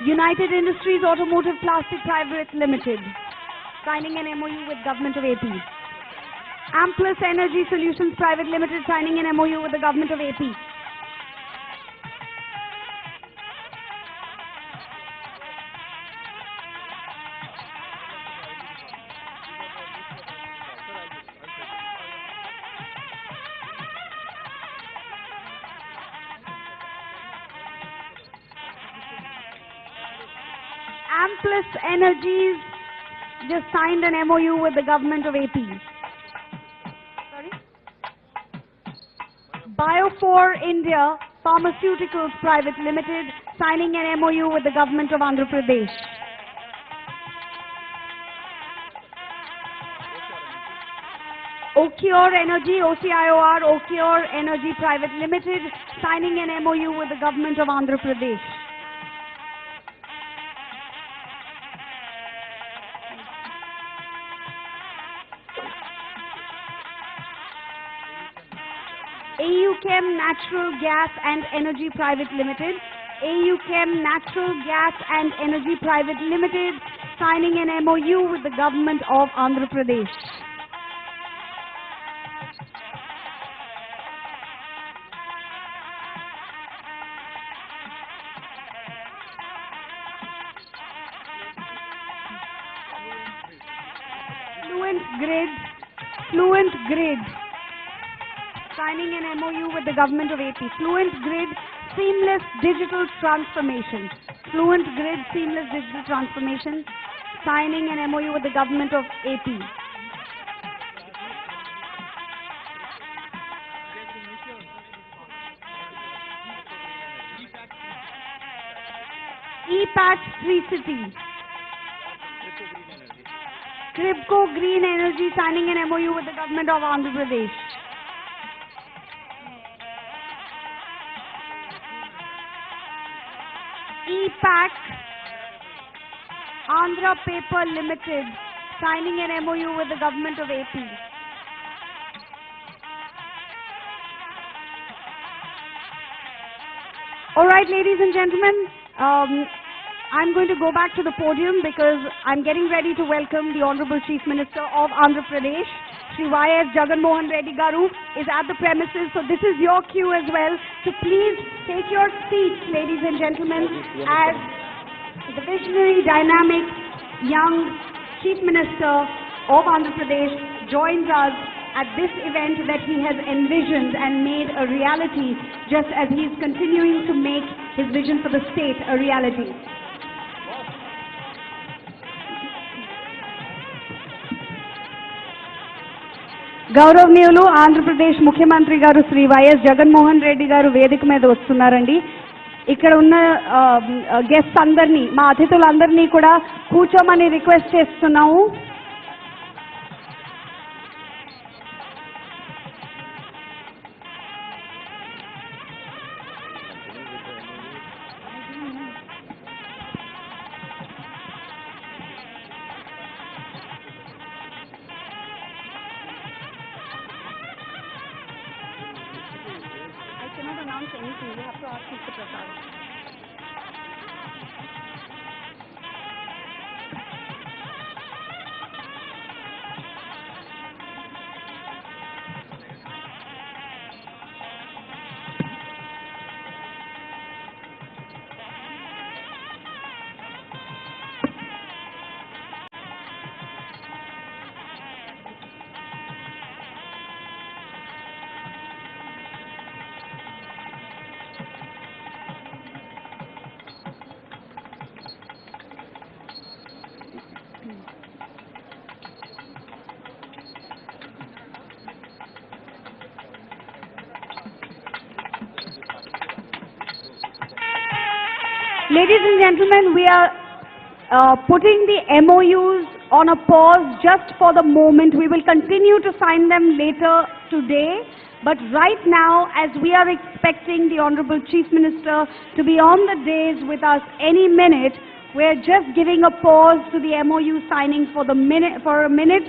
United Industries Automotive Plastic Private Limited, signing an MOU with Government of AP. Amplus Energy Solutions Private Limited, signing an MOU with the Government of AP. Amplus Energies just signed an MOU with the Government of AP. Sorry? Bio4 India Pharmaceuticals Private Limited, signing an MOU with the Government of Andhra Pradesh. Ocure Energy, OCIOR, Ocure Energy Private Limited, signing an MOU with the Government of Andhra Pradesh. AUChem Natural Gas and Energy Private Limited, AUChem Natural Gas and Energy Private Limited, signing an MOU with the Government of Andhra Pradesh. Fluent Grid, signing an MOU with the Government of AP. Fluent Grid Seamless Digital Transformation. Fluent Grid Seamless Digital Transformation, signing an MOU with the Government of AP. EPAT 3 City. Cribco Green Energy, signing an MOU with the Government of Andhra Pradesh. EPAC Andhra Paper Limited, signing an MOU with the Government of AP. All right, ladies and gentlemen, I'm going to go back to the podium because I'm getting ready to welcome the Honorable Chief Minister of Andhra Pradesh. Shri Y.S. Jagan Reddy Garu is at the premises, so this is your cue as well. So please take your seats, ladies and gentlemen, as the visionary, dynamic, young Chief Minister of Andhra Pradesh joins us at this event that he has envisioned and made a reality, just as he is continuing to make his vision for the state a reality. గౌరవనీయులు ఆంధ్రప్రదేశ్ ముఖ్యమంత్రి గారు Shri YS Jaganmohan Reddy గారు వేదిక మీద వస్తున్నారండి. ఇక్కడ ఉన్న guests అందరినీ, మా అతిథులందరినీ కూడా కూర్చోమని రిక్వెస్ట్ చేస్తున్నాము. Ladies and gentlemen, we are putting the MOUs on a pause just for the moment. We will continue to sign them later today. But right now, as we are expecting the Honorable Chief Minister to be on the dais with us any minute, we are just giving a pause to the MOU signing for a minute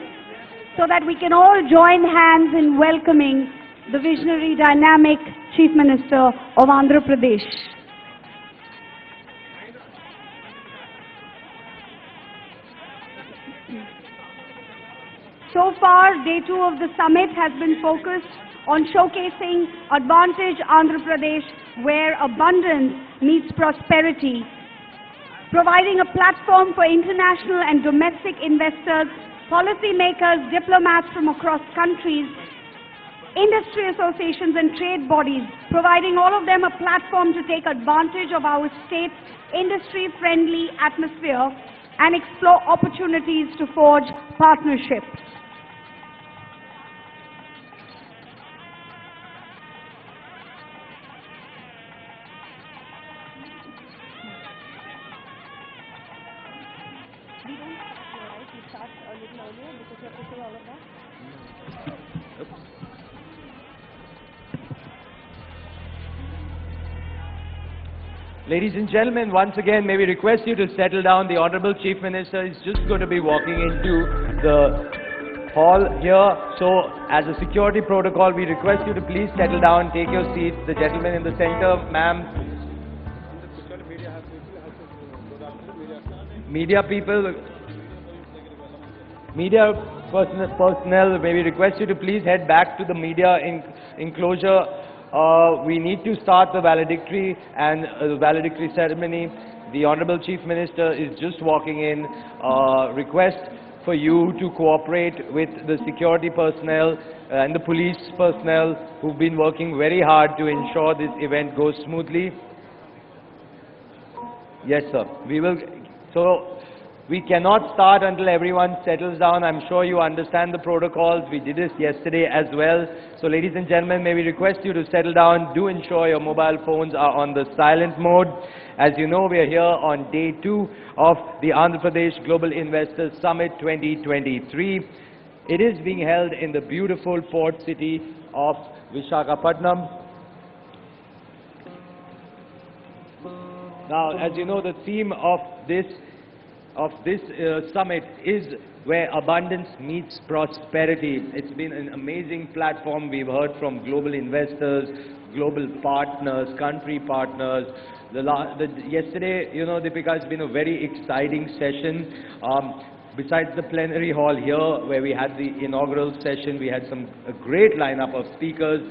so that we can all join hands in welcoming the visionary, dynamic Chief Minister of Andhra Pradesh. So far, day 2 of the summit has been focused on showcasing Advantage Andhra Pradesh, where abundance meets prosperity, providing a platform for international and domestic investors, policymakers, diplomats from across countries, industry associations and trade bodies, providing all of them a platform to take advantage of our state's industry-friendly atmosphere and explore opportunities to forge partnerships. Ladies and gentlemen, once again, may we request you to settle down. The Honorable Chief Minister is just going to be walking into the hall here. So, as a security protocol, we request you to please settle down, take your seats. The gentleman in the center, ma'am. Media people, media personnel, may we request you to please head back to the media enclosure. We need to start the valedictory and the valedictory ceremony. The Honorable Chief Minister is just walking in. Request for you to cooperate with the security personnel and the police personnel who've been working very hard to ensure this event goes smoothly. Yes, sir. We will. So, we cannot start until everyone settles down. I'm sure you understand the protocols. We did this yesterday as well. So, ladies and gentlemen, may we request you to settle down. Do ensure your mobile phones are on the silent mode. As you know, we are here on day 2 of the Andhra Pradesh Global Investors Summit 2023. It is being held in the beautiful port city of Visakhapatnam. Now, as you know, the theme of this summit is where abundance meets prosperity. It's been an amazing platform. We've heard from global investors, global partners, country partners. Yesterday, you know, Deepika, it's been a very exciting session. Besides the plenary hall here, where we had the inaugural session, we had a great lineup of speakers.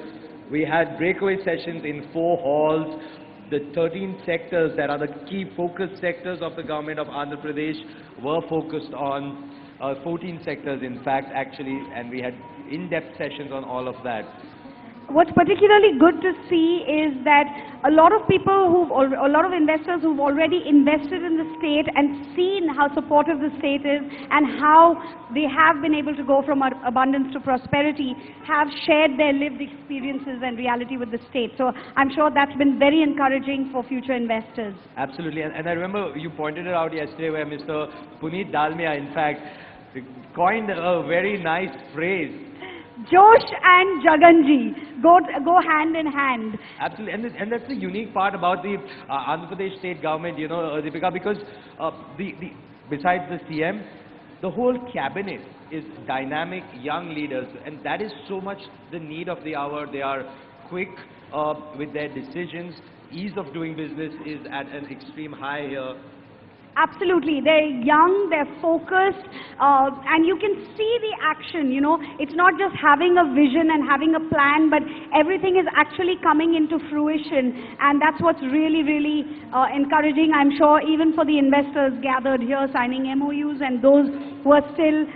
We had breakaway sessions in 4 halls. The 13 sectors that are the key focus sectors of the government of Andhra Pradesh were focused on 14 sectors, in fact, actually, and we had in-depth sessions on all of that. What's particularly good to see is that a lot of people a lot of investors who've already invested in the state and seen how supportive the state is and how they have been able to go from abundance to prosperity have shared their lived experiences and reality with the state. So I'm sure that's been very encouraging for future investors. Absolutely, and I remember you pointed it out yesterday where Mr. Puneet Dalmia, in fact, coined a very nice phrase. Josh and Jaganji go hand in hand. Absolutely, and that's the unique part about the Andhra Pradesh state government, you know, Deepika, because besides the CM, the whole cabinet is dynamic young leaders, and that is so much the need of the hour. They are quick with their decisions. Ease of doing business is at an extreme high here. Absolutely. They're young, they're focused, and you can see the action, you know. It's not just having a vision and having a plan, but everything is actually coming into fruition, and that's what's really, really encouraging, I'm sure, even for the investors gathered here signing MOUs and those who are still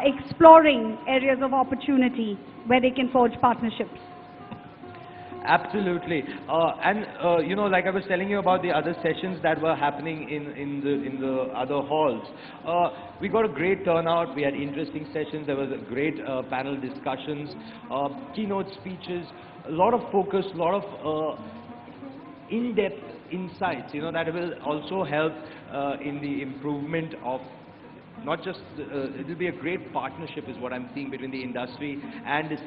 exploring areas of opportunity where they can forge partnerships. Absolutely, you know, like I was telling you about the other sessions that were happening in the other halls. We got a great turnout. We had interesting sessions. There was a great panel discussions, keynote speeches, a lot of focus, a lot of in-depth insights. You know, that will also help in the improvement of. Not just, it will be a great partnership is what I'm seeing between the industry and the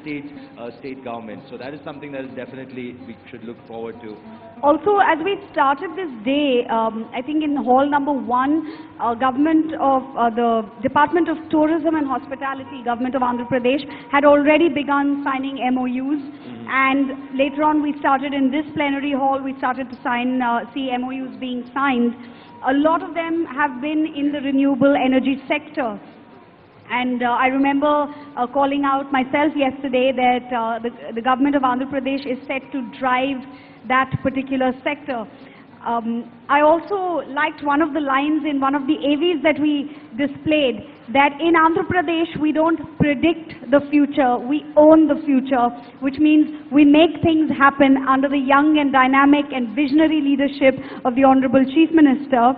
state government. So that is something that is definitely we should look forward to. Also, as we started this day, I think in hall number 1, the Department of Tourism and Hospitality, Government of Andhra Pradesh, had already begun signing MOUs. And later on, we started in this plenary hall, we started to see MOUs being signed. A lot of them have been in the renewable energy sector. And I remember calling out myself yesterday that the government of Andhra Pradesh is set to drive that particular sector. I also liked one of the lines in one of the AVs that we displayed, that in Andhra Pradesh we don't predict the future, we own the future, which means we make things happen under the young and dynamic and visionary leadership of the Honorable Chief Minister.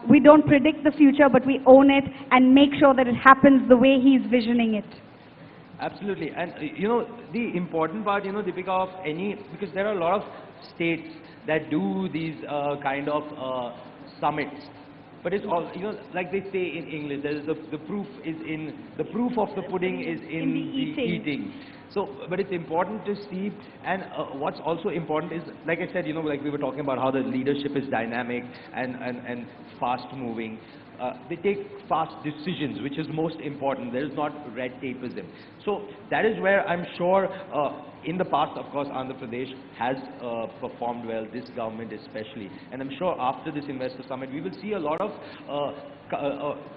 We don't predict the future, but we own it and make sure that it happens the way he's visioning it. Absolutely. And you know, the important part, you know, Deepika, of any, because there are a lot of states that do these kind of summits. But it's all, you know, like they say in English, there is the proof of the pudding is in the eating. So, but it's important to see, and what's also important is, like I said, you know, like we were talking about how the leadership is dynamic and fast moving. They take fast decisions, which is most important. There is not red tapeism. So that is where I'm sure in the past, of course, Andhra Pradesh has performed well, this government especially. And I'm sure after this investor summit, we will see a lot of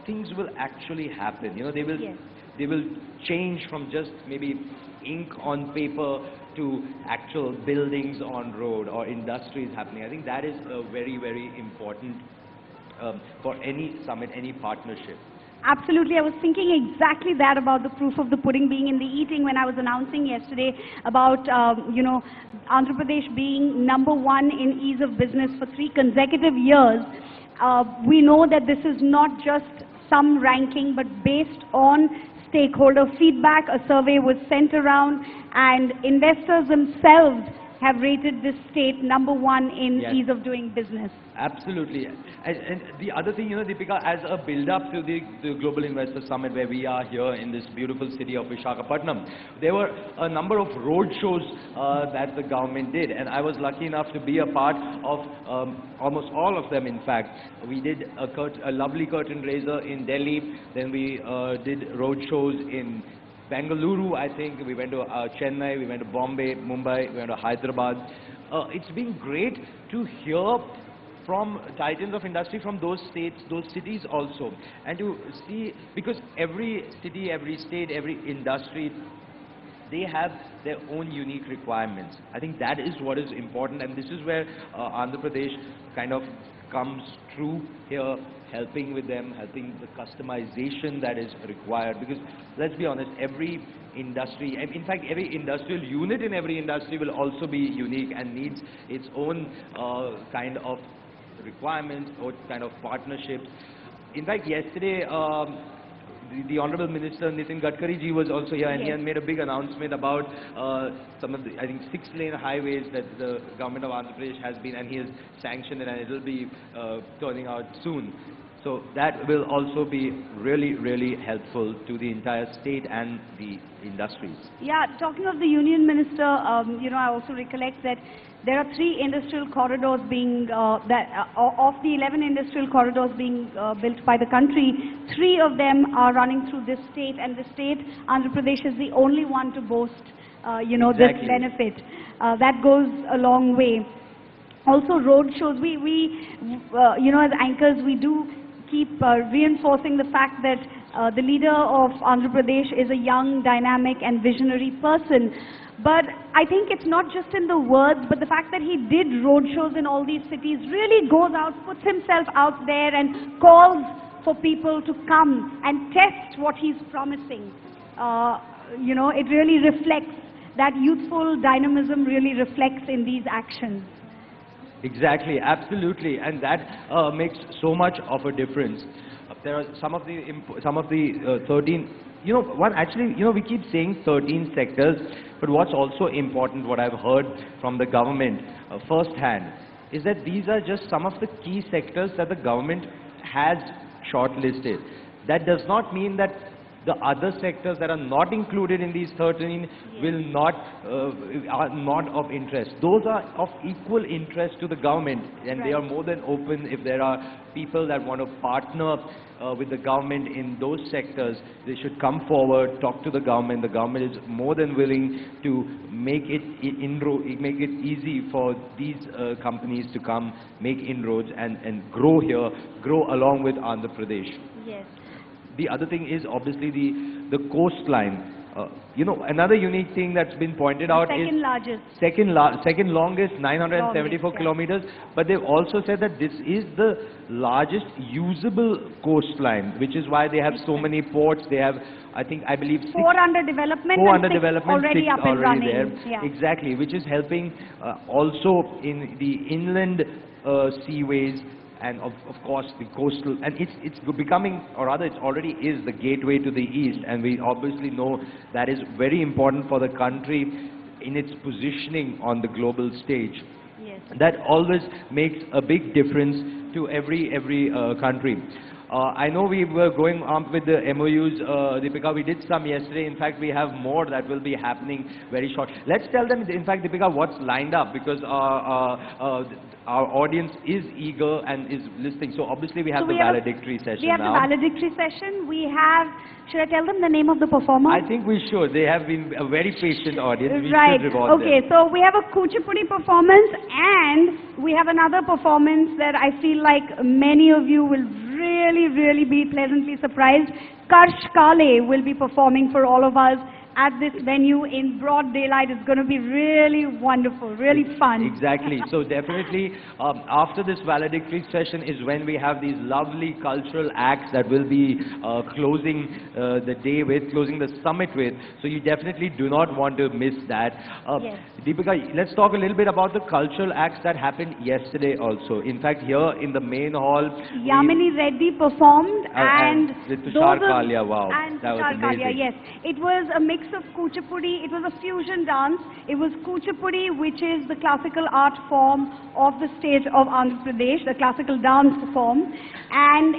things will actually happen. You know, they will change from just maybe ink on paper to actual buildings on road or industries happening. I think that is very, very important for any summit, any partnership. Absolutely. I was thinking exactly that about the proof of the pudding being in the eating when I was announcing yesterday about, you know, Andhra Pradesh being #1 in ease of business for 3 consecutive years. We know that this is not just some ranking, but based on stakeholder feedback. A survey was sent around and investors themselves have rated this state #1 in ease of doing business. Absolutely. And the other thing, you know, Deepika, as a build-up to the Global Investor Summit where we are here in this beautiful city of Visakhapatnam, there were a number of road shows that the government did, and I was lucky enough to be a part of almost all of them, in fact. We did a lovely curtain raiser in Delhi, then we did road shows in Bengaluru, I think. We went to Chennai, we went to Bombay, Mumbai, we went to Hyderabad. It's been great to hear from titans of industry from those states, those cities also, and to see, because every city, every state, every industry, they have their own unique requirements. I think that is what is important, and this is where Andhra Pradesh kind of comes through here, helping with them, helping the customization that is required. Because let's be honest, every industry, in fact every industrial unit in every industry will also be unique and needs its own kind of requirements or kind of partnerships. In fact, yesterday the Honorable Minister Nitin Gadkari ji was also here, and he had made a big announcement about some of the, I think, 6-lane highways that the government of Andhra Pradesh has been, and he has sanctioned it, and it will be turning out soon. So that will also be really, really helpful to the entire state and the industries. Yeah, talking of the Union Minister, you know, I also recollect that there are 3 industrial corridors being, of the 11 industrial corridors being built by the country, 3 of them are running through this state, and the state, Andhra Pradesh, is the only one to boast, you know, this benefit. That goes a long way. Also, road shows, we you know, as anchors, we do keep reinforcing the fact that the leader of Andhra Pradesh is a young, dynamic and visionary person. But I think it's not just in the words, but the fact that he did road shows in all these cities, really goes out, puts himself out there and calls for people to come and test what he's promising. You know, it really reflects, that youthful dynamism really reflects in these actions. Exactly, absolutely, and that makes so much of a difference. There are some of the 13. You know, actually, you know, we keep saying 13 sectors, but what's also important, what I've heard from the government firsthand, is that these are just some of the key sectors that the government has shortlisted. That does not mean that the other sectors that are not included in these 13 will not, are not of interest. Those are of equal interest to the government, and they are more than open. If there are people that want to partner with the government in those sectors, they should come forward, talk to the government. The government is more than willing to make it make it easy for these companies to come, make inroads and grow here, grow along with Andhra Pradesh. Yes. the other thing is obviously the coastline. You know, another unique thing that's been pointed out is second longest, 974 kilometers. But they've also said that this is the largest usable coastline, which is why they have so many ports. They have, I believe, four under development, already six up and running. There. Yeah. Exactly, which is helping also in the inland seaways. And of course the coastal, and it's becoming, or rather it already is, the gateway to the east, and we obviously know that is very important for the country in its positioning on the global stage. Yes. That always makes a big difference to every country. I know we were going on with the MOUs, Deepika. We did some yesterday. In fact, we have more that will be happening very short. Let's tell them, in fact, Deepika, what's lined up, because our audience is eager and is listening. So obviously we have the valedictory session now. We have the valedictory session. We have, should I tell them the name of the performer? I think we should. They have been a very patient audience. We right. should reward them. Okay, so we have a Kuchipudi performance, and we have another performance that I feel like many of you will really be pleasantly surprised. Karsh Kale will be performing for all of us at this venue in broad daylight. It's going to be really wonderful, really fun. Exactly. So definitely after this valedictory session is when we have these lovely cultural acts that will be closing the day with, closing the summit with. So you definitely do not want to miss that. Yes. Deepika, let's talk a little bit about the cultural acts that happened yesterday also. In fact, here in the main hall, Yamini Reddy performed, and with Tushar Kalia. Wow, and that was Tushar amazing. Kalia, yes. It was a mix of Kuchipudi. It was a fusion dance. It was Kuchipudi, which is the classical art form of the state of Andhra Pradesh, the classical dance form, and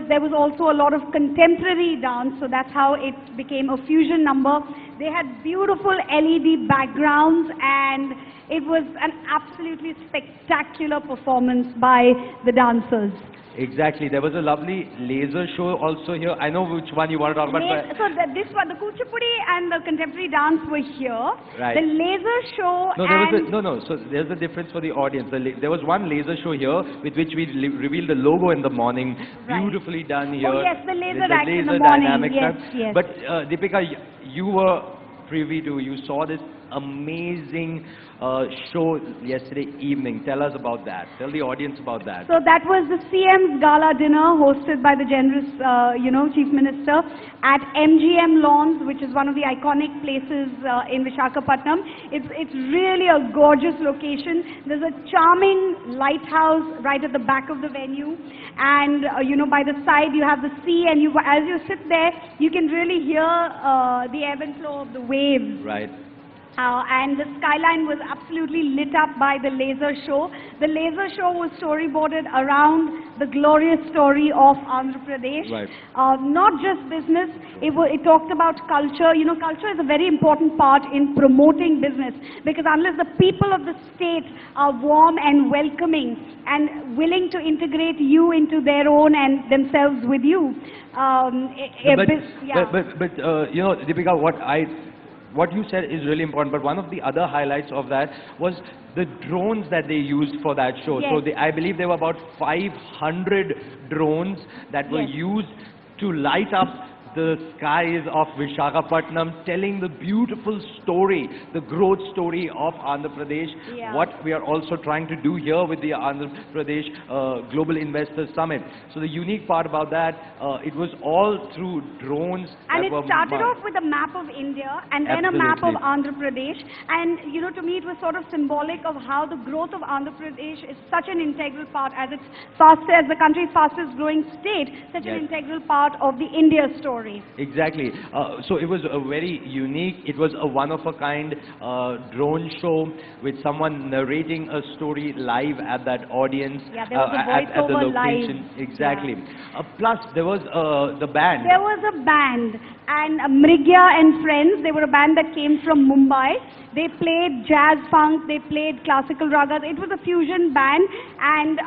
there was also a lot of contemporary dance. So that's how it became a fusion number. They had beautiful LED backgrounds, and it was an absolutely spectacular performance by the dancers. Exactly. There was a lovely laser show also here. I know which one you want to talk about. So this one, the Kuchipudi and the contemporary dance were here. Right. The laser show. No, So there's a difference for the audience. There was one laser show here with which we revealed the logo in the morning. Right. Beautifully done here. Oh yes, the laser act in the morning. Yes. But Deepika, you were privy to, you saw this amazing show yesterday evening. Tell us about that. Tell the audience about that. So that was the CM's gala dinner hosted by the generous, Chief Minister at MGM Lawns, which is one of the iconic places in Visakhapatnam. It's really a gorgeous location. There's a charming lighthouse right at the back of the venue, and by the side you have the sea, and as you sit there, you can really hear the ebb and flow of the waves. Right. And the skyline was absolutely lit up by the laser show. The laser show was storyboarded around the glorious story of Andhra Pradesh. Right. Not just business, it talked about culture. Culture is a very important part in promoting business, because unless the people of the state are warm and welcoming and willing to integrate you into their own and themselves with you. Deepika, what you said is really important, but one of the other highlights of that was the drones that they used for that show. Yes. So I believe there were about 500 drones that were used to light up the skies of Visakhapatnam, telling the beautiful story, the growth story of Andhra Pradesh. Yeah. What we are also trying to do here with the Andhra Pradesh Global Investors Summit. So the unique part about that, it was all through drones. And it started off with a map of India, and then a map of Andhra Pradesh. And to me it was sort of symbolic of how the growth of Andhra Pradesh is such an integral part, as the country's fastest growing state, such an integral part of the India story. Exactly. So it was a very unique, it was a one-of-a-kind drone show with someone narrating a story live at that audience. Yeah, there was a voiceover at the location. live. Exactly. Plus, there was the band. There was a band, and Mrigya and Friends, they were a band that came from Mumbai. They played jazz funk, they played classical ragas. It was a fusion band, and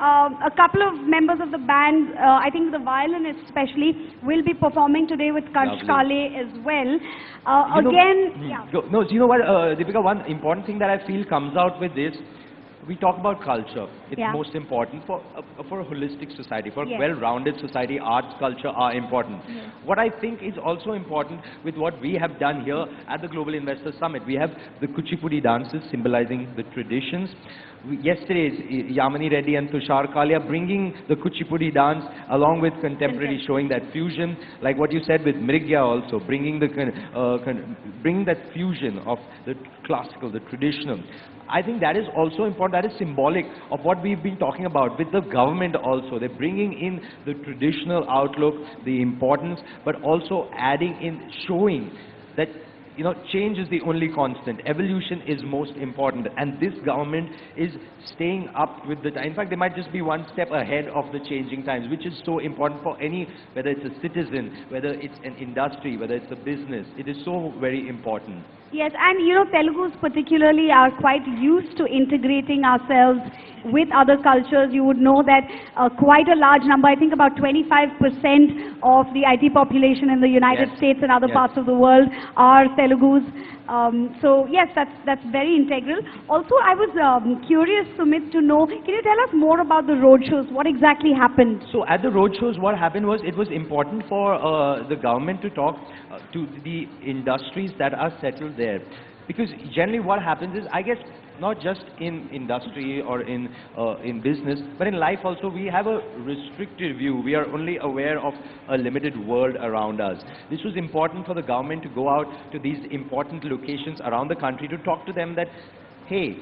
a couple of members of the band, I think the violinist especially, will be performing today with Karsh Kale as well. You know what, Deepika, one important thing that I feel comes out with this, we talk about culture. It's Yeah. most important for a holistic society, for a Yes. well-rounded society. Arts, culture are important. Yes. What I think is also important with what we have done here at the Global Investor Summit, we have the Kuchipudi dances symbolizing the traditions. Yesterday, Yamini Reddy and Tushar Kalia bringing the Kuchipudi dance along with contemporary, showing that fusion, like what you said with Mrigya also, bringing bringing that fusion of the classical, the traditional. I think that is also important. That is symbolic of what we've been talking about with the government also. They're bringing in the traditional outlook, the importance, but also adding in, showing that, you know, change is the only constant. Evolution is most important, and this government is staying up with the time. In fact, they might just be one step ahead of the changing times, which is so important for any, whether it's a citizen, whether it's an industry, whether it's a business. It is so very important. Yes, and you know, Telugus particularly are quite used to integrating ourselves with other cultures. You would know that quite a large number, I think about 25% of the IT population in the United Yes. States and other Yes. parts of the world are Telugus. So yes, that's very integral. Also, I was curious, Sumit, to know, can you tell us more about the roadshows? What exactly happened? So at the roadshows, what happened was, it was important for the government to talk to the industries that are settled there. Because generally what happens is, I guess, not just in industry or in business, but in life also, we have a restricted view. We are only aware of a limited world around us. This was important for the government to go out to these important locations around the country to talk to them that, hey,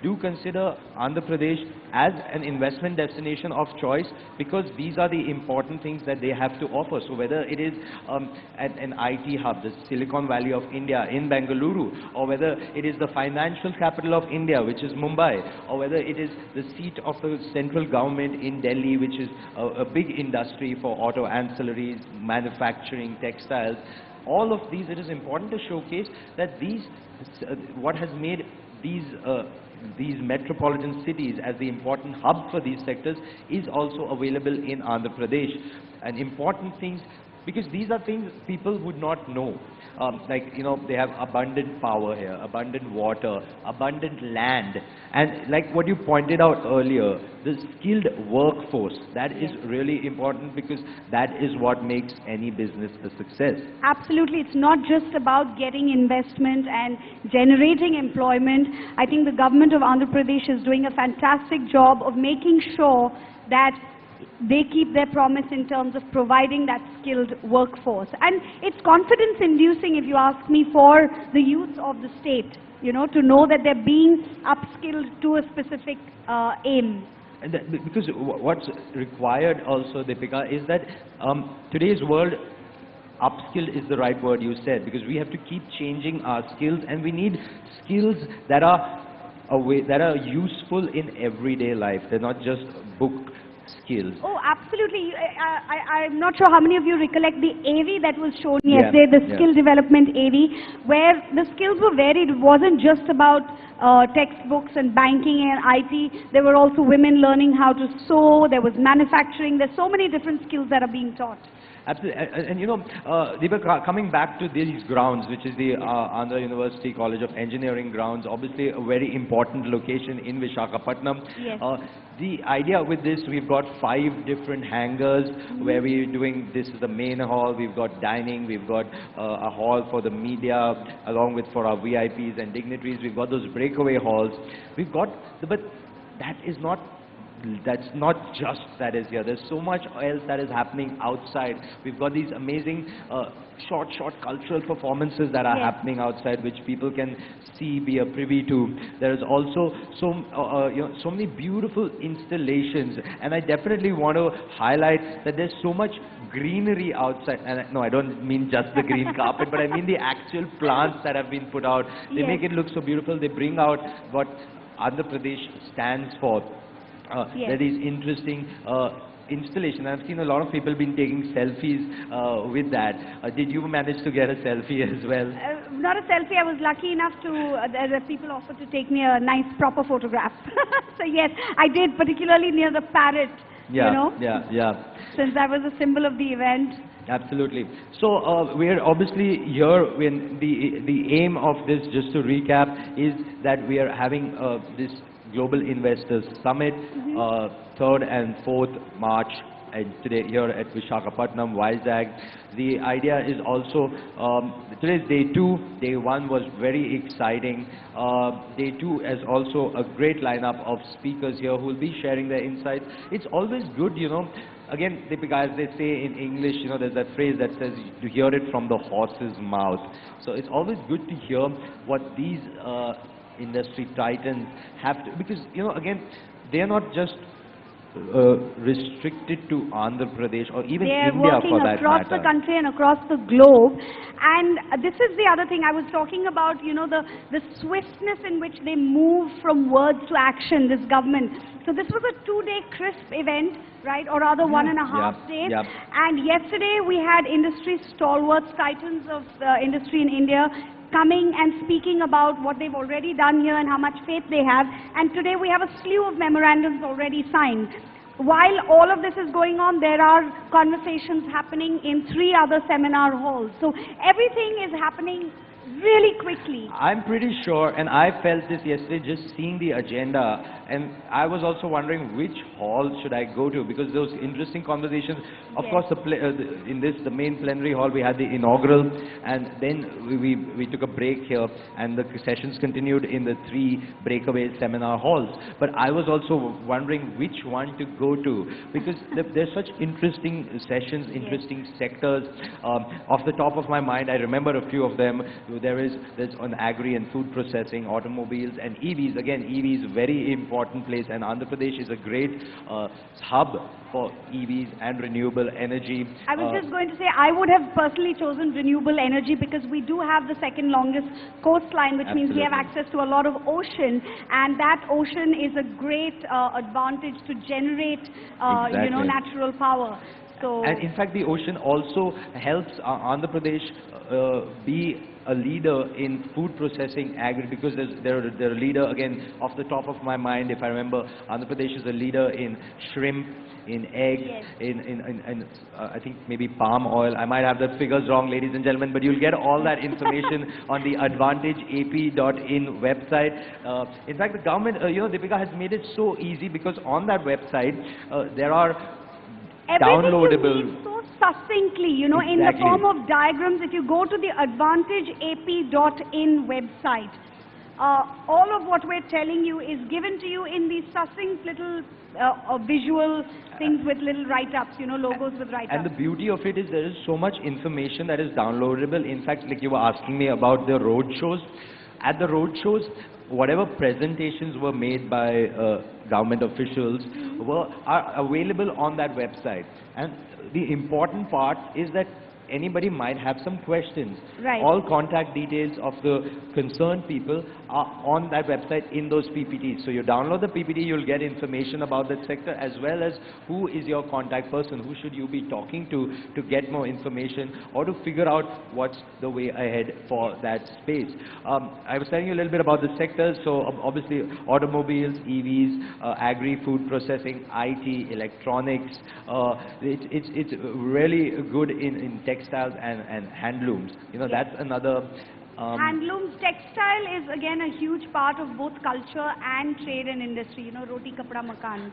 do consider Andhra Pradesh as an investment destination of choice, because these are the important things that they have to offer. So whether it is an IT hub, the Silicon Valley of India in Bengaluru, or whether it is the financial capital of India, which is Mumbai, or whether it is the seat of the central government in Delhi, which is a big industry for auto ancillaries, manufacturing, textiles, all of these, it is important to showcase that these, what has made these metropolitan cities as the important hub for these sectors is also available in Andhra Pradesh. And important things, because these are things people would not know. Like, you know, they have abundant power here, abundant water, abundant land. And like what you pointed out earlier, the skilled workforce, that is really important, because that is what makes any business a success. Absolutely. It's not just about getting investment and generating employment. I think the government of Andhra Pradesh is doing a fantastic job of making sure that they keep their promise in terms of providing that skilled workforce. And it's confidence inducing, if you ask me, for the youth of the state, you know, to know that they're being upskilled to a specific aim. And because what's required also, Deepika, is that today's world, upskilled is the right word you said, because we have to keep changing our skills, and we need skills that are useful in everyday life. They're not just book skills. Oh, absolutely. I'm not sure how many of you recollect the AV that was shown yesterday, the skill development AV, where the skills were varied. It wasn't just about textbooks and banking and IT. There were also women learning how to sew. There was manufacturing. There's so many different skills that are being taught. Absolutely. And you know, Deepak, coming back to these grounds, which is the Andhra University College of Engineering grounds, obviously a very important location in Visakhapatnam. Yes. The idea with this, we've got 5 different hangars where we're doing, this is the main hall, we've got dining, we've got a hall for the media, along with for our VIPs and dignitaries, we've got those breakaway halls. We've got, but that's not just that is here. There's so much else that is happening outside. We've got these amazing short cultural performances that are happening outside, which people can see, be a privy to. There is also so many beautiful installations, and I definitely want to highlight that there's so much greenery outside. And no, I don't mean just the green carpet, but I mean the actual plants that have been put out. They make it look so beautiful. They bring out what Andhra Pradesh stands for. There is interesting installation. I've seen a lot of people been taking selfies with that. Did you manage to get a selfie as well? Not a selfie. I was lucky enough to, the people offered to take me a nice proper photograph. So yes, I did, particularly near the parrot, you know. Since that was a symbol of the event. Absolutely. So we are obviously here when the aim of this, just to recap, is that we are having this Global Investors Summit, 3rd and 4th March, and today here at Visakhapatnam, Vizag. The idea is also, today's day 2, day 1 was very exciting. Day 2 is also a great lineup of speakers here who will be sharing their insights. It's always good, you know, again, Deepika, as they say in English, you know, there's that phrase that says to hear it from the horse's mouth. So it's always good to hear what these industry titans have to, because, you know, again, they are not just restricted to Andhra Pradesh or even India for that matter. They are working across the country and across the globe. And this is the other thing I was talking about, you know, the swiftness in which they move from words to action, this government. So this was a 2-day crisp event, right, or rather 1.5 days. And yesterday we had industry stalwarts, titans of industry in India, coming and speaking about what they've already done here and how much faith they have. And today we have a slew of memorandums already signed. While all of this is going on, there are conversations happening in 3 other seminar halls. So everything is happening really quickly. I'm pretty sure, and I felt this yesterday just seeing the agenda, and I was also wondering which hall should I go to, because those interesting conversations, of course, the main plenary hall we had the inaugural, and then we took a break here, and the sessions continued in the 3 breakaway seminar halls. But I was also wondering which one to go to, because there's such interesting sessions, interesting sectors. Off the top of my mind, I remember a few of them. There's on agri and food processing, automobiles and EVs. Again, EVs, very important place, and Andhra Pradesh is a great hub for EVs and renewable energy. I was just going to say, I would have personally chosen renewable energy because we do have the 2nd longest coastline, which means we have access to a lot of ocean, and that ocean is a great advantage to generate, you know, natural power. So, and in fact, the ocean also helps Andhra Pradesh be a leader in food processing, agri, because they're a leader, again, off the top of my mind, if I remember, Andhra Pradesh is a leader in shrimp, in eggs, in I think maybe palm oil. I might have the figures wrong, ladies and gentlemen, but you'll get all that information on the advantageap.in website. In fact, the government, you know, Deepika, has made it so easy, because on that website, there are downloadable. You need so succinctly, you know, in the form of diagrams. If you go to the advantageap.in website, all of what we're telling you is given to you in these succinct little visual things with little write-ups, you know, logos with write-ups. And the beauty of it is there is so much information that is downloadable. In fact, like you were asking me about the road shows. At the road shows, whatever presentations were made by government officials are available on that website. And the important part is that anybody might have some questions. Right. All contact details of the concerned people are on that website in those PPTs. So you download the PPT, you'll get information about that sector, as well as who is your contact person, who should you be talking to get more information or to figure out what's the way ahead for that space. I was telling you a little bit about the sectors. So obviously automobiles, EVs, agri, food processing, IT, electronics. It's really good in textiles and handlooms. You know, that's another. Handlooms, textile is again a huge part of both culture and trade and industry. You know, roti, kapda, makan.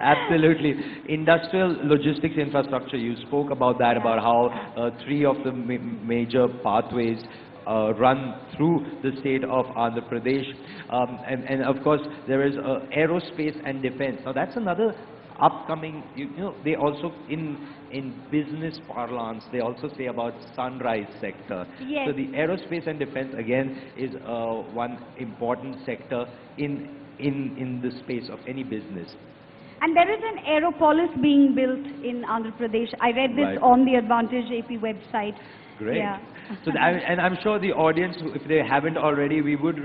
Absolutely. Industrial logistics infrastructure. You spoke about that, about how 3 of the major pathways run through the state of Andhra Pradesh. And of course, there is aerospace and defense. Now, that's another upcoming, you know, they also in business parlance, they also say about sunrise sector. Yes. So the aerospace and defense again is one important sector in the space of any business. And there is an aeropolis being built in Andhra Pradesh. I read this on the Advantage AP website. Great. Yeah. So and I'm sure the audience, if they haven't already, we would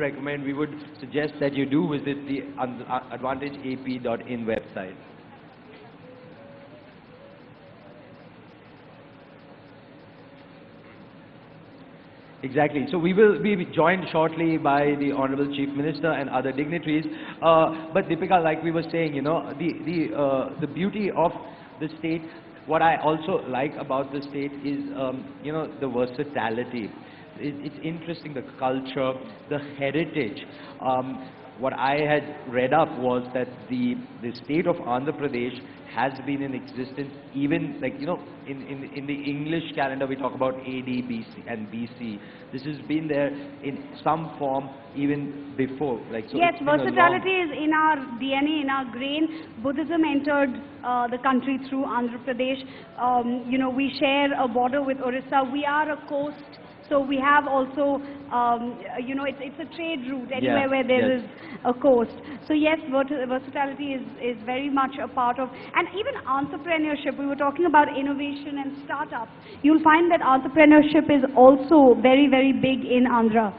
suggest that you do visit the advantageap.in website. Exactly. So we will be joined shortly by the Honorable Chief Minister and other dignitaries. But Deepika, like we were saying, you know, the beauty of the state, what I also like about the state is, you know, the versatility. It's interesting, the culture, the heritage. what I had read up was that the state of Andhra Pradesh has been in existence even, like, you know, in the English calendar we talk about AD, BC and BC. This has been there in some form even before. Like, so yes, it's been versatility is in our DNA, in our grain. Buddhism entered the country through Andhra Pradesh. You know, we share a border with Orissa. We are a coast. So we have also, you know, it's a trade route anywhere where there is a coast. So yes, versatility is very much a part of, and even entrepreneurship. We were talking about innovation and startups. You'll find that entrepreneurship is also very, very big in Andhra.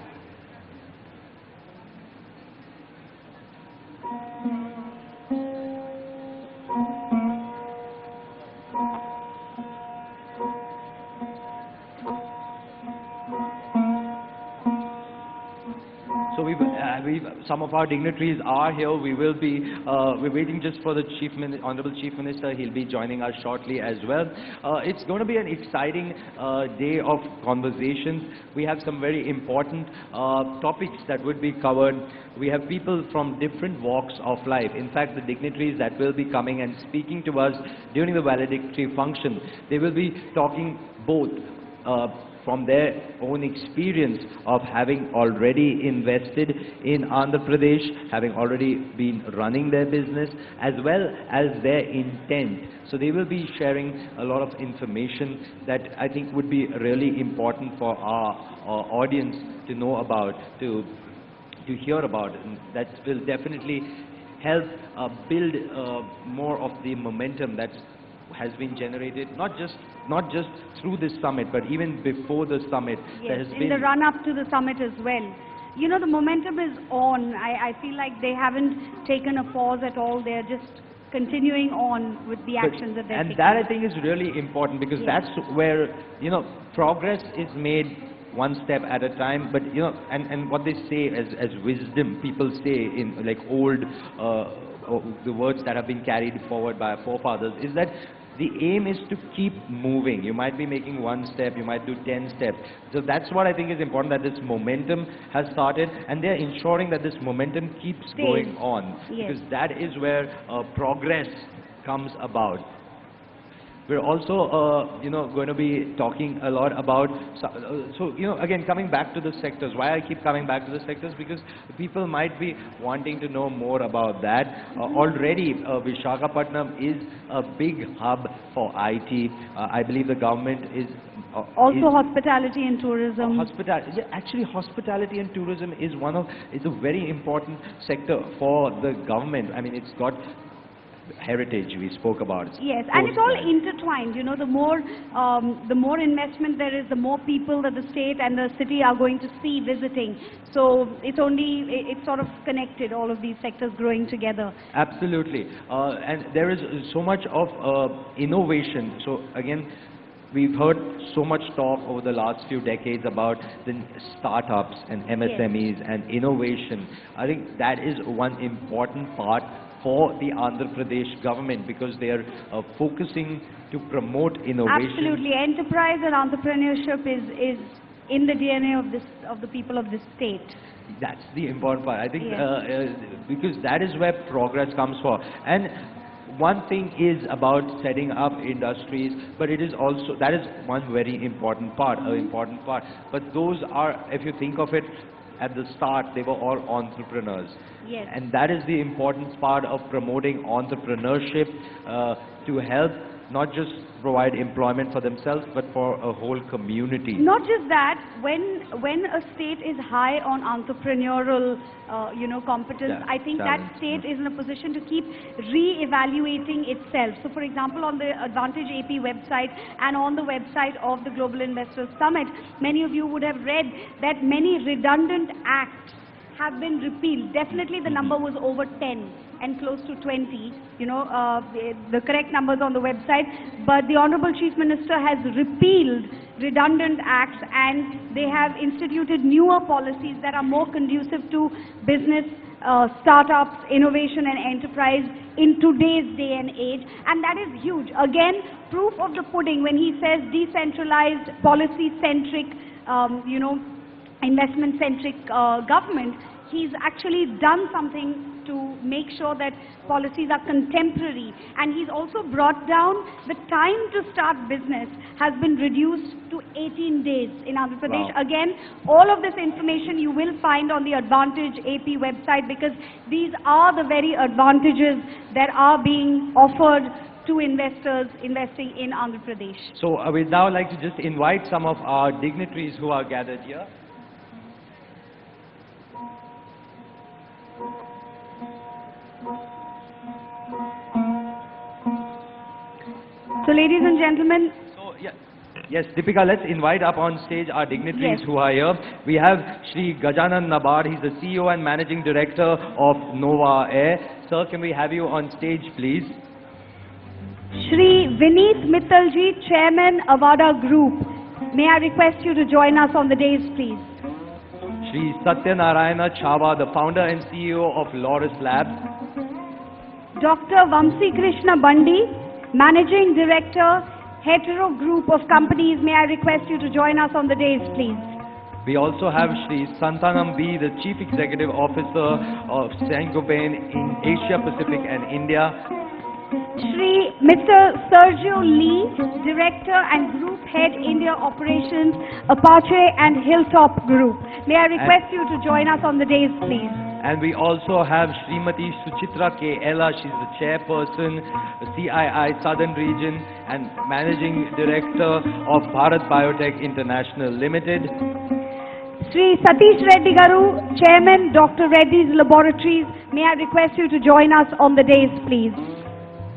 So some of our dignitaries are here. We will be, we're waiting just for the Honorable Chief Minister. He'll be joining us shortly as well. It's going to be an exciting day of conversations. We have some very important topics that would be covered. We have people from different walks of life. In fact, the dignitaries that will be coming and speaking to us during the valedictory function, they will be talking both from their own experience of having already invested in Andhra Pradesh, having already been running their business, as well as their intent. So they will be sharing a lot of information that I think would be really important for our audience to know about, to hear about, and that will definitely help build more of the momentum that has been generated, not just through this summit, but even before the summit. Yes, in the run-up to the summit as well. You know, the momentum is on. I feel like they haven't taken a pause at all. They're just continuing on with the actions that they're taking. And that, I think, is really important, because that's where, you know, progress is made one step at a time. But, you know, and what they say as wisdom, people say in like old the words that have been carried forward by our forefathers, is that the aim is to keep moving. You might be making one step, you might do 10 steps. So that's what I think is important, that this momentum has started, and they're ensuring that this momentum keeps going on. Yes. Because that is where progress comes about. We're also, you know, going to be talking a lot about, so, you know, again, coming back to the sectors. Why I keep coming back to the sectors? Because people might be wanting to know more about that. Already, Visakhapatnam is a big hub for IT. I believe the government is... also hospitality and tourism. Actually, hospitality and tourism is a very important sector for the government. I mean, it's got heritage we spoke about. Yes, and it's all intertwined. You know, the more investment there is, the more people that the state and the city are going to see visiting. So it's sort of connected, all of these sectors growing together. Absolutely. And there is so much of innovation. So again, we've heard so much talk over the last few decades about the startups and MSMEs and innovation. I think that is one important part for the Andhra Pradesh government, because they are focusing to promote innovation. Absolutely. Enterprise and entrepreneurship is in the DNA of the people of this state. That's the important part. I think because that is where progress comes for. And one thing is about setting up industries, but it is also, that is one very important part, But those are, if you think of it, at the start, they were all entrepreneurs. Yes. And that is the important part of promoting entrepreneurship, to help not just provide employment for themselves, but for a whole community. Not just that, when a state is high on entrepreneurial, you know, competence, I think that state is in a position to keep re-evaluating itself. So, for example, on the Advantage AP website and on the website of the Global Investors Summit, many of you would have read that many redundant acts have been repealed. Definitely the number was over 10 and close to 20, you know, the correct numbers on the website. But the Honorable Chief Minister has repealed redundant acts, and they have instituted newer policies that are more conducive to business, startups, innovation and enterprise in today's day and age. And that is huge. Again, proof of the pudding when he says decentralized, policy-centric, you know, investment-centric government he's actually done something to make sure that policies are contemporary, and he's also brought down the time to start business has been reduced to 18 days in Andhra Pradesh. Wow. Again, all of this information you will find on the Advantage AP website, because these are the very advantages that are being offered to investors investing in Andhra Pradesh. So we'd now like to just invite some of our dignitaries who are gathered here. So ladies and gentlemen, Yes, Deepika, let's invite up on stage our dignitaries Yes. who are here. We have Shri Gajanan Nabar. He's the CEO and Managing Director of Nova Air. Sir, can we have you on stage, please? Shri Vineet Mittalji, Chairman, Avada Group. May I request you to join us on the dais, please? Shri Satyanarayana Chava, the founder and CEO of Loris Labs. Dr. Vamsi Krishna Bandi, Managing Director, Hetero Group of Companies. May I request you to join us on the dais, please? We also have Shri Santanam B, the Chief Executive Officer of Saint-Gobain in Asia Pacific and India. Shri Mr. Sergio Lee, Director and Group Head India Operations, Apache and Hilltop Group. May I request you to join us on the dais, please? And we also have Srimati Suchitra K. Ella. She's the Chairperson, CII Southern Region and Managing Director of Bharat Biotech International Limited. Sri Satish Reddy Garu, Chairman, Dr. Reddy's Laboratories. May I request you to join us on the dais, please?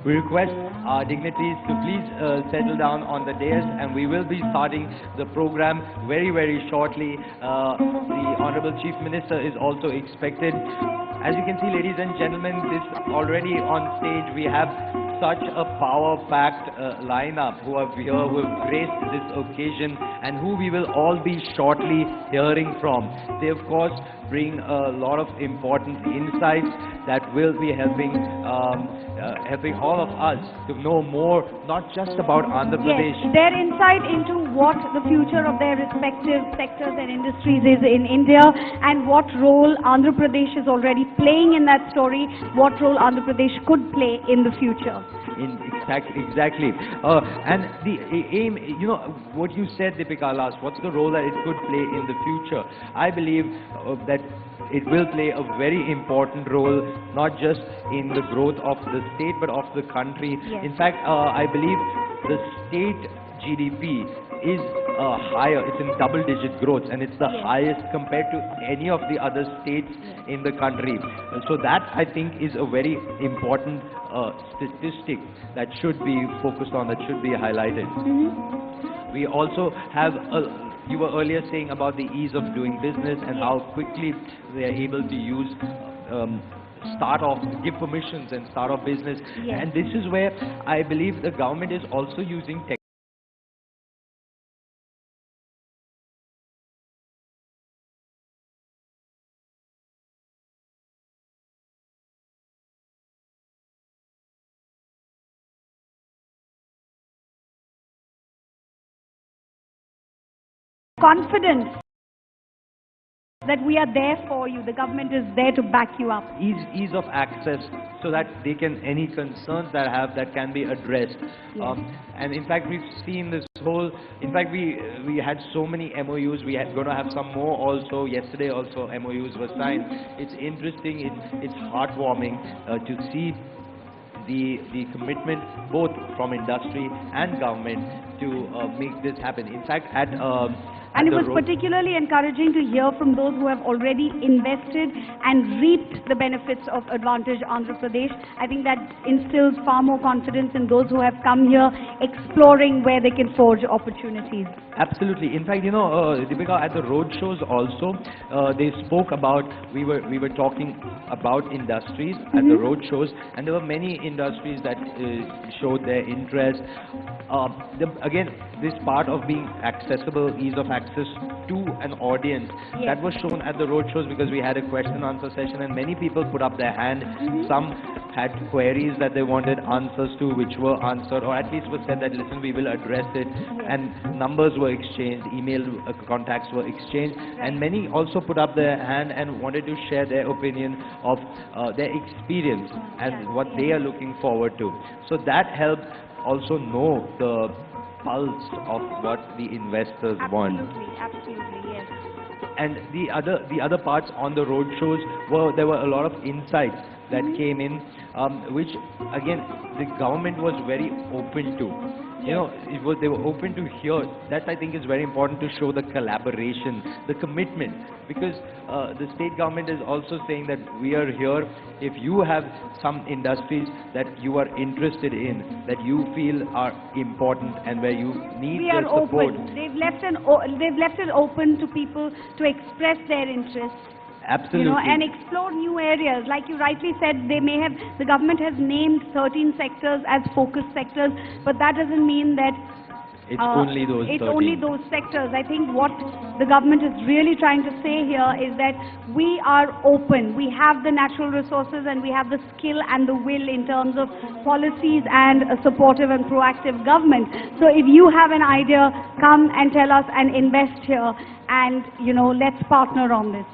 We request our dignitaries to please settle down on the dais, and we will be starting the program very, very shortly. The Honorable Chief Minister is also expected. As you can see, ladies and gentlemen, this already on stage we have such a power-packed lineup who are here, who have graced this occasion, and who we will all be shortly hearing from. They, of course, bring a lot of important insights that will be helping all of us to know more, not just about Andhra Pradesh. Yes, their insight into what the future of their respective sectors and industries is in India, and what role Andhra Pradesh is already playing in that story, what role Andhra Pradesh could play in the future. Exactly. And the aim, you know, what you said, Deepika, last, what's the role that it could play in the future? I believe that it will play a very important role, not just in the growth of the state, but of the country. Yes. In fact, I believe the state GDP is higher, it's in double-digit growth, and it's the Yes. highest compared to any of the other states in the country. So that, I think, is a very important statistic that should be focused on, that should be highlighted. We also have you were earlier saying about the ease of doing business and how quickly they are able to use give permissions and start off business. Yes. And this is where I believe the government is also using Confidence that we are there for you. The government is there to back you up. ease of access, so that they can, any concerns that have, that can be addressed. Yes. And in fact, we've seen this whole, in fact, we had so many MOUs. We are going to have some more also. Yesterday also MOUs were signed. It's interesting, it's heartwarming to see the commitment both from industry and government to make this happen. In fact, and it was particularly encouraging to hear from those who have already invested and reaped the benefits of Advantage Andhra Pradesh. I think that instills far more confidence in those who have come here exploring where they can forge opportunities. Absolutely. In fact, you know, Deepika, at the road shows also, they spoke about, we were talking about industries at the road shows, and there were many industries that showed their interest. Again, this part of being accessible, ease of access to an audience, that was shown at the road shows, because we had a question and answer session and many people put up their hand. Some had queries that they wanted answers to, which were answered, or at least was said that, listen, we will address it, and numbers were exchanged, email contacts were exchanged, and many also put up their hand and wanted to share their opinion of their experience and what they are looking forward to. So that helped also know the pulse of what the investors want. Absolutely, yes. And the other parts on the road shows were, there were a lot of insights that came in, which again the government was very open to. You know, they were open to hear. That I think is very important, to show the collaboration, the commitment, because the state government is also saying that we are here. If you have some industries that you are interested in, that you feel are important and where you need their support. Open. They've left it open to people to express their interests. Absolutely. You know, and explore new areas. Like you rightly said, the government has named 13 sectors as focus sectors, but that doesn't mean that it's only those 13. It's only those sectors. I think what the government is really trying to say here is that we are open. We have the natural resources and we have the skill and the will in terms of policies and a supportive and proactive government. So if you have an idea, come and tell us and invest here, and you know, let's partner on this.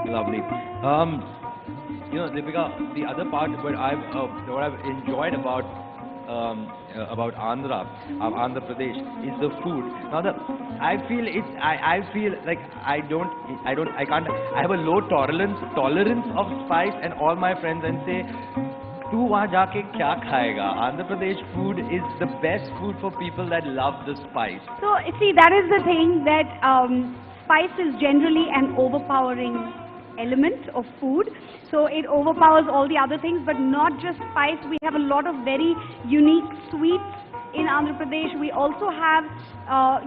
Lovely. You know, Deepika, the other part what I've enjoyed about Andhra Pradesh is the food. Now I feel like I have a low tolerance of spice, and all my friends and say, "Tu wahan jaake kya khayega?" Andhra Pradesh food is the best food for people that love the spice. So see, that is the thing, that spice is generally an overpowering element of food. So it overpowers all the other things, but not just spice. We have a lot of very unique sweets in Andhra Pradesh. We also have,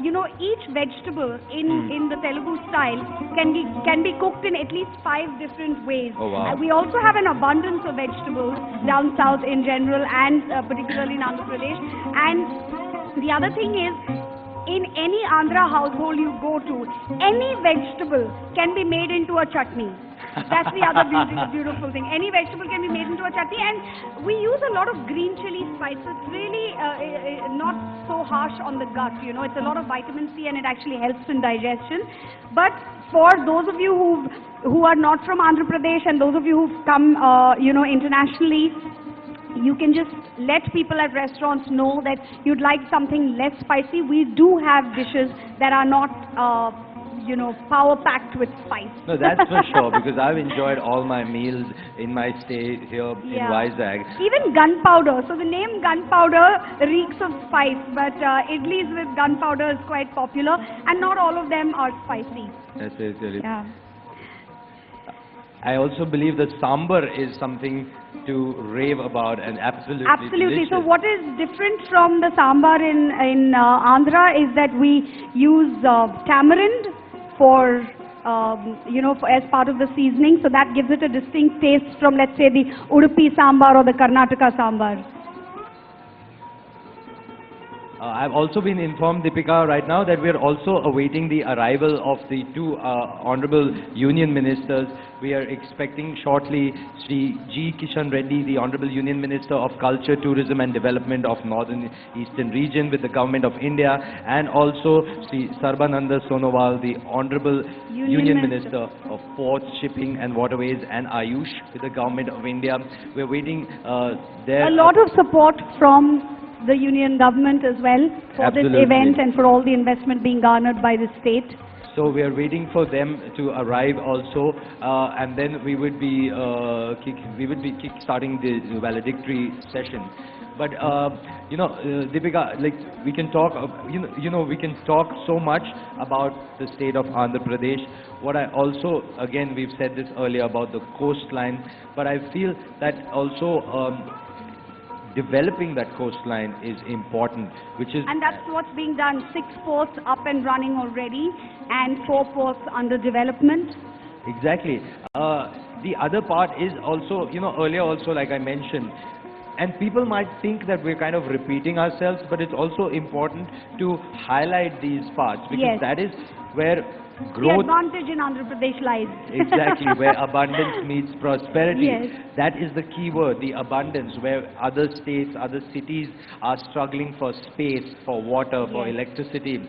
you know, each vegetable in the Telugu style can be cooked in at least 5 different ways. Oh, wow. We also have an abundance of vegetables down south in general, and particularly in Andhra Pradesh. And the other thing is, in any Andhra household you go to, any vegetable can be made into a chutney. That's the other beautiful thing. Any vegetable can be made into a chutney, and we use a lot of green chili spices. It's really not so harsh on the gut, you know. It's a lot of vitamin C and it actually helps in digestion. But for those of you who are not from Andhra Pradesh, and those of you who've come, you know, internationally, you can just let people at restaurants know that you'd like something less spicy. We do have dishes that are not, you know, power-packed with spice. No, that's for sure, because I've enjoyed all my meals in my stay here in Vizag. Even gunpowder. So the name gunpowder reeks of spice, but idlis with gunpowder is quite popular, and not all of them are spicy. That's it, really. Yeah. I also believe that sambar is something to rave about, and absolutely delicious. So what is different from the sambar in Andhra is that we use tamarind for you know, as part of the seasoning, so that gives it a distinct taste from, let's say, the Udupi sambar or the Karnataka sambar. I've also been informed, Deepika, right now that we are also awaiting the arrival of the 2 Honorable Union Ministers. We are expecting shortly Sri G. Kishan Reddy, the Honorable Union Minister of Culture, Tourism and Development of Northern Eastern Region with the Government of India, and also Sri Sarbananda Sonowal, the Honorable Union Minister of Ports, Shipping and Waterways and Ayush with the Government of India. We're waiting there. A lot of support from the union government as well for this event and for all the investment being garnered by the state. So we are waiting for them to arrive also, and then we would be kick-starting the valedictory session. But you know, Deepika, like we can talk, you know, we can talk so much about the state of Andhra Pradesh. What I also, again, we've said this earlier about the coastline, but I feel that also developing that coastline is important, which is... And that's what's being done. 6 ports up and running already, and 4 ports under development. Exactly. The other part is also, you know, earlier also, like I mentioned, And people might think that we're kind of repeating ourselves, but it's also important to highlight these parts, because Yes. that is where The growth, advantage in Andhra Pradesh lies. exactly, where abundance meets prosperity. Yes. That is the key word, the abundance, where other states, other cities are struggling for space, for water, for Yes. electricity,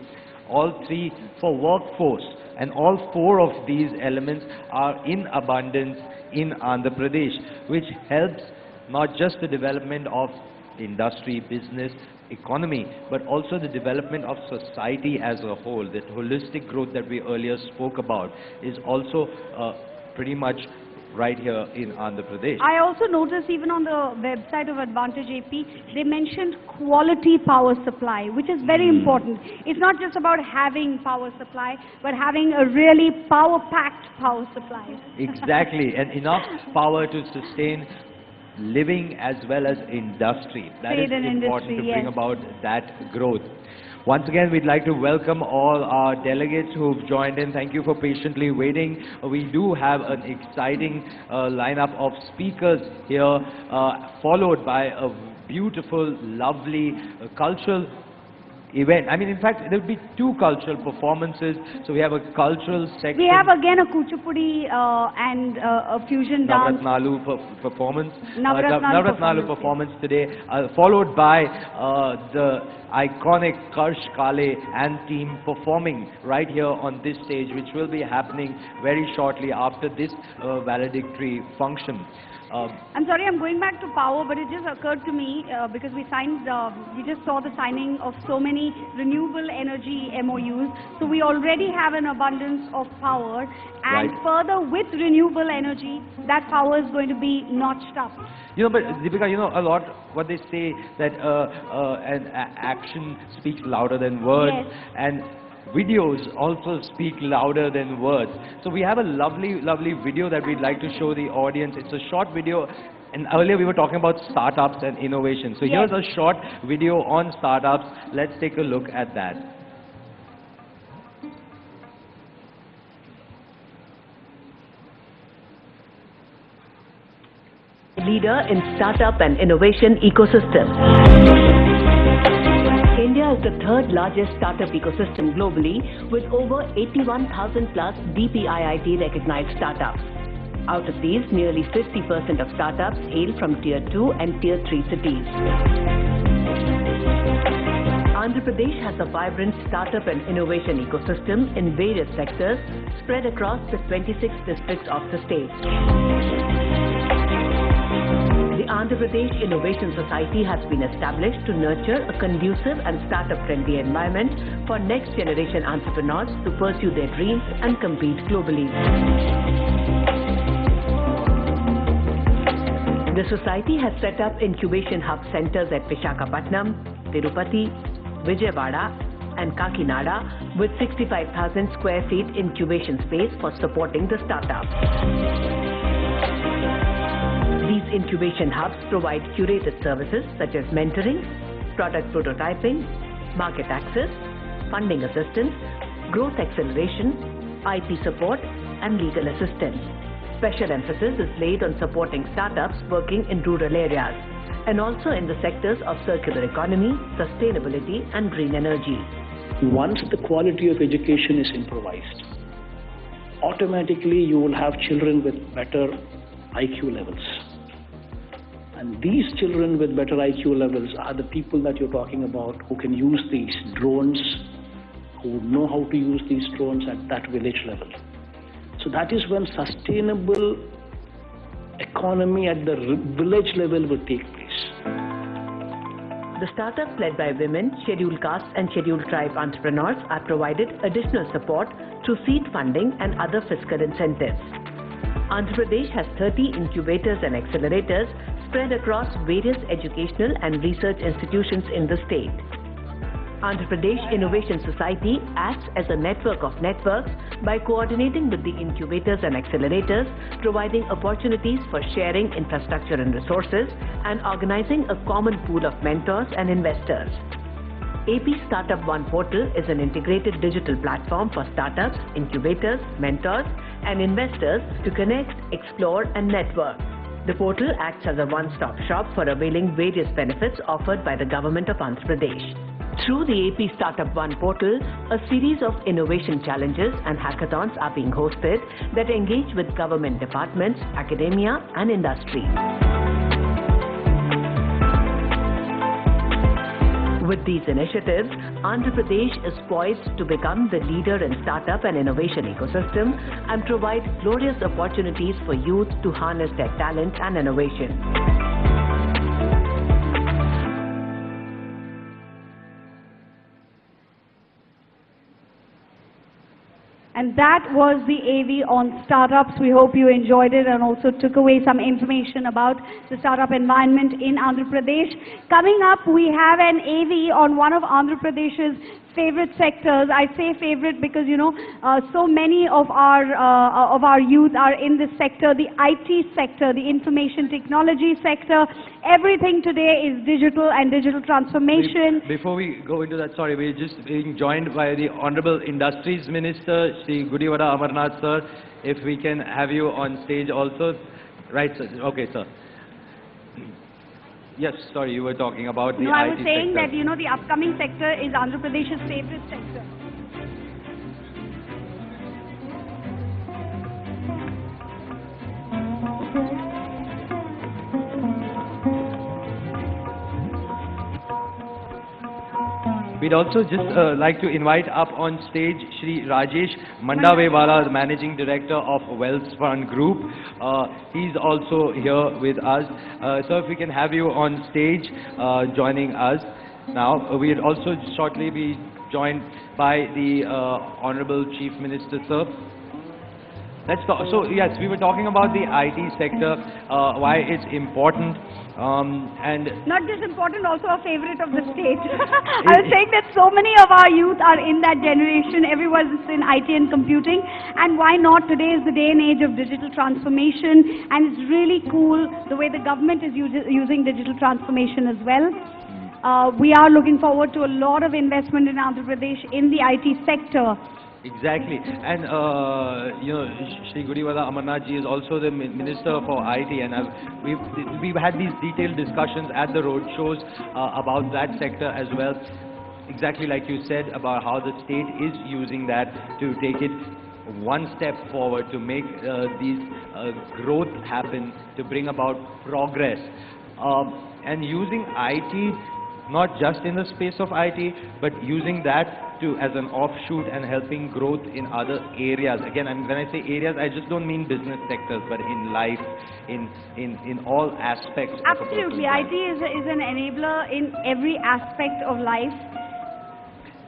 all three for workforce. And all four of these elements are in abundance in Andhra Pradesh, which helps not just the development of industry, business, economy, but also the development of society as a whole. That holistic growth that we earlier spoke about is also pretty much right here in Andhra Pradesh. I also noticed even on the website of Advantage AP, they mentioned quality power supply, which is very important. It's not just about having power supply, but having a really power-packed power supply. Exactly, and enough power to sustain living as well as industry. That is Trade and important industry, to bring yes. about that growth. Once again, we'd like to welcome all our delegates who've joined in. Thank you for patiently waiting. We do have an exciting lineup of speakers here, followed by a beautiful, lovely cultural event. I mean, in fact, there will be two cultural performances. So we have a cultural section. We have again a Kuchipudi and a fusion dance. Navratnalu performance. Navratnalu Navratnalu performance, performance today, followed by the iconic Karsh Kale and team performing right here on this stage, which will be happening very shortly after this valedictory function. I'm sorry, I'm going back to power, but it just occurred to me because we just saw the signing of so many renewable energy MOUs. So we already have an abundance of power, and Right. further with renewable energy, that power is going to be notched up. You know, but Deepika, you know, a lot what they say that action speaks louder than words, Yes. and videos also speak louder than words. So we have a lovely, lovely video that we'd like to show the audience. It's a short video, and earlier we were talking about startups and innovation. So Yes. here's a short video on startups. Let's take a look at that. Leader in startup and innovation ecosystem. India is the third largest startup ecosystem globally, with over 81,000 plus DPIIT recognized startups. Out of these, nearly 50% of startups hail from Tier 2 and Tier 3 cities. Andhra Pradesh has a vibrant startup and innovation ecosystem in various sectors spread across the 26 districts of the state. The Andhra Pradesh Innovation Society has been established to nurture a conducive and startup-friendly environment for next-generation entrepreneurs to pursue their dreams and compete globally. The society has set up incubation hub centers at Visakhapatnam, Tirupati, Vijayawada and Kakinada with 65,000 square feet incubation space for supporting the startups. These incubation hubs provide curated services such as mentoring, product prototyping, market access, funding assistance, growth acceleration, IP support and legal assistance. Special emphasis is laid on supporting startups working in rural areas and also in the sectors of circular economy, sustainability and green energy. Once the quality of education is improvised, automatically you will have children with better IQ levels. And these children with better IQ levels are the people that you're talking about who can use these drones, who know how to use these drones at that village level. So that is when sustainable economy at the village level will take place. The startups led by women, scheduled caste and scheduled tribe entrepreneurs are provided additional support through seed funding and other fiscal incentives. Andhra Pradesh has 30 incubators and accelerators spread across various educational and research institutions in the state. Andhra Pradesh Innovation Society acts as a network of networks by coordinating with the incubators and accelerators, providing opportunities for sharing infrastructure and resources, and organizing a common pool of mentors and investors. AP Startup One portal is an integrated digital platform for startups, incubators, mentors, and investors to connect, explore, and network. The portal acts as a one-stop shop for availing various benefits offered by the government of Andhra Pradesh. Through the AP Startup One portal, a series of innovation challenges and hackathons are being hosted that engage with government departments, academia and industry. With these initiatives, Andhra Pradesh is poised to become the leader in startup and innovation ecosystem and provide glorious opportunities for youth to harness their talent and innovation. And that was the AV on startups. We hope you enjoyed it and also took away some information about the startup environment in Andhra Pradesh. Coming up, we have an AV on one of Andhra Pradesh's favorite sectors. I say favorite because, you know, so many of our youth are in this sector, the IT sector, the information technology sector. Everything today is digital and digital transformation. Before we go into that, sorry, we're just being joined by the Honorable Industries Minister, Shri Gudivada Amarnath sir. If we can have you on stage also. Right, sir. Okay, sir. Yes, sorry, you were talking about the IT sector. No, I was saying that, you know, the upcoming sector is Andhra Pradesh's favorite sector. We'd also just like to invite up on stage Shri Rajesh Mandavewala, the Managing Director of Wells Fund Group. He's also here with us. So if we can have you on stage joining us now. We'll also shortly be joined by the Honorable Chief Minister, sir. Let's talk. So yes, we were talking about the IT sector, why it's important. And not just important, also a favorite of the state. I was saying that so many of our youth are in that generation. Everyone's in IT and computing, and why not? Today is the day and age of digital transformation, and it's really cool the way the government is using digital transformation as well. We are looking forward to a lot of investment in Andhra Pradesh in the IT sector. Exactly, and you know, Shri Gudivada Amarnath ji is also the Minister for IT, and we've had these detailed discussions at the road shows about that sector as well. Exactly like you said about how the state is using that to take it one step forward to make these growth happen, to bring about progress, and using IT not just in the space of IT, but using that as an offshoot and helping growth in other areas. Again, when I say areas, I just don't mean business sectors, but in life, in all aspects. Absolutely, IT is an enabler in every aspect of life.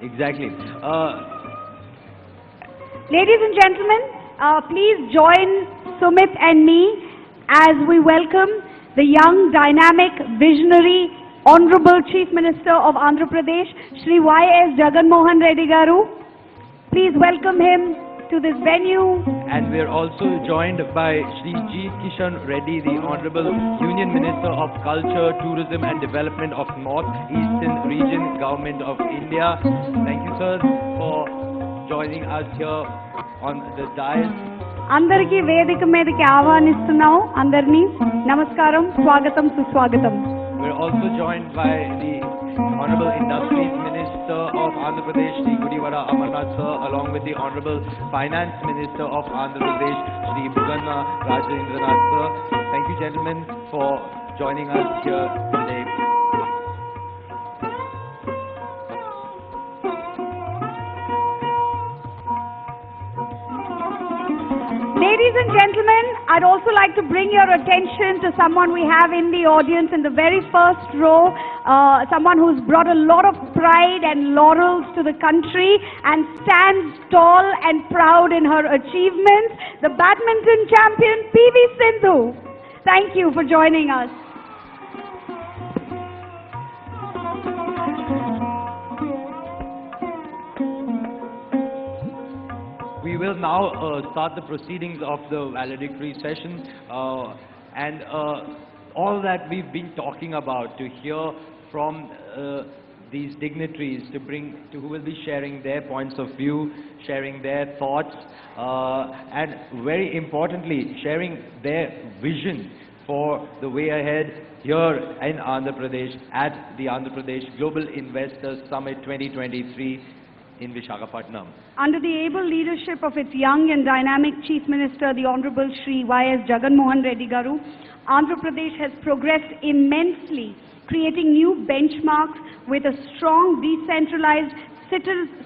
Exactly. Ladies and gentlemen, please join Sumit and me as we welcome the young, dynamic, visionary, Honorable Chief Minister of Andhra Pradesh, Shri Y.S. Jagan Reddy Garu. Please welcome him to this venue. And we are also joined by Shri G. Kishan Reddy, the Honorable Union Minister of Culture, Tourism and Development of North Eastern Region, Government of India. Thank you, sir, for joining us here on the dais. Andariki Vedika Mediki Avanistunnam, Andarni, Namaskaram, Swagatam, Suswagatam. We're also joined by the Honorable Industries Minister of Andhra Pradesh, Shri Gudivada Amarnath sir, along with the Honorable Finance Minister of Andhra Pradesh, Shri Buganna Rajendranath sir. Thank you, gentlemen, for joining us here today. Ladies and gentlemen, I'd also like to bring your attention to someone we have in the audience in the very first row, someone who's brought a lot of pride and laurels to the country and stands tall and proud in her achievements, the badminton champion PV Sindhu. Thank you for joining us. We will now start the proceedings of the valedictory session, and all that we've been talking about, to hear from these dignitaries, who will be sharing their points of view, sharing their thoughts, and very importantly, sharing their vision for the way ahead here in Andhra Pradesh at the Andhra Pradesh Global Investors Summit 2023 in Visakhapatnam. Under the able leadership of its young and dynamic Chief Minister, the Honorable Shri Y.S. Jagan Mohan Reddy Garu, Andhra Pradesh has progressed immensely, creating new benchmarks with a strong, decentralized,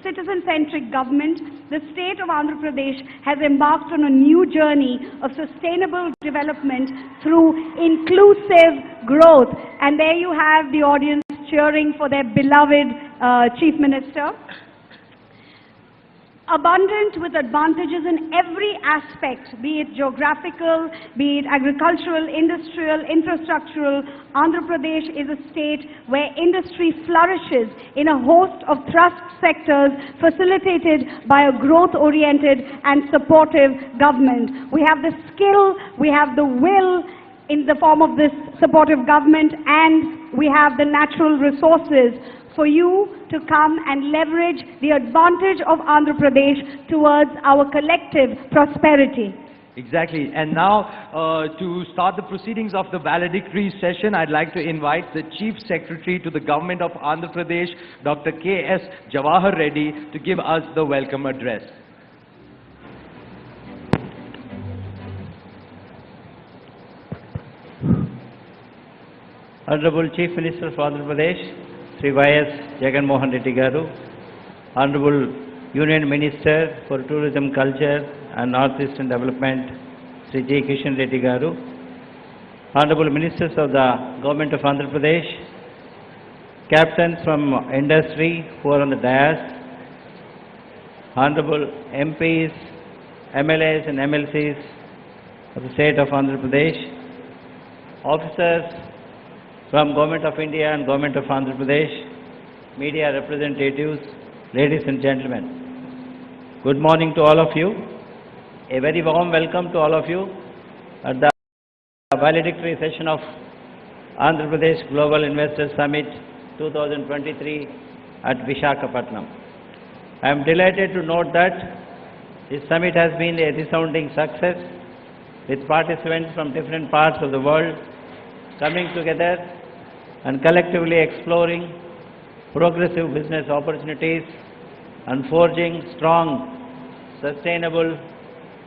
citizen-centric government. The state of Andhra Pradesh has embarked on a new journey of sustainable development through inclusive growth. And there you have the audience cheering for their beloved Chief Minister. Abundant with advantages in every aspect, be it geographical, be it agricultural, industrial, infrastructural, Andhra Pradesh is a state where industry flourishes in a host of thrust sectors facilitated by a growth-oriented and supportive government. We have the skill, we have the will in the form of this supportive government, and we have the natural resources for you to come and leverage the advantage of Andhra Pradesh towards our collective prosperity. Exactly. And now, to start the proceedings of the valedictory session, I'd like to invite the Chief Secretary to the Government of Andhra Pradesh, Dr. K.S. Jawahar Reddy, to give us the welcome address. Honorable Chief Minister of Andhra Pradesh, Sri Y.S. Jagan Mohan Reddy Garu, Honorable Union Minister for Tourism, Culture and Northeastern Development, Sri J. Kishan Reddy Garu, Honorable Ministers of the Government of Andhra Pradesh, Captains from industry who are on the dais, Honorable MPs, MLAs and MLCs of the State of Andhra Pradesh, officers from Government of India and Government of Andhra Pradesh, media representatives, ladies and gentlemen. Good morning to all of you. A very warm welcome to all of you at the valedictory session of Andhra Pradesh Global Investors Summit 2023 at Visakhapatnam. I am delighted to note that this summit has been a resounding success, with participants from different parts of the world coming together and collectively exploring progressive business opportunities and forging strong, sustainable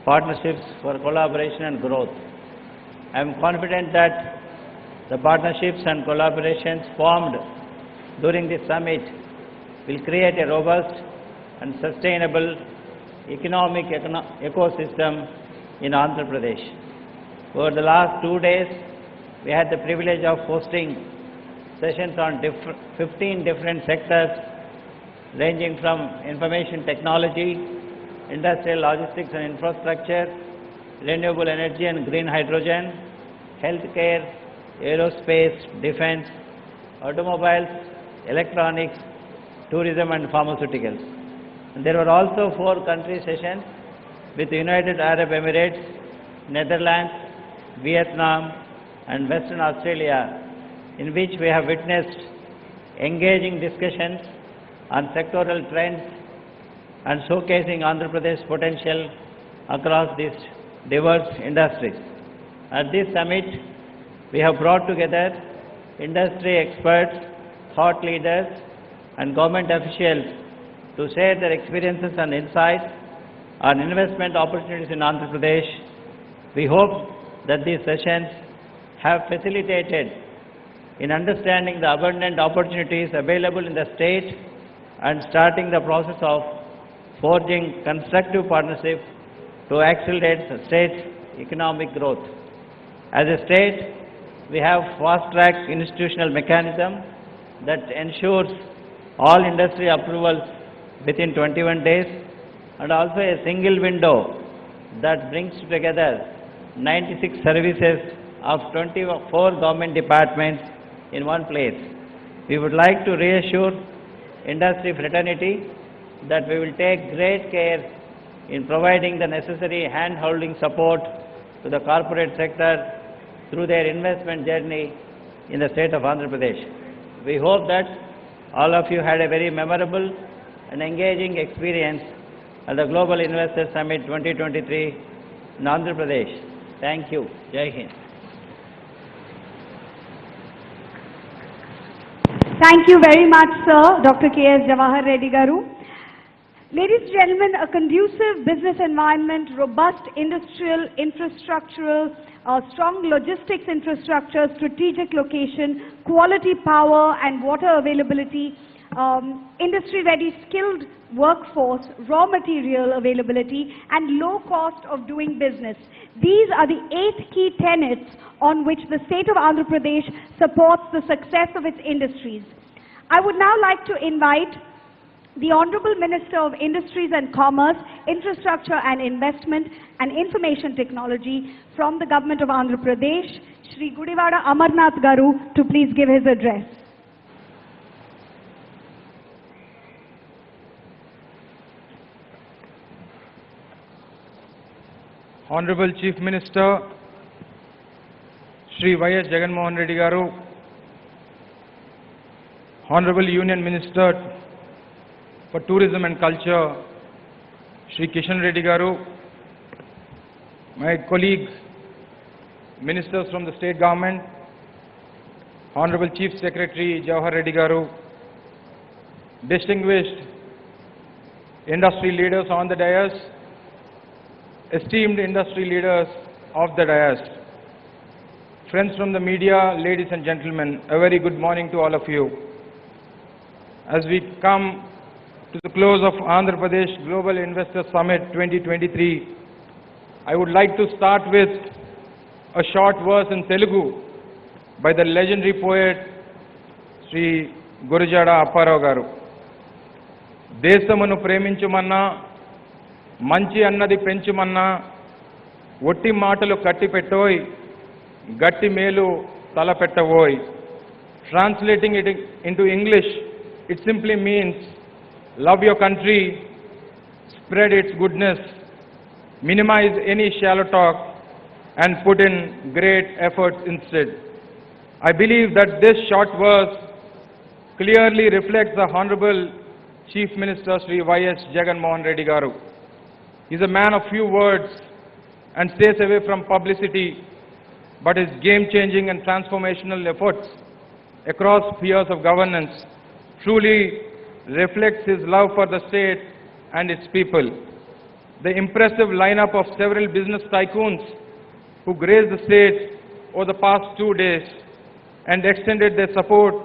partnerships for collaboration and growth. I am confident that the partnerships and collaborations formed during this summit will create a robust and sustainable economic ecosystem in Andhra Pradesh. Over the last 2 days, we had the privilege of hosting sessions on 15 different sectors, ranging from information technology, industrial logistics and infrastructure, renewable energy and green hydrogen, healthcare, aerospace, defense, automobiles, electronics, tourism and pharmaceuticals. And there were also 4 country sessions with the United Arab Emirates, Netherlands, Vietnam and Western Australia, in which we have witnessed engaging discussions on sectoral trends and showcasing Andhra Pradesh's potential across these diverse industries. At this summit, we have brought together industry experts, thought leaders and government officials to share their experiences and insights on investment opportunities in Andhra Pradesh. We hope that these sessions have facilitated in understanding the abundant opportunities available in the state and starting the process of forging constructive partnership to accelerate the state's economic growth. As a state, we have fast-track institutional mechanism that ensures all industry approvals within 21 days and also a single window that brings together 96 services of 24 government departments in one place. We would like to reassure industry fraternity that we will take great care in providing the necessary hand-holding support to the corporate sector through their investment journey in the state of Andhra Pradesh. We hope that all of you had a very memorable and engaging experience at the Global Investors Summit 2023 in Andhra Pradesh. Thank you. Jai Hind. Thank you very much, sir, Dr. K.S. Jawahar Reddy Garu. Ladies and gentlemen, a conducive business environment, robust industrial infrastructural, strong logistics infrastructure, strategic location, quality power and water availability, industry-ready skilled workforce, raw material availability, and low cost of doing business. These are the 8 key tenets on which the state of Andhra Pradesh supports the success of its industries. I would now like to invite the Honorable Minister of Industries and Commerce, Infrastructure and Investment and Information Technology from the Government of Andhra Pradesh, Shri Gudivada Amarnath Garu, to please give his address. Honorable Chief Minister, Shri Y.S. Jagan Reddy Garu, Honorable Union Minister for Tourism and Culture, Shri Kishan Reddy Garu, my colleagues, ministers from the state government, Honorable Chief Secretary Jawahar Reddy Garu, distinguished industry leaders on the dais, esteemed industry leaders of the dais, friends from the media, ladies and gentlemen, a very good morning to all of you. As we come to the close of Andhra Pradesh Global Investor Summit 2023, I would like to start with a short verse in Telugu by the legendary poet Sri Gurujada Apparao Garu. దేశమును ప్రేమించుమన్నా మంచి అన్నది పెంచుమన్నా ఒట్టి మాటలు కట్టిపెట్టోయ్ గట్టి మేలు తలపెట్టవోయ్. Translating it into English, it simply means love your country, spread its goodness, minimize any shallow talk and put in great efforts instead. I believe that this short verse clearly reflects the Honorable Chief Minister Sri Y.S. Jagan Reddy Garu. He is a man of few words and stays away from publicity, but his game-changing and transformational efforts across spheres of governance truly reflects his love for the state and its people. The impressive lineup of several business tycoons who graced the state over the past 2 days and extended their support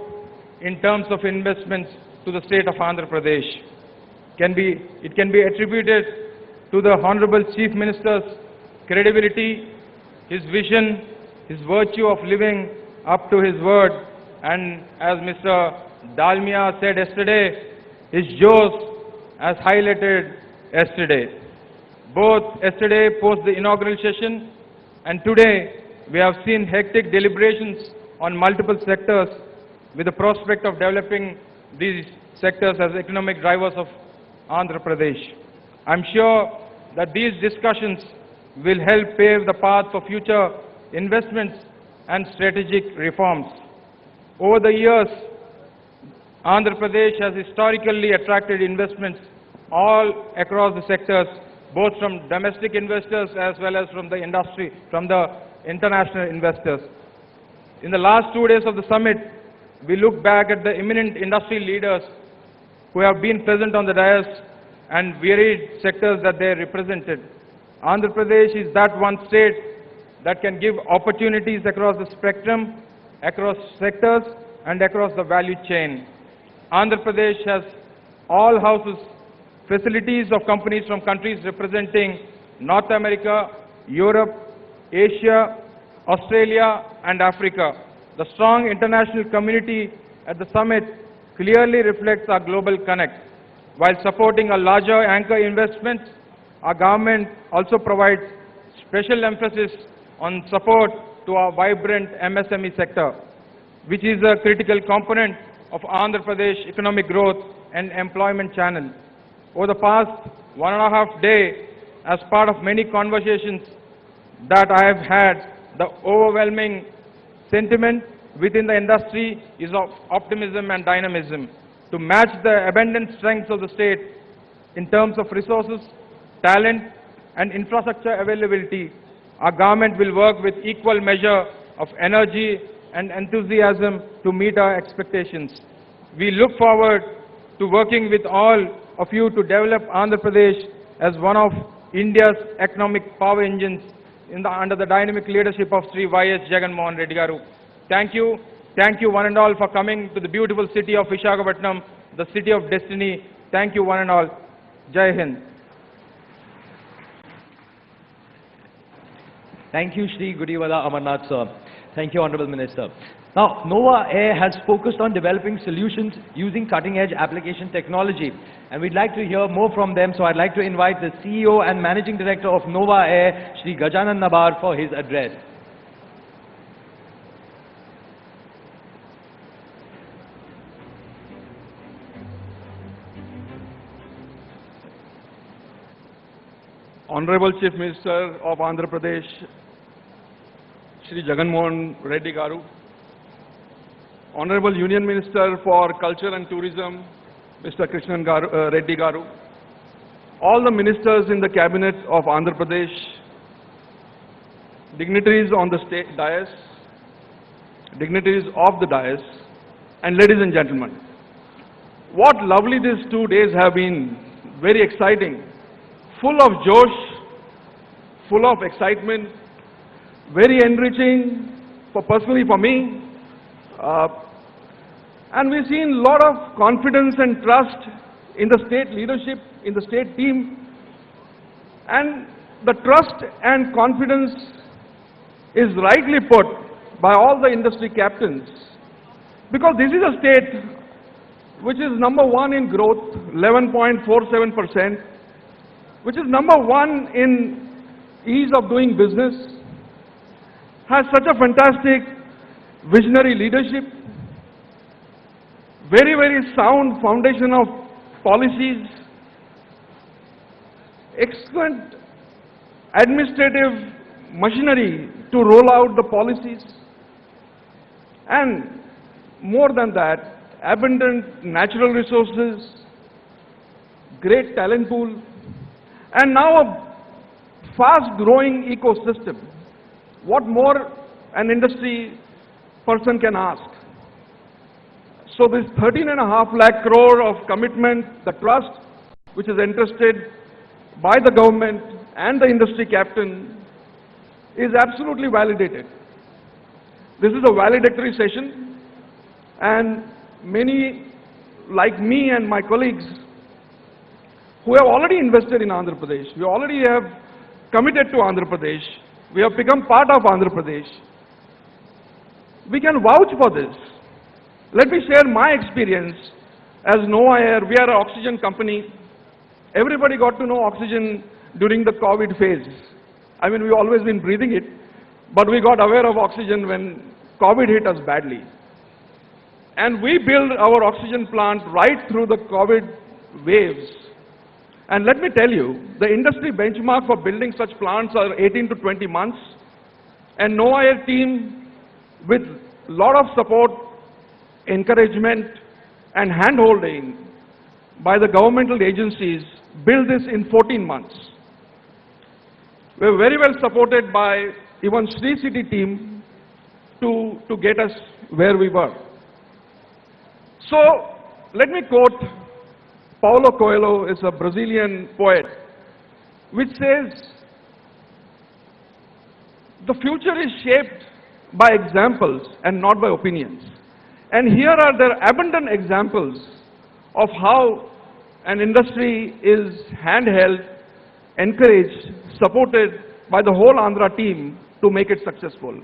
in terms of investments to the state of Andhra Pradesh can be attributed to the Honorable Chief Minister's credibility, his vision, his virtue of living up to his word, and as Mr. Dalmia said yesterday, his Joes as highlighted yesterday. Both yesterday post the inaugural session and today we have seen hectic deliberations on multiple sectors with the prospect of developing these sectors as economic drivers of Andhra Pradesh. I'm sure that these discussions will help pave the path for future investments and strategic reforms. Over the years, Andhra Pradesh has historically attracted investments all across the sectors, both from domestic investors as well as from the industry, from the international investors. In the last 2 days of the summit, we look back at the eminent industry leaders who have been present on the dais and varied sectors that they represented. Andhra Pradesh is that one state that can give opportunities across the spectrum, across sectors and across the value chain. Andhra Pradesh has all houses facilities of companies from countries representing North America, Europe, Asia, Australia and Africa. The strong international community at the summit clearly reflects our global connect. While supporting a larger anchor investments, our government also provides special emphasis on support to our vibrant MSME sector, which is a critical component of Andhra Pradesh economic growth and employment channel. Over the past 1.5 days, as part of many conversations that I have had, the overwhelming sentiment within the industry is of optimism and dynamism. To match the abundant strengths of the state in terms of resources, talent and infrastructure availability, our government will work with equal measure of energy and enthusiasm to meet our expectations. We look forward to working with all of you to develop Andhra Pradesh as one of India's economic power engines under the dynamic leadership of Sri Y.S. Jagan Mohan Reddy Garu. Thank you. Thank you one and all for coming to the beautiful city of Visakhapatnam, the city of destiny. Thank you one and all. Jai Hind. Thank you, Shri Gudiwala Amarnath, sir. Thank you, Honorable Minister. Now, Nova Air has focused on developing solutions using cutting-edge application technology, and we'd like to hear more from them. So I'd like to invite the CEO and Managing Director of Nova Air, Shri Gajanan Nabar, for his address. Honorable Chief Minister of Andhra Pradesh, Shri Jagan Mohan Reddy Garu, Honorable Union Minister for Culture and Tourism, Mr. Krishnan Reddy Garu, all the ministers in the cabinet of Andhra Pradesh, dignitaries on the state dais, dignitaries of the dais, and ladies and gentlemen. What lovely these 2 days have been, very exciting, full of josh, full of excitement, very enriching personally for me. And we've seen a lot of confidence and trust in the state leadership, in the state team. And the trust and confidence is rightly put by all the industry captains, because this is a state which is #1 in growth, 11.47%, which is #1 in ease of doing business, has such a fantastic visionary leadership, very, very sound foundation of policies, excellent administrative machinery to roll out the policies, and more than that, abundant natural resources, great talent pool, and now a fast-growing ecosystem. What more an industry person can ask? So this 13.5 lakh crore of commitment, the trust which is entrusted by the government and the industry captain is absolutely validated. This is a valedictory session, and many like me and my colleagues who have already invested in Andhra Pradesh, we already have committed to Andhra Pradesh, we have become part of Andhra Pradesh, we can vouch for this. Let me share my experience as Nova Air. We are an oxygen company. Everybody got to know oxygen during the COVID phase. I mean, we've always been breathing it, but we got aware of oxygen when COVID hit us badly. And we built our oxygen plant right through the COVID waves. And let me tell you, the industry benchmark for building such plants are 18 to 20 months. And Nova Air team, with a lot of support, encouragement, and hand-holding by the governmental agencies, built this in 14 months. We were very well supported by even Sri City team to get us where we were. So, let me quote Paulo Coelho, is a Brazilian poet, which says, "The future is shaped by examples and not by opinions." And here are the abundant examples of how an industry is handheld, encouraged, supported by the whole Andhra team to make it successful.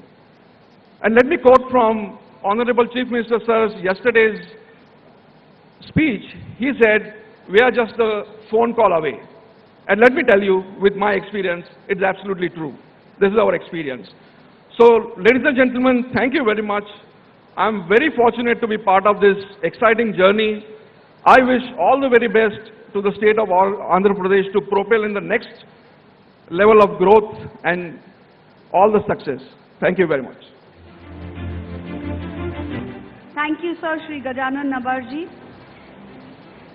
And let me quote from Honorable Chief Minister Sir's yesterday's speech. He said, "We are just a phone call away." And let me tell you, with my experience, it's absolutely true. This is our experience. So, ladies and gentlemen, thank you very much. I'm very fortunate to be part of this exciting journey. I wish all the very best to the state of Andhra Pradesh to propel in the next level of growth and all the success. Thank you very much. Thank you, sir, Shri Gajanan Nabarji.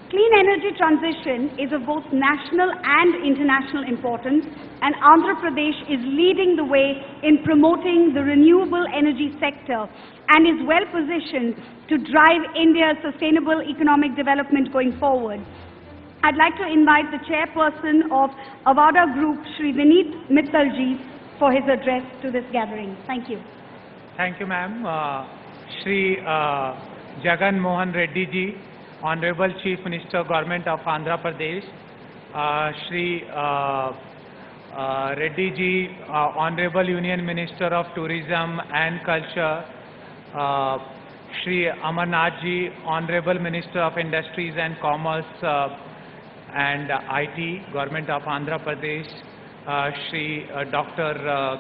Clean energy transition is of both national and international importance, and Andhra Pradesh is leading the way in promoting the renewable energy sector and is well positioned to drive India's sustainable economic development going forward. I'd like to invite the chairperson of Avada Group, Shri Vineet Mittalji, for his address to this gathering. Thank you. Thank you, ma'am. Shri Jagan Mohan Reddy ji, Honorable Chief Minister, Government of Andhra Pradesh. Shri Reddy ji, Honorable Union Minister of Tourism and Culture. Shri Amarnath ji, Honorable Minister of Industries and Commerce and IT, Government of Andhra Pradesh. Shri Dr.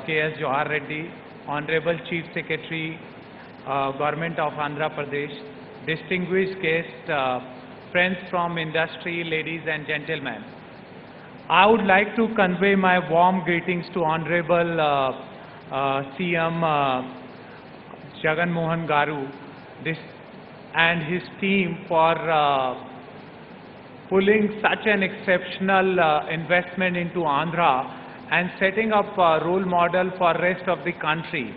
K.S. Johar Reddy, Honorable Chief Secretary, Government of Andhra Pradesh, distinguished guests, friends from industry, ladies and gentlemen. I would like to convey my warm greetings to Honorable CM Jagan Mohan Garu and his team for pulling such an exceptional investment into Andhra and setting up a role model for rest of the country.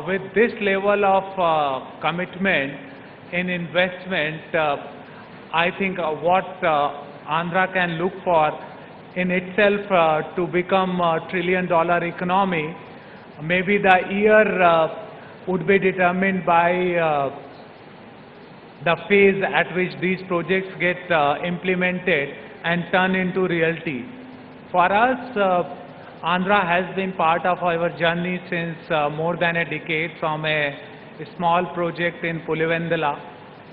With this level of commitment in investment, I think what Andhra can look for in itself to become a $1 trillion economy, maybe the year would be determined by the phase at which these projects get implemented and turn into reality. For us, Andhra has been part of our journey since more than a decade, from a small project in Pulivendala,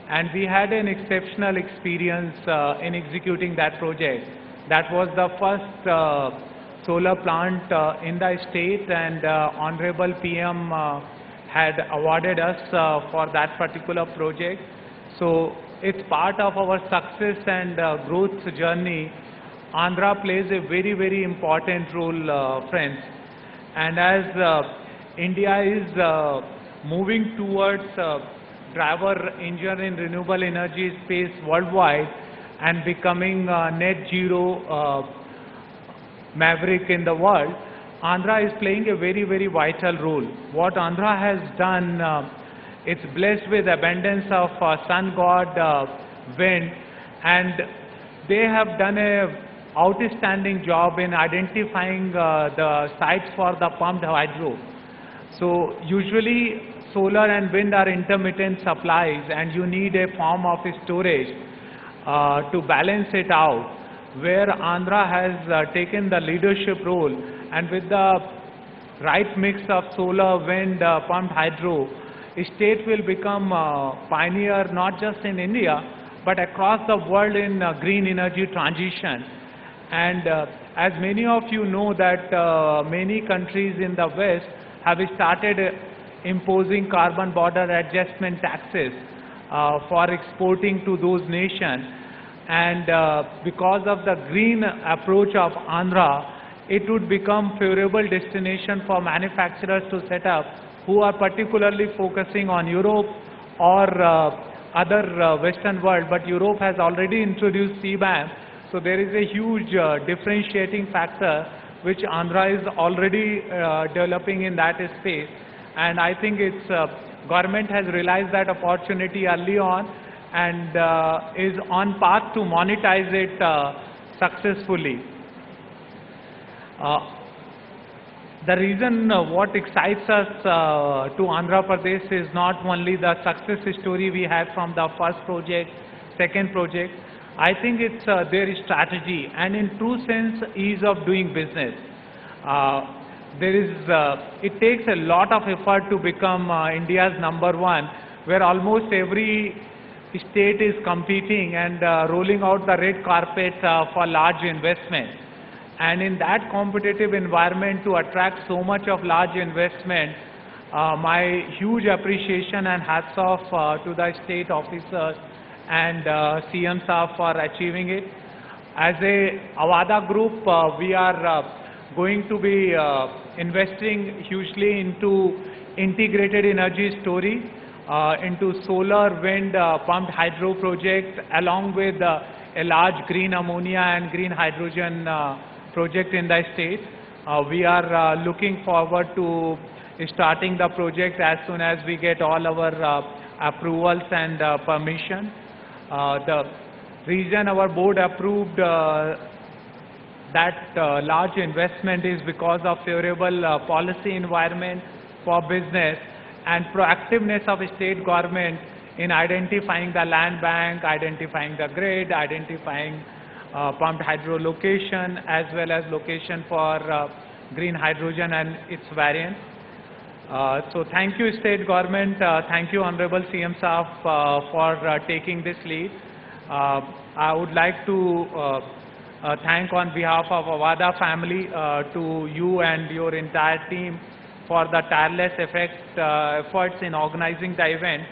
and we had an exceptional experience in executing that project. That was the first solar plant in the state, and Honorable PM had awarded us for that particular project. So it's part of our success and growth journey. Andhra plays a very, very important role, friends. And as India is moving towards driver engine in renewable energy space worldwide and becoming net zero maverick in the world, Andhra is playing a very, very vital role. What Andhra has done, it's blessed with abundance of sun god, wind, and they have done a outstanding job in identifying the sites for the pumped hydro. So usually solar and wind are intermittent supplies, and you need a form of storage to balance it out, where Andhra has taken the leadership role, and with the right mix of solar, wind, pumped hydro, state will become pioneer not just in India but across the world in green energy transition. And as many of you know that many countries in the West have started imposing carbon border adjustment taxes for exporting to those nations, and because of the green approach of Andhra, it would become favorable destination for manufacturers to set up who are particularly focusing on Europe or other Western world. But Europe has already introduced CBAM, so there is a huge differentiating factor which Andhra is already developing in that space. And I think its government has realized that opportunity early on and is on path to monetize it successfully. The reason what excites us to Andhra Pradesh is not only the success story we had from the first project, second project. I think it's their strategy and in true sense ease of doing business. It takes a lot of effort to become India's #1, where almost every state is competing and rolling out the red carpet for large investment. And in that competitive environment, to attract so much of large investment, my huge appreciation and hats off to the state officers and CM Saab for achieving it. As a Avada Group, we are going to be investing hugely into integrated energy story. into solar, wind, pumped hydro projects, along with a large green ammonia and green hydrogen project in the state. We are looking forward to starting the project as soon as we get all our approvals and permission. The reason our board approved that large investment is because of favorable policy environment for business and proactiveness of state government in identifying the land bank, identifying the grid, identifying pumped hydro location, as well as location for green hydrogen and its variants. So thank you state government, thank you Honorable CM Saab for taking this lead. I would like to thank on behalf of Avada family to you and your entire team for the tireless efforts in organizing the event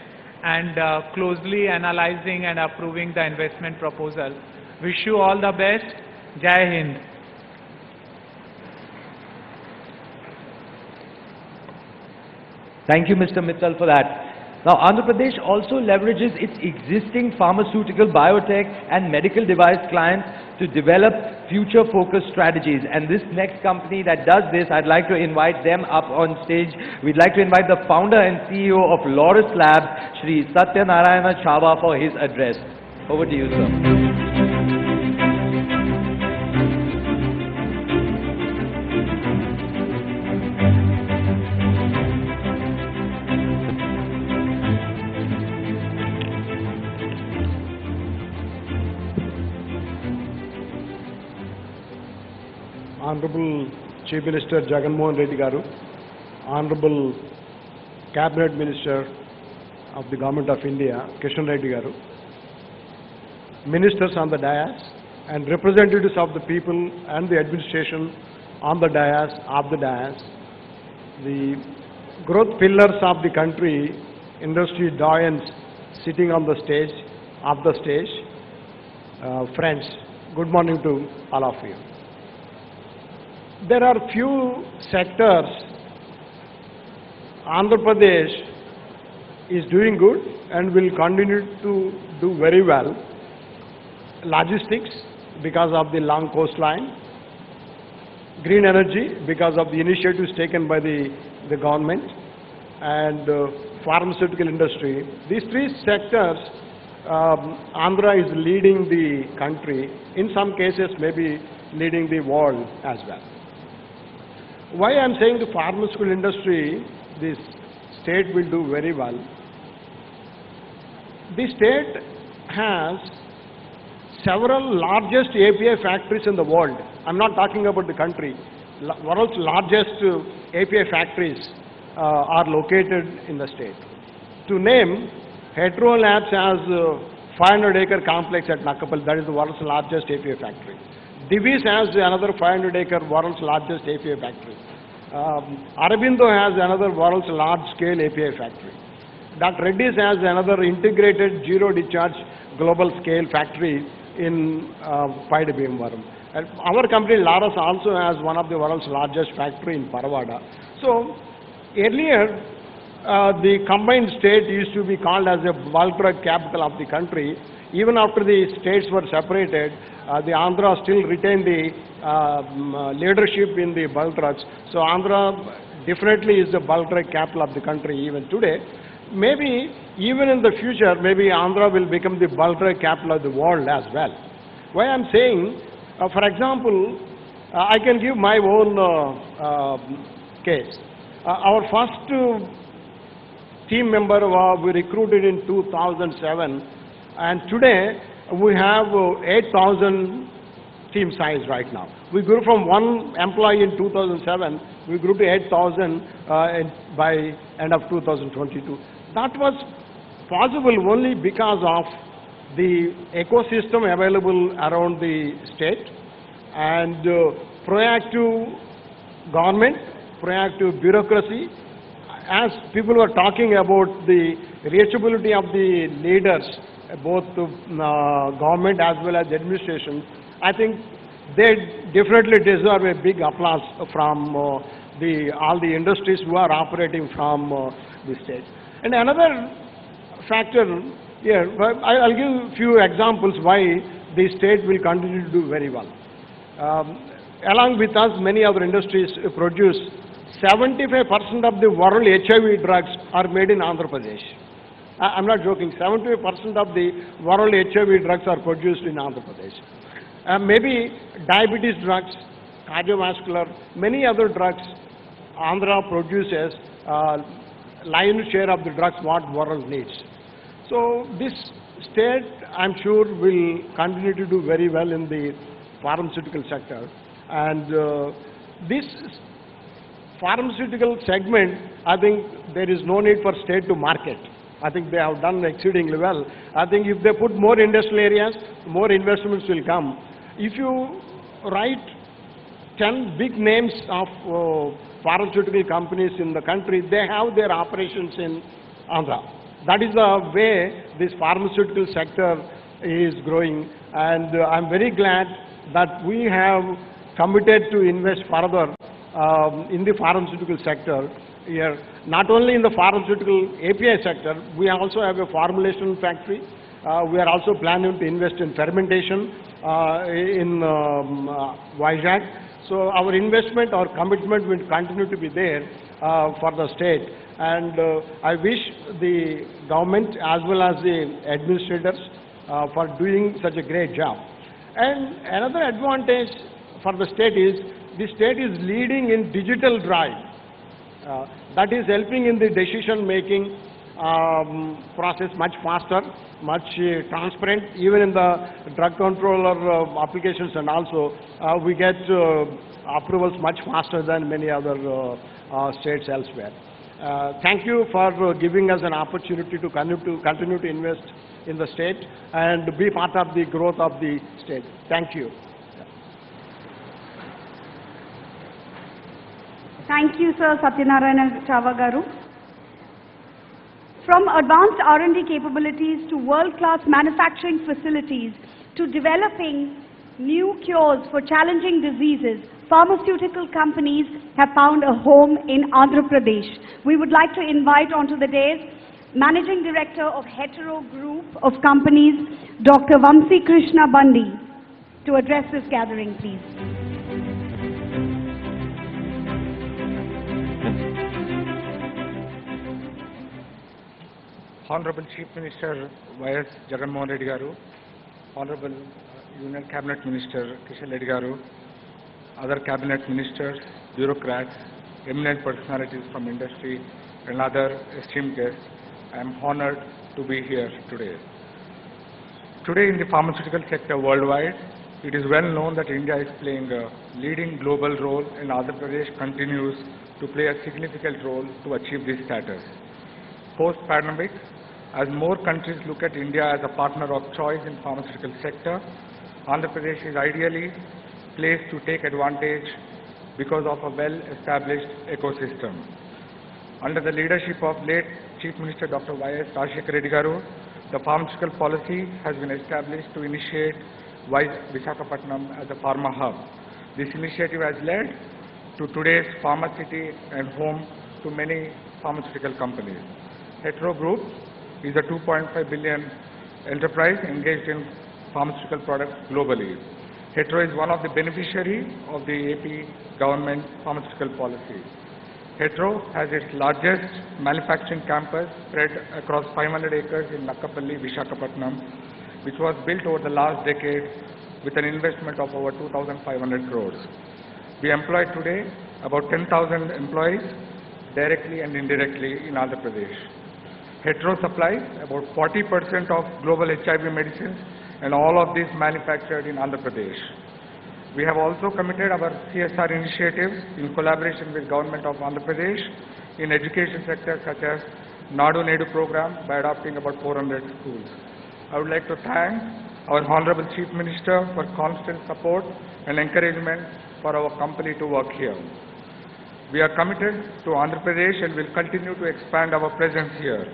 and closely analyzing and approving the investment proposal. Wish you all the best. Jai Hind. Thank you, Mr. Mittal, for that. Now, Andhra Pradesh also leverages its existing pharmaceutical, biotech and medical device clients to develop future-focused strategies. And this next company that does this, I'd like to invite them up on stage. We'd like to invite the founder and CEO of Laurus Labs, Shri Satyanarayana Chava, for his address. Over to you, sir. Honorable Chief Minister Jagan Reddy Garu, Honorable Cabinet Minister of the Government of India, Kishan Reddy Garu, Ministers on the dais, and representatives of the people and the administration on the dais, the growth pillars of the country, industry doyens sitting on the stage, friends, good morning to all of you. There are few sectors Andhra Pradesh is doing good and will continue to do very well. Logistics, because of the long coastline. Green energy, because of the initiatives taken by the government. And pharmaceutical industry. These three sectors, Andhra is leading the country. In some cases, maybe leading the world as well. Why I am saying the pharmaceutical industry, this state will do very well. The state has several largest API factories in the world. I'm not talking about the country. World's largest API factories are located in the state. To name, Hetero Labs has a 500-acre complex at Nakapal, that is the world's largest API factory. Divi's has another 500-acre world's largest API factory. Aurobindo has another world's large-scale API factory. Dr. Reddy's has another integrated zero-discharge global-scale factory in Bhimavaram. And our company, Laurus, also has one of the world's largest factory in Paravada. So, earlier, the combined state used to be called as a bulk drug capital of the country. Even after the states were separated, the Andhra still retained the leadership in the bulk drugs. So Andhra definitely is the bulk drug capital of the country even today. Maybe even in the future, maybe Andhra will become the bulk drug capital of the world as well. Why I'm saying, for example, I can give my own case. Our first team member we recruited in 2007, and today we have 8,000 team size right now. We grew from 1 employee in 2007, we grew to 8,000 by end of 2022. That was possible only because of the ecosystem available around the state and proactive government, proactive bureaucracy. As people were talking about the reachability of the leaders, both the government as well as the administration, I think they definitely deserve a big applause from all the industries who are operating from the state. And another factor here. But I'll give a few examples why the state will continue to do very well. Along with us, many other industries produce 75% of the world HIV drugs are made in Andhra Pradesh. I'm not joking. 75% of the world HIV drugs are produced in Andhra Pradesh. Maybe diabetes drugs, cardiovascular, many other drugs, Andhra produces lion's share of the drugs what world needs. So this state, I'm sure, will continue to do very well in the pharmaceutical sector. And this pharmaceutical segment, I think there is no need for state to market. I think they have done exceedingly well. I think if they put more industrial areas, more investments will come. If you write 10 big names of pharmaceutical companies in the country, they have their operations in Andhra. That is the way this pharmaceutical sector is growing, and I'm very glad that we have committed to invest further in the pharmaceutical sector here. Not only in the pharmaceutical API sector, we also have a formulation factory. We are also planning to invest in fermentation in Vizag. So our investment, our commitment will continue to be there for the state. And I wish the government as well as the administrators for doing such a great job. And another advantage for the state is leading in digital drive. That is helping in the decision-making process much faster, much transparent. Even in the drug controller applications, and also we get approvals much faster than many other states elsewhere. Thank you for giving us an opportunity to continue to invest in the state and be part of the growth of the state. Thank you. Thank you, Sir Satyanarayana Chava Garu. From advanced R&D capabilities to world-class manufacturing facilities to developing new cures for challenging diseases, pharmaceutical companies have found a home in Andhra Pradesh. We would like to invite onto the dais Managing Director of Hetero Group of Companies, Dr. Vamsi Krishna Bandi, to address this gathering, please. Honorable Chief Minister Y.S. Jagan Garu, Honorable Union Cabinet Minister Kishan Reddy Garu, other cabinet ministers, bureaucrats, eminent personalities from industry, and other esteemed guests, I am honored to be here today. Today in the pharmaceutical sector worldwide, it is well known that India is playing a leading global role, and Andhra Pradesh continues to play a significant role to achieve this status. Post-pandemic, as more countries look at India as a partner of choice in pharmaceutical sector, Andhra Pradesh is ideally placed to take advantage because of a well-established ecosystem. Under the leadership of late Chief Minister Dr. Y.S. Reddy Garu, the pharmaceutical policy has been established to initiate Visakhapatnam as a pharma hub. This initiative has led to today's pharma city and home to many pharmaceutical companies. Hetero Group is a 2.5 billion enterprise engaged in pharmaceutical products globally. Hetero is one of the beneficiaries of the AP government pharmaceutical policy. Hetero has its largest manufacturing campus spread across 500 acres in Nakkapalli, Visakhapatnam, which was built over the last decade with an investment of over 2,500 crores. We employ today about 10,000 employees directly and indirectly in Andhra Pradesh. Hetero supplies about 40% of global HIV medicines, and all of these manufactured in Andhra Pradesh. We have also committed our CSR initiatives in collaboration with Government of Andhra Pradesh in education sectors such as Nadu Nedu program by adopting about 400 schools. I would like to thank our Honorable Chief Minister for constant support and encouragement for our company to work here. We are committed to Andhra Pradesh and will continue to expand our presence here.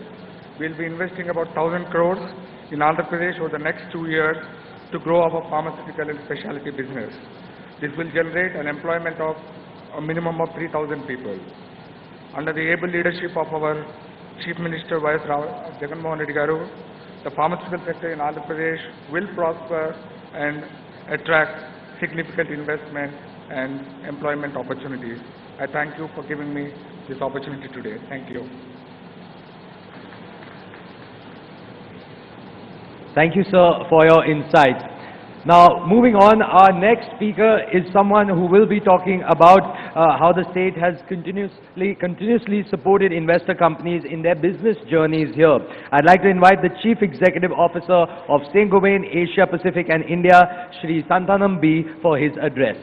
We will be investing about 1,000 crores in Andhra Pradesh over the next 2 years to grow our pharmaceutical and specialty business. This will generate an employment of a minimum of 3,000 people. Under the able leadership of our Chief Minister Jagan Mohan Reddy Garu, the pharmaceutical sector in Andhra Pradesh will prosper and attract significant investment and employment opportunities. I thank you for giving me this opportunity today. Thank you. Thank you, sir, for your insights. Now, moving on, our next speaker is someone who will be talking about how the state has continuously supported investor companies in their business journeys here. I'd like to invite the Chief Executive Officer of Saint-Gobain, Asia Pacific and India, Shri Santanam B, for his address.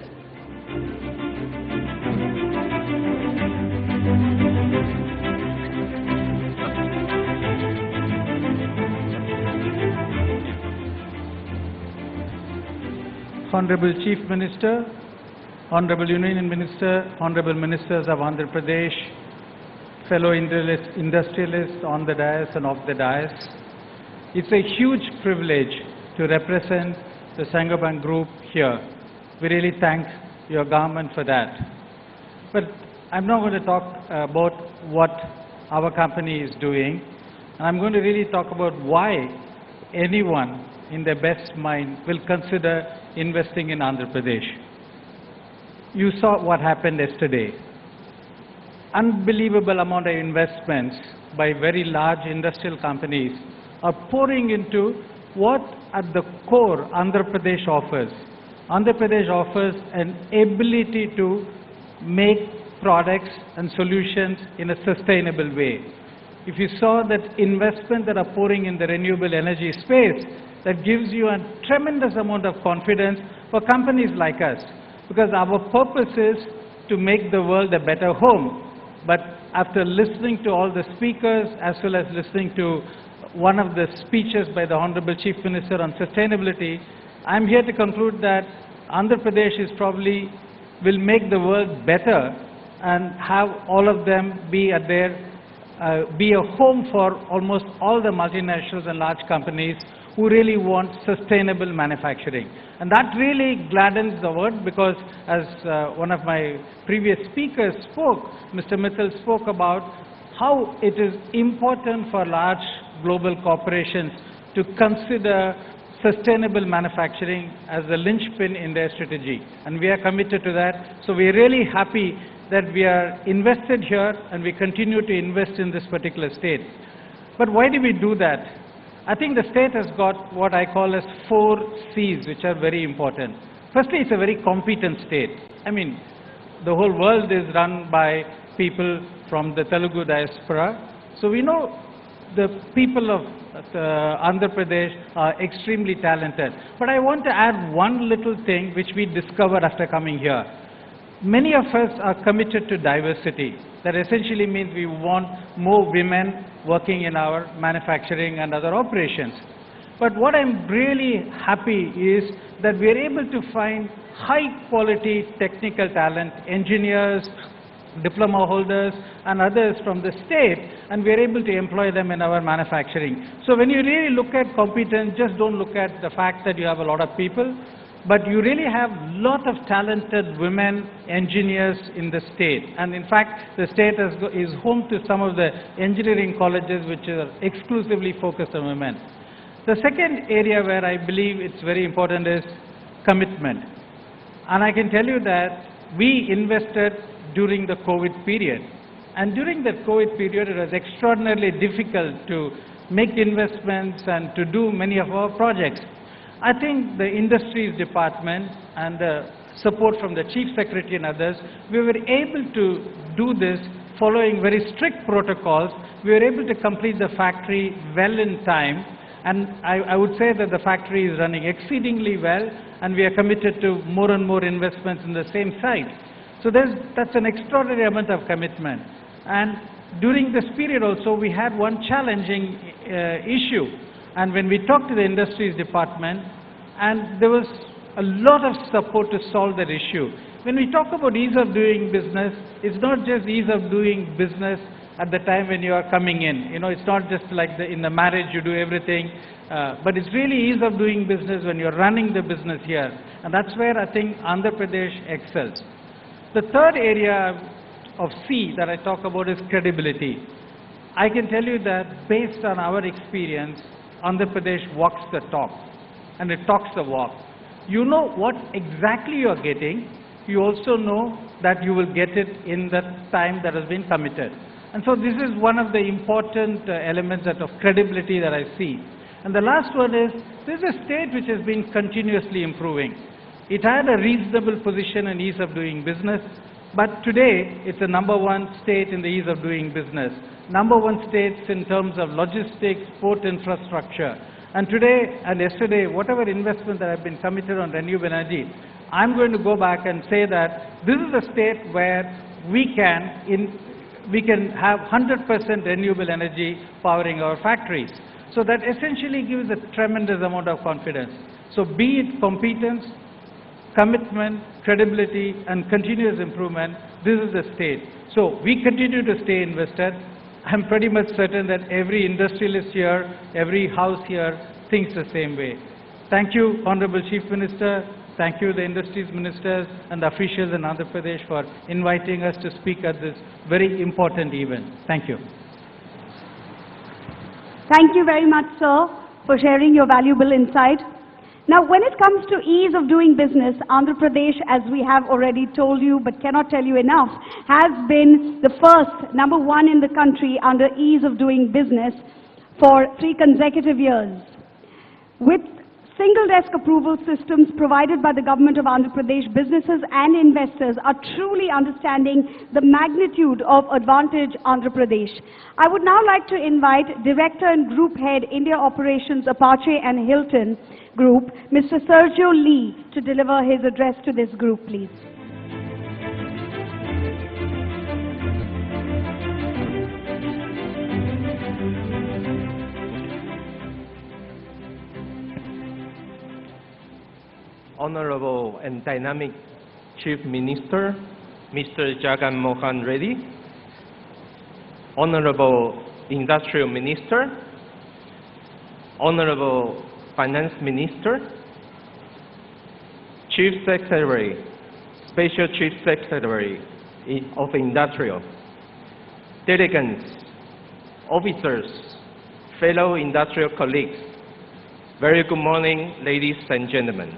Honorable Chief Minister, Honorable Union Minister, Honorable Ministers of Andhra Pradesh, fellow industrialists on the dais and off the dais, it's a huge privilege to represent the Saint-Gobain Group here. We really thank your government for that. But I'm not going to talk about what our company is doing, and I'm going to really talk about why anyone in their best mind will consider investing in Andhra Pradesh. You saw what happened yesterday. Unbelievable amount of investments by very large industrial companies are pouring into what at the core Andhra Pradesh offers. Andhra Pradesh offers an ability to make products and solutions in a sustainable way. If you saw that investment that are pouring in the renewable energy space, that gives you a tremendous amount of confidence for companies like us, because our purpose is to make the world a better home. But after listening to all the speakers, as well as listening to one of the speeches by the Honorable Chief Minister on sustainability, I'm here to conclude that Andhra Pradesh is probably will make the world better and have all of them be at their be a home for almost all the multinationals and large companies who really want sustainable manufacturing. And that really gladdens the world, because as one of my previous speakers spoke, Mr. Mittal spoke about how it is important for large global corporations to consider sustainable manufacturing as the linchpin in their strategy. And we are committed to that. So we are really happy that we are invested here and we continue to invest in this particular state. But why do we do that? I think the state has got what I call as 4 C's, which are very important. Firstly, it's a very competent state. I mean, the whole world is run by people from the Telugu diaspora. So we know the people of Andhra Pradesh are extremely talented. But I want to add one little thing which we discovered after coming here. Many of us are committed to diversity. That essentially means we want more women working in our manufacturing and other operations. But what I'm really happy is that we are able to find high quality technical talent, engineers, diploma holders and others from the state, and we are able to employ them in our manufacturing. So when you really look at competence, just don't look at the fact that you have a lot of people, but you really have a lot of talented women engineers in the state. And in fact, the state is home to some of the engineering colleges which are exclusively focused on women. The second area where I believe it's very important is commitment. And I can tell you that we invested during the COVID period. And during that COVID period, it was extraordinarily difficult to make investments and to do many of our projects. I think the industries department and the support from the Chief Secretary and others, we were able to do this following very strict protocols. We were able to complete the factory well in time, and I would say that the factory is running exceedingly well, and we are committed to more and more investments in the same site. So that's an extraordinary amount of commitment. And during this period also, we had one challenging issue. And when we talked to the industries department, and there was a lot of support to solve that issue. When we talk about ease of doing business, it's not just ease of doing business at the time when you are coming in. You know, it's not just like in the marriage you do everything, but it's really ease of doing business when you're running the business here. And that's where I think Andhra Pradesh excels. The third area of C that I talk about is credibility. I can tell you that based on our experience, Andhra Pradesh walks the talk and it talks the walk. You know what exactly you are getting. You also know that you will get it in the time that has been committed. And so this is one of the important elements of credibility that I see. And the last one is, this is a state which has been continuously improving. It had a reasonable position in ease of doing business, but today it's the #1 state in the ease of doing business. #1 states in terms of logistics, port infrastructure. And today and yesterday, whatever investment that have been committed on renewable energy, I'm going to go back and say that this is a state where we can have 100% renewable energy powering our factories. So that essentially gives a tremendous amount of confidence. So be it competence, commitment, credibility, and continuous improvement, this is the state. So we continue to stay invested. I'm pretty much certain that every industrialist here, every house here thinks the same way. Thank you, Honorable Chief Minister. Thank you, the Industries Ministers and the officials in Andhra Pradesh for inviting us to speak at this very important event. Thank you. Thank you very much, sir, for sharing your valuable insight. Now, when it comes to ease of doing business, Andhra Pradesh, as we have already told you but cannot tell you enough, has been the first, #1 in the country under ease of doing business for 3 consecutive years. With single desk approval systems provided by the government of Andhra Pradesh, businesses and investors are truly understanding the magnitude of advantage Andhra Pradesh. I would now like to invite Director and Group Head, India Operations, Apache and Hilton Group, Mr. Sergio Lee, to deliver his address to this group, please. Honorable and dynamic Chief Minister, Mr. Jagan Mohan Reddy, Honorable Industrial Minister, Honorable Finance Minister, Chief Secretary, Special Chief Secretary of Industrial, delegates, officers, fellow industrial colleagues, very good morning, ladies and gentlemen.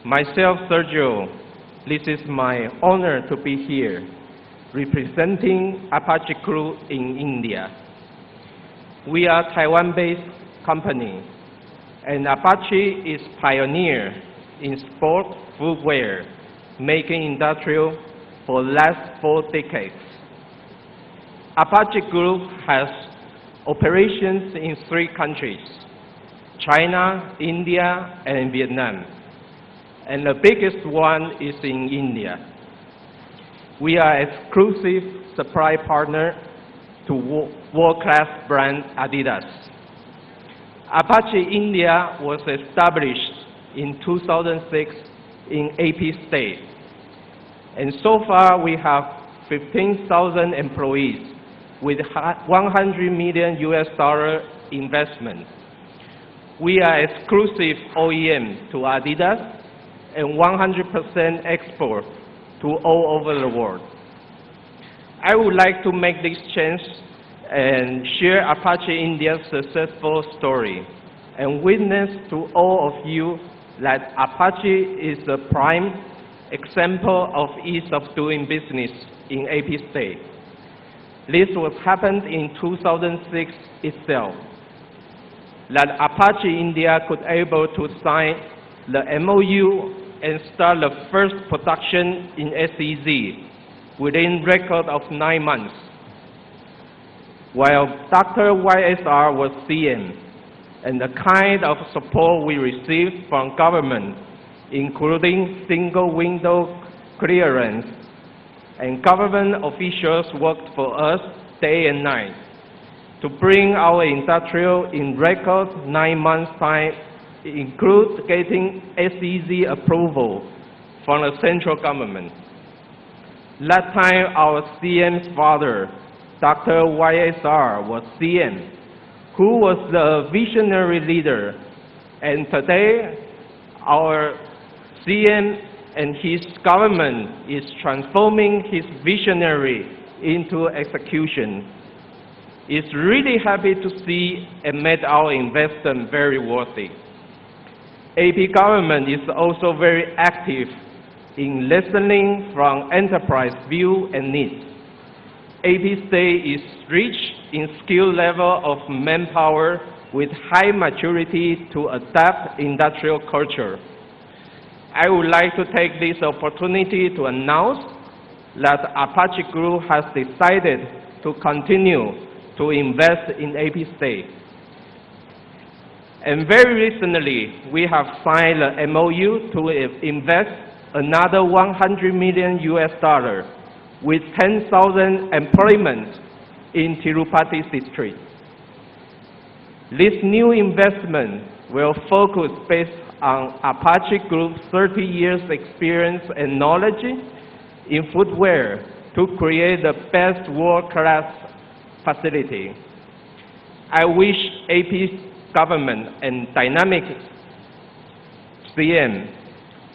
Myself, Sergio, this is my honor to be here, representing Apache Crew in India. We are a Taiwan-based company, and Apache is pioneer in sport footwear, making industrial for the last 4 decades. Apache Group has operations in 3 countries, China, India, and Vietnam. And the biggest one is in India. We are exclusive supply partner to world-class brand Adidas. Apache India was established in 2006 in AP State. And so far we have 15,000 employees with $100 million investment. We are exclusive OEM to Adidas and 100% export to all over the world. I would like to make this change and share Apache India's successful story and witness to all of you that Apache is a prime example of ease of doing business in AP State. This was happened in 2006 itself, that Apache India could able to sign the MOU and start the first production in SEZ within record of 9 months, while Dr. YSR was CM, and the kind of support we received from government, including single window clearance, and government officials worked for us day and night to bring our industrial in record 9 months time, include getting SEZ approval from the central government. That time, our CM's father, Dr. YSR, was CM, who was the visionary leader. And today, our CM and his government is transforming his visionary into execution. It's really happy to see and made our investment very worthy. AP government is also very active in listening from enterprise view and needs. AP state is rich in skill level of manpower with high maturity to adapt industrial culture. I would like to take this opportunity to announce that Apache Group has decided to continue to invest in AP state. And very recently, we have signed an MOU to invest another $100 million with 10,000 employment in Tirupati district. This new investment will focus based on Apache Group's 30 years experience and knowledge in footwear to create the best world-class facility. I wish AP government and dynamic CM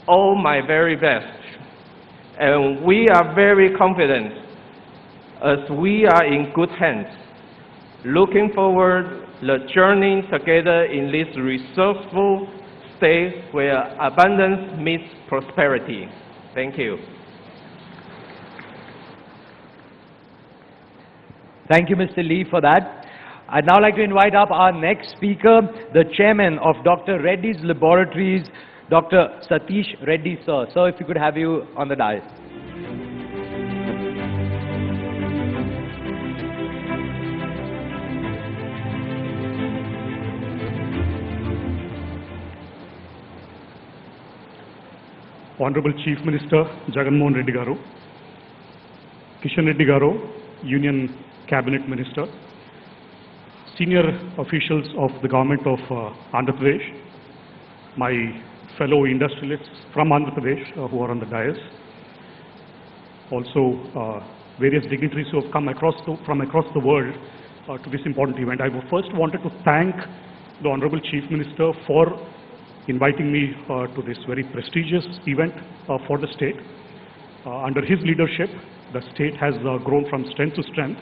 all my very best. And we are very confident as we are in good hands. Looking forward the journey together in this resourceful state where abundance meets prosperity. Thank you. Thank you, Mr. Lee, for that. I'd now like to invite up our next speaker, the chairman of Dr. Reddy's Laboratories, Dr. Satish Reddy, sir. Sir, if you could have you on the dais. Honorable Chief Minister Jagan Reddy Garu, Kishan Reddy Garu, Union Cabinet Minister, senior officials of the government of Andhra Pradesh, my fellow industrialists from Andhra Pradesh who are on the dais, also various dignitaries who have come from across the world to this important event. I first wanted to thank the Honorable Chief Minister for inviting me to this very prestigious event for the state. Under his leadership, the state has grown from strength to strength.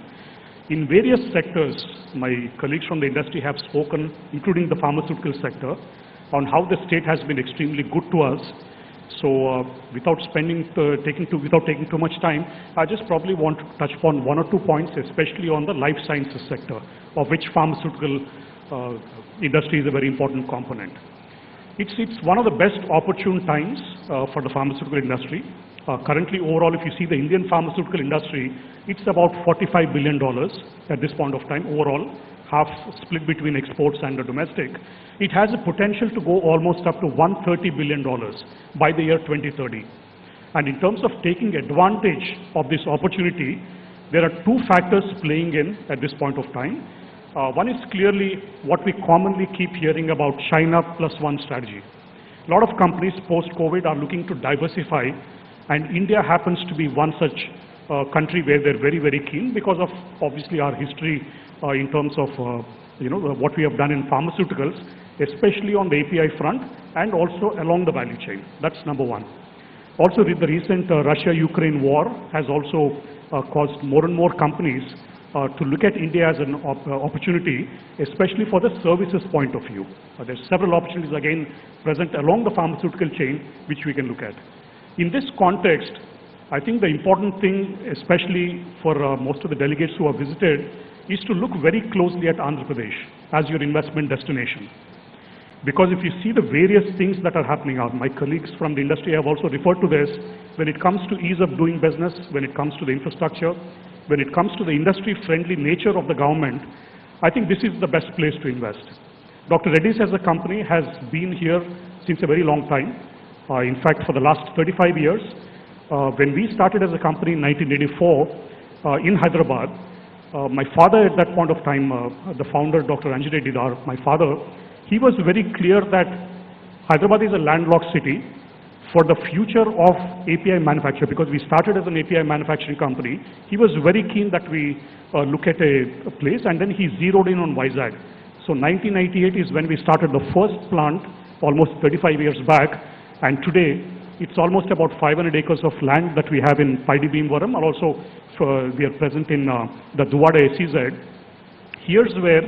In various sectors, my colleagues from the industry have spoken, including the pharmaceutical sector, on how the state has been extremely good to us. So without taking too much time, I just probably want to touch upon one or two points, especially on the life sciences sector, of which pharmaceutical industry is a very important component. It's one of the best opportune times for the pharmaceutical industry. Currently, overall, if you see the Indian pharmaceutical industry, it's about $45 billion at this point of time overall, half split between exports and the domestic. It has a potential to go almost up to $130 billion by the year 2030. And in terms of taking advantage of this opportunity, there are two factors playing in at this point of time. One is clearly what we commonly keep hearing about China plus one strategy. A lot of companies post-COVID are looking to diversify, and India happens to be one such country where they're very, very keen because of obviously our history in terms of what we have done in pharmaceuticals, especially on the API front and also along the value chain. That's number one. Also, the recent Russia-Ukraine war has also caused more and more companies to look at India as an opportunity, especially for the services point of view. There's several opportunities again present along the pharmaceutical chain which we can look at. In this context, I think the important thing, especially for most of the delegates who have visited, is to look very closely at Andhra Pradesh as your investment destination. Because if you see the various things that are happening out, my colleagues from the industry have also referred to this, when it comes to ease of doing business, when it comes to the infrastructure, when it comes to the industry-friendly nature of the government, I think this is the best place to invest. Dr. Reddy's as a company has been here since a very long time. In fact, for the last 35 years, when we started as a company in 1984 in Hyderabad, my father at that point of time, the founder, Dr. Anjali Didar, my father, he was very clear that Hyderabad is a landlocked city. For the future of API manufacture, because we started as an API manufacturing company, he was very keen that we look at a place, and then he zeroed in on Vizag. So 1998 is when we started the first plant, almost 35 years back, and today it's almost about 500 acres of land that we have in Paidi Bhimavaram, and also we are present in the Duvada SEZ. Here's where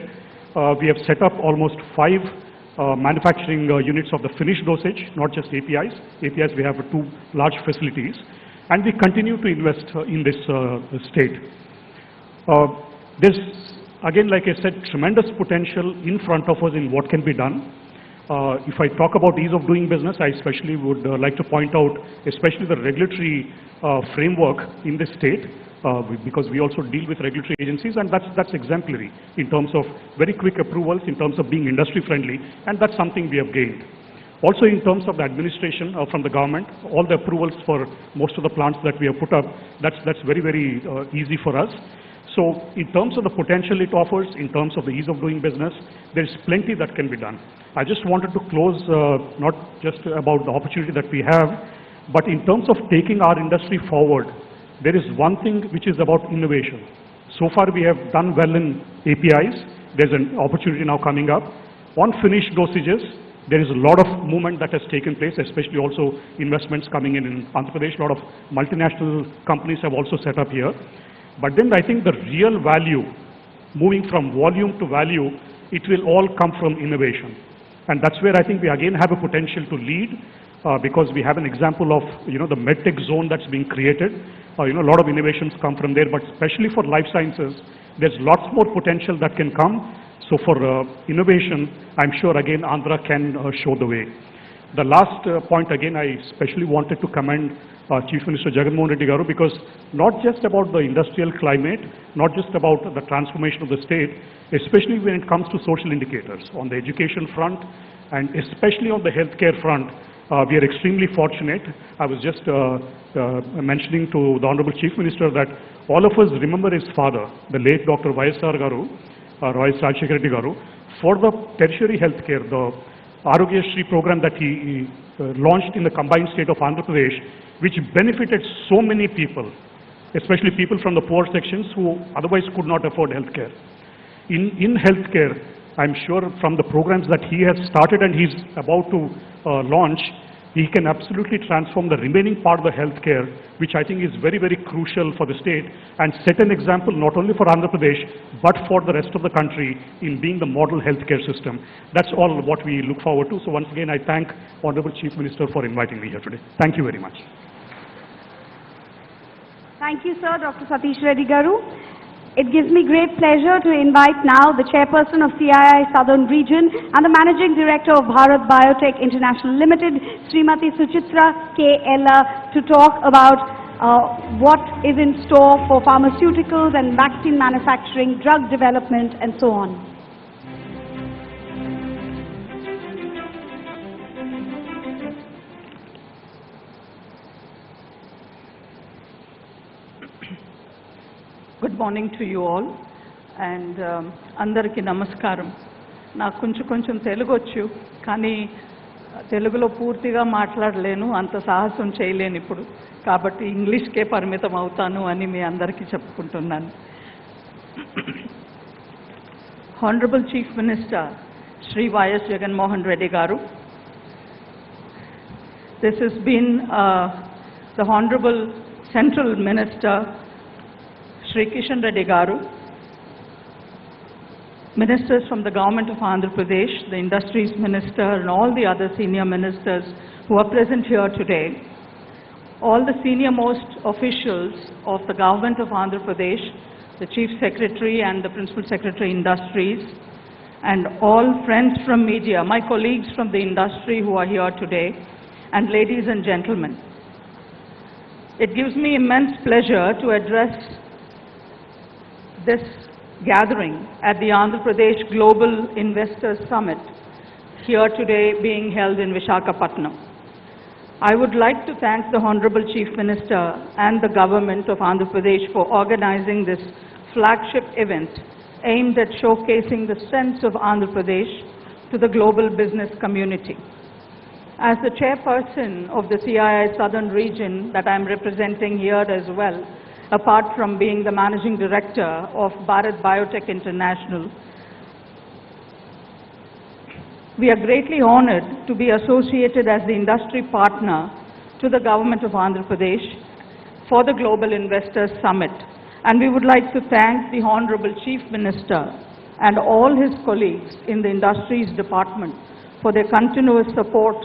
we have set up almost 5 manufacturing units of the finished dosage, not just APIs. APIs, we have 2 large facilities, and we continue to invest in this state. There's, again, like I said, tremendous potential in front of us in what can be done. If I talk about ease of doing business, I especially would like to point out, especially the regulatory framework in this state, because we also deal with regulatory agencies, and that's exemplary in terms of very quick approvals, in terms of being industry friendly, and that's something we have gained. Also in terms of the administration from the government, all the approvals for most of the plants that we have put up, that's very, very easy for us. So in terms of the potential it offers, in terms of the ease of doing business, there's plenty that can be done. I just wanted to close not just about the opportunity that we have, but in terms of taking our industry forward, there is one thing which is about innovation. So far we have done well in APIs. There's an opportunity now coming up. On finished dosages, there is a lot of movement that has taken place, especially also investments coming in Andhra Pradesh. A lot of multinational companies have also set up here. But then I think the real value, moving from volume to value, it will all come from innovation. And that's where I think we again have a potential to lead, because we have an example of, the medtech zone that's being created. A lot of innovations come from there, but especially for life sciences, there's lots more potential that can come. So for innovation, I'm sure again Andhra can show the way. The last point again, I especially wanted to commend Chief Minister Jagan Mohan Reddy Garu, because not just about the industrial climate, not just about the transformation of the state, especially when it comes to social indicators on the education front and especially on the healthcare front, we are extremely fortunate. I was just mentioning to the Honorable Chief Minister that all of us remember his father, the late Dr. Y.S.R. Garu, Roy Rajshekar Reddy Garu, for the tertiary healthcare, the Arogya Shri program that he launched in the combined state of Andhra Pradesh, which benefited so many people, especially people from the poor sections who otherwise could not afford healthcare. In healthcare, I'm sure from the programs that he has started and he's about to launch, he can absolutely transform the remaining part of the healthcare, which I think is very, very crucial for the state, and set an example not only for Andhra Pradesh, but for the rest of the country in being the model healthcare system. That's all what we look forward to. So once again, I thank Honorable Chief Minister for inviting me here today. Thank you very much. Thank you, sir, Dr. Satish Reddy Garu. It gives me great pleasure to invite now the chairperson of CII Southern Region and the managing director of Bharat Biotech International Limited, Srimati Suchitra K. Ella, to talk about what is in store for pharmaceuticals and vaccine manufacturing, drug development, and so on. Good morning to you all, and andariki namaskaram. Naaku konచెం Telugu వచ్చు, కానీ తెలుగులో పూర్తిగా మాట్లాడలేను, అంత సాహసం చేయలేను ఇప్పుడు, కాబట్టి ఇంగ్లీష్కే పరిమితం అవుతాను అని మీ అందరికీ చెప్పుకుంటున్నాను. Honorable Chief Minister Shri Y.S. Jagan Mohan Reddy Garu, this has been the Honorable Central Minister Shri Kishan Reddy Garu, ministers from the government of Andhra Pradesh, the industries minister, and all the other senior ministers who are present here today, all the senior most officials of the government of Andhra Pradesh, the chief secretary and the principal secretary industries, and all friends from media, my colleagues from the industry who are here today, and ladies and gentlemen. It gives me immense pleasure to address this gathering at the Andhra Pradesh Global Investors Summit, here today being held in Visakhapatnam. I would like to thank the Honorable Chief Minister and the government of Andhra Pradesh for organizing this flagship event aimed at showcasing the strengths of Andhra Pradesh to the global business community. As the chairperson of the CII Southern Region that I am representing here as well, apart from being the managing director of Bharat Biotech International, we are greatly honored to be associated as the industry partner to the Government of Andhra Pradesh for the Global Investors Summit. And we would like to thank the Honorable Chief Minister and all his colleagues in the Industries Department for their continuous support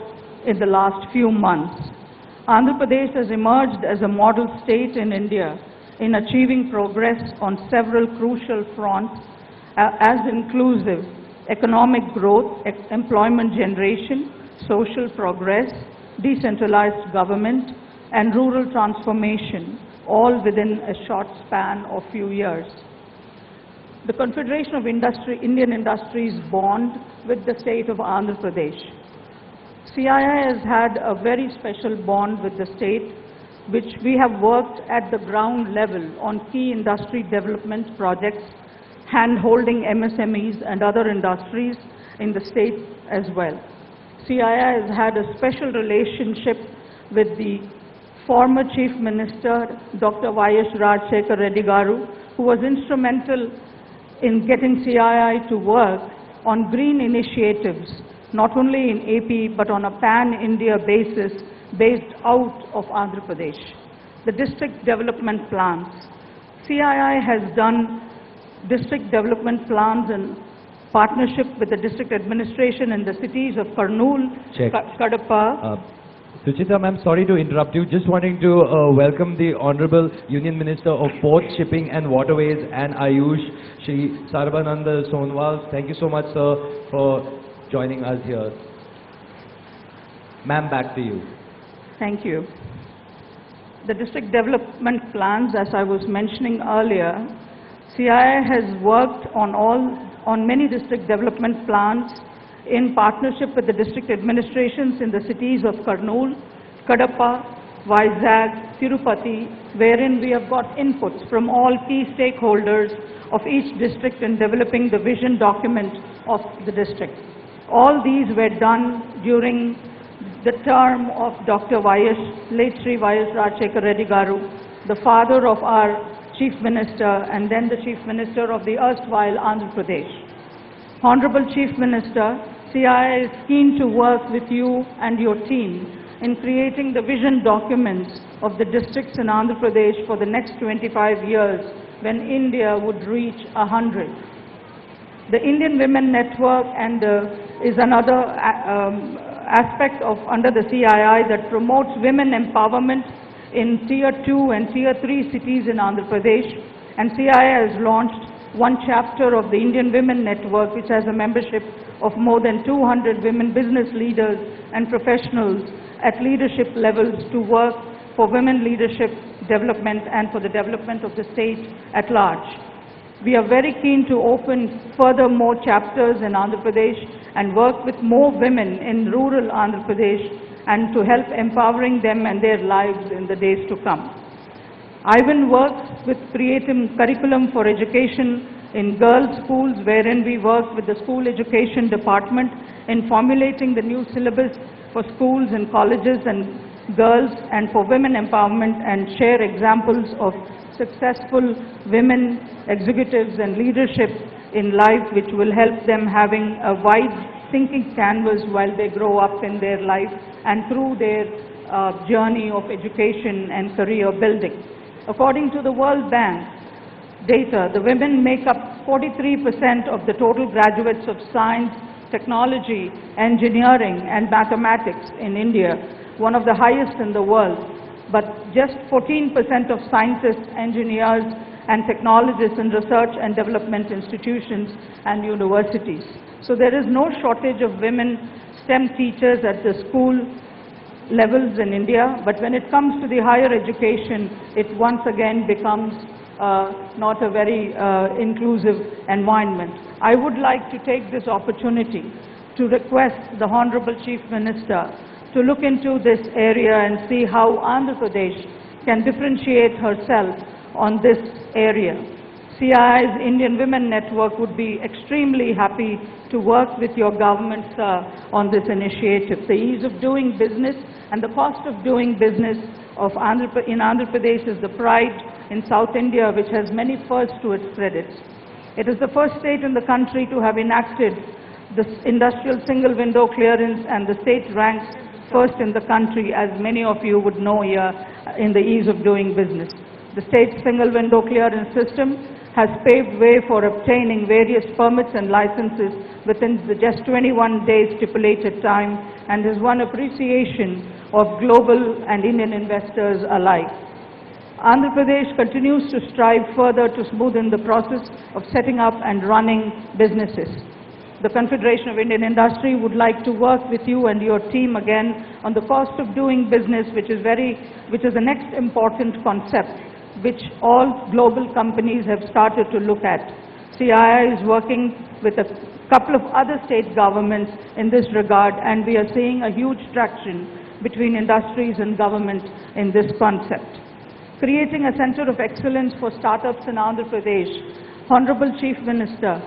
in the last few months. Andhra Pradesh has emerged as a model state in India in achieving progress on several crucial fronts as inclusive economic growth, employment generation, social progress, decentralized government, and rural transformation, all within a short span of few years. The Confederation of Indian Industries bond with the state of Andhra Pradesh. CII has had a very special bond with the state, which we have worked at the ground level on key industry development projects, hand-holding MSMEs and other industries in the state as well. CII has had a special relationship with the former Chief Minister, Dr. Y.S. Rajshekar Reddy Garu, who was instrumental in getting CII to work on green initiatives, not only in AP, but on a pan-India basis based out of Andhra Pradesh. The district development plans. CII has done district development plans in partnership with the district administration in the cities of Kurnool, Kadapa. Suchita ma'am, sorry to interrupt you. Just wanting to welcome the Honorable Union Minister of Ports, Shipping and Waterways and Ayush, Shri Sarbananda Sonwal. Thank you so much, sir, for joining us here. Ma'am, back to you. Thank you. The district development plans, as I was mentioning earlier, CII has worked on many district development plans in partnership with the district administrations in the cities of Kurnool, Kadapa, Vizag, Tirupati, wherein we have got inputs from all key stakeholders of each district in developing the vision document of the district. All these were done during the term of Dr. late Sri Y.S. Rajshekar Reddy Garu, the father of our Chief Minister and then the Chief Minister of the erstwhile Andhra Pradesh. Honorable Chief Minister, CII is keen to work with you and your team in creating the vision documents of the districts in Andhra Pradesh for the next 25 years when India would reach 100. The Indian Women Network is another aspect under the CII that promotes women empowerment in Tier 2 and Tier 3 cities in Andhra Pradesh, and CII has launched one chapter of the Indian Women Network, which has a membership of more than 200 women business leaders and professionals at leadership levels to work for women leadership development and for the development of the state at large. We are very keen to open further more chapters in Andhra Pradesh and work with more women in rural Andhra Pradesh and to help empowering them and their lives in the days to come. Ivan works with creating curriculum for education in girls' schools, wherein we work with the school education department in formulating the new syllabus for schools and colleges and girls and for women empowerment, and share examples of successful women executives and leadership in life, which will help them having a wide thinking canvas while they grow up in their life and through their journey of education and career building. According to the World Bank data, the women make up 43% of the total graduates of science, technology, engineering and mathematics in India, one of the highest in the world, but just 14% of scientists, engineers and technologists in research and development institutions and universities. So there is no shortage of women STEM teachers at the school levels in India, but when it comes to the higher education, it once again becomes not a very inclusive environment. I would like to take this opportunity to request the Honorable Chief Minister to look into this area and see how Andhra Pradesh can differentiate herself on this area. CII's Indian Women Network would be extremely happy to work with your government, sir, on this initiative. The ease of doing business and the cost of doing business in Andhra Pradesh is the pride in South India, which has many firsts to its credit. It is the first state in the country to have enacted the industrial single window clearance, and the state ranks first in the country, as many of you would know here, in the ease of doing business. The state's single window clearance system has paved way for obtaining various permits and licenses within the just 21 days stipulated time, and has won appreciation of global and Indian investors alike. Andhra Pradesh continues to strive further to smoothen the process of setting up and running businesses. The Confederation of Indian Industry would like to work with you and your team again on the cost of doing business, which is the next important concept which all global companies have started to look at. CII is working with a couple of other state governments in this regard, and we are seeing a huge traction between industries and government in this concept. Creating a center of excellence for startups in Andhra Pradesh. Honorable Chief Minister,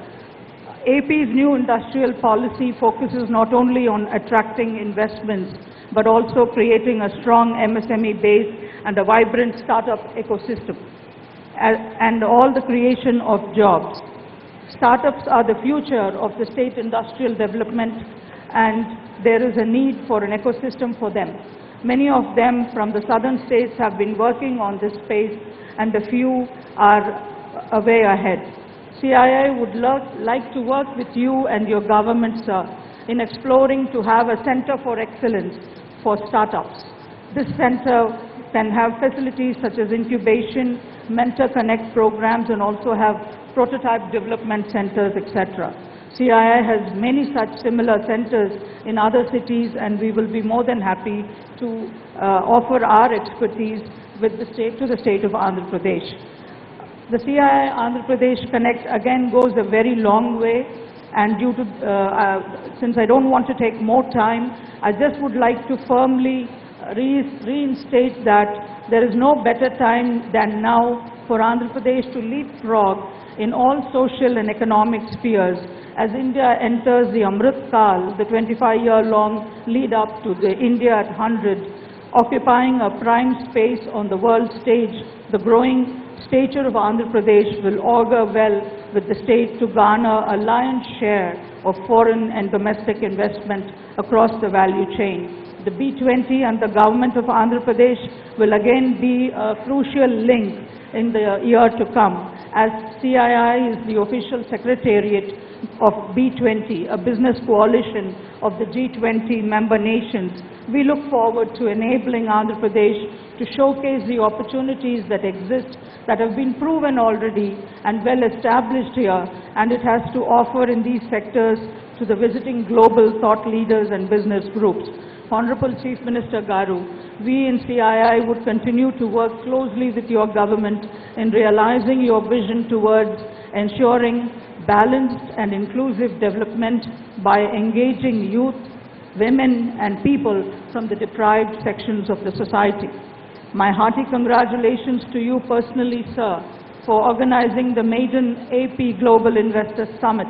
AP's new industrial policy focuses not only on attracting investments, but also creating a strong MSME base and a vibrant startup ecosystem, and all the creation of jobs. Startups are the future of the state industrial development, and there is a need for an ecosystem for them. Many of them from the southern states have been working on this space, and a few are a way ahead. CII would like to work with you and your government, sir, in exploring to have a center for excellence for startups. This center can have facilities such as incubation, mentor connect programs, and also have prototype development centers, etc. CII has many such similar centers in other cities, and we will be more than happy to offer our expertise with the state to the state of Andhra Pradesh. The CII Andhra Pradesh Connect again goes a very long way, and due to, since I don't want to take more time, I just would like to firmly reinstate that there is no better time than now for Andhra Pradesh to leapfrog in all social and economic spheres as India enters the Amrit Kal, the 25-year-long lead up to the India at 100, occupying a prime space on the world stage. The growing stature of Andhra Pradesh will augur well with the state to garner a lion's share of foreign and domestic investment across the value chain. The B20 and the government of Andhra Pradesh will again be a crucial link in the year to come, as CII is the official secretariat of B20, a business coalition of the G20 member nations. We look forward to enabling Andhra Pradesh to showcase the opportunities that exist, that have been proven already and well established here, and it has to offer in these sectors to the visiting global thought leaders and business groups. Honorable Chief Minister Garu, we in CII would continue to work closely with your government in realizing your vision towards ensuring balanced and inclusive development by engaging youth, women and people from the deprived sections of the society. My hearty congratulations to you personally, sir, for organizing the maiden AP Global Investor Summit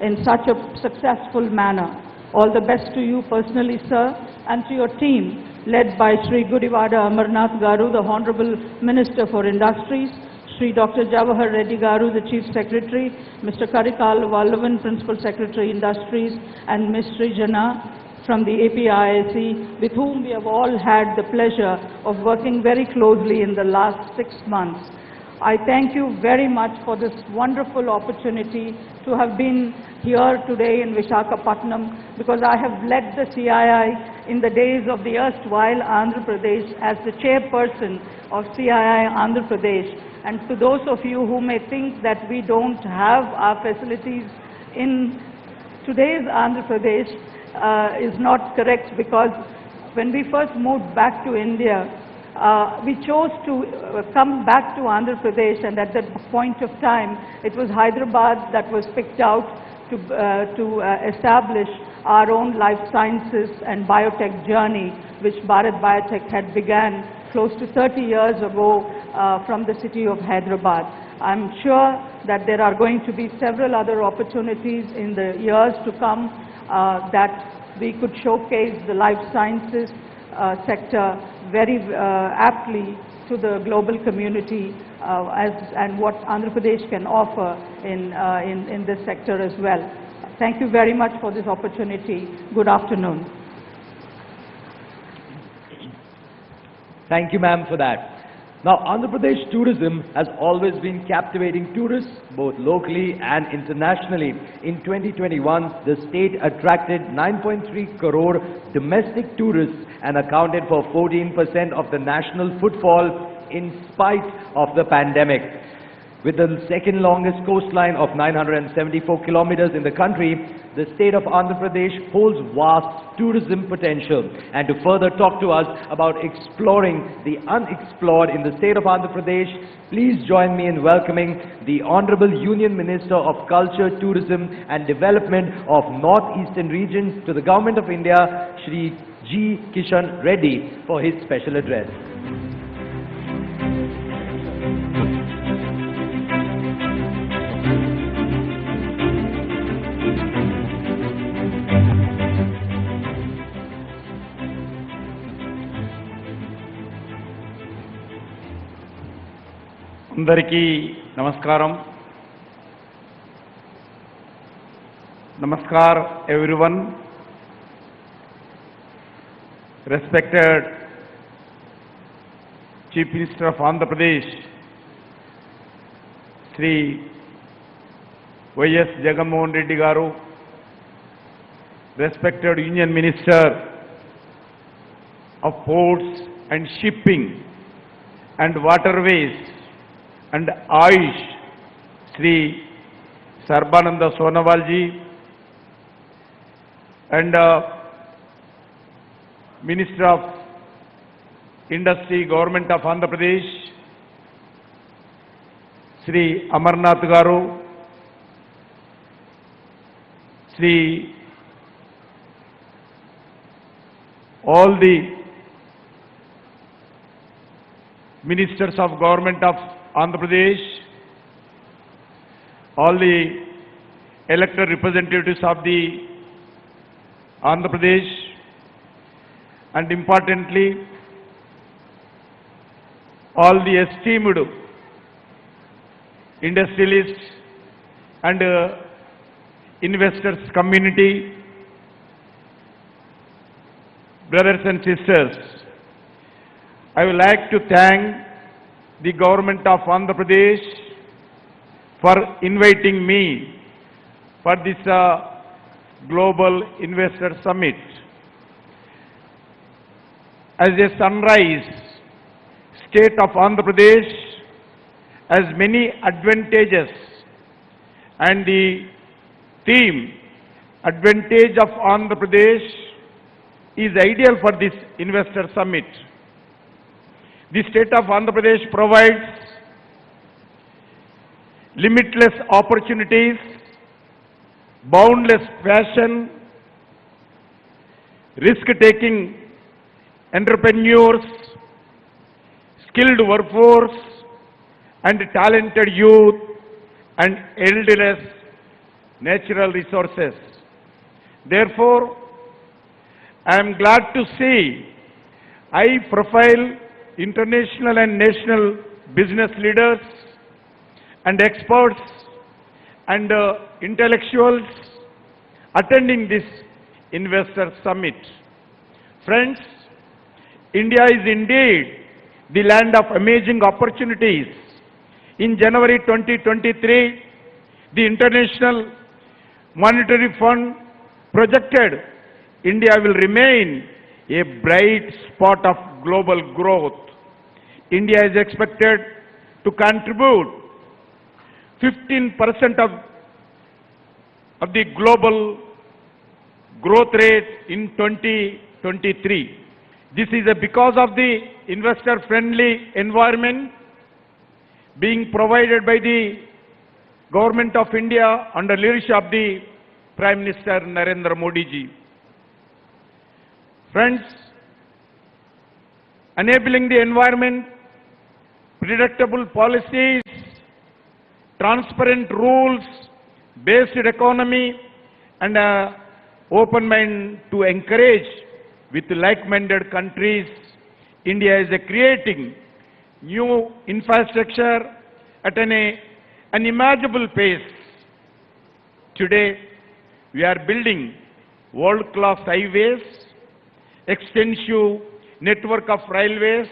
in such a successful manner. All the best to you personally, sir, and to your team, led by Sri Gudivada Amarnath Garu, the Honorable Minister for Industries, Sri Dr. Jawahar Reddy Garu, the Chief Secretary, Mr. Karikal Vallavan, Principal Secretary Industries, and Ms. Srijana from the APIIC, with whom we have all had the pleasure of working very closely in the last 6 months. I thank you very much for this wonderful opportunity to have been here today in Visakhapatnam, because I have led the CII in the days of the erstwhile Andhra Pradesh as the chairperson of CII Andhra Pradesh. And to those of you who may think that we don't have our facilities in today's Andhra Pradesh is not correct, because when we first moved back to India, we chose to come back to Andhra Pradesh, and at that point of time, it was Hyderabad that was picked out to establish our own life sciences and biotech journey, which Bharat Biotech had began close to 30 years ago from the city of Hyderabad. I'm sure that there are going to be several other opportunities in the years to come that we could showcase the life sciences sector very aptly to the global community and what Andhra Pradesh can offer in this sector as well. Thank you very much for this opportunity. Good afternoon. Thank you, ma'am, for that. Now, Andhra Pradesh tourism has always been captivating tourists, both locally and internationally. In 2021, the state attracted 9.3 crore domestic tourists and accounted for 14% of the national footfall in spite of the pandemic. With the second longest coastline of 974 kilometers in the country, the state of Andhra Pradesh holds vast tourism potential. And to further talk to us about exploring the unexplored in the state of Andhra Pradesh, please join me in welcoming the Honorable Union Minister of Culture, Tourism and Development of North-Eastern Region to the Government of India, Shri G. Kishan Reddy, for his special address. అందరికీ నమస్కారం. Namaskar everyone. Respected Chief Minister of Andhra Pradesh, Sri Y.S. Jagan Reddy Garu, respected Union Minister of Ports and Shipping and Waterways and Ayush, Sri Sarbananda Sonowal ji, and Minister of Industry, Government of Andhra Pradesh, Sri Amarnath Garu, Sri all the Ministers of Government of Andhra Pradesh, all the elected representatives of the Andhra Pradesh, and importantly, all the esteemed industrialists and investors community, brothers and sisters, I would like to thank the government of Andhra Pradesh for inviting me for this Global Investor Summit. As a sunrise, state of Andhra Pradesh has many advantages, and the theme, Advantage of Andhra Pradesh, is ideal for this Investor Summit. The state of Andhra Pradesh provides limitless opportunities, boundless passion, risk-taking entrepreneurs, skilled workforce, and talented youth, and endless natural resources. Therefore, I am glad to see high-profile international and national business leaders and experts and intellectuals attending this Investor Summit. Friends, India is indeed the land of amazing opportunities. In January 2023, the International Monetary Fund projected India will remain a bright spot of global growth. India is expected to contribute 15% of the global growth rate in 2023. This is because of the investor-friendly environment being provided by the Government of India under leadership of the Prime Minister Narendra Modi ji. Friends, enabling the environment, predictable policies, transparent rules, based economy, and open mind to encourage with like-minded countries, India is creating new infrastructure at an unimaginable pace. Today, we are building world-class highways, extensive network of railways,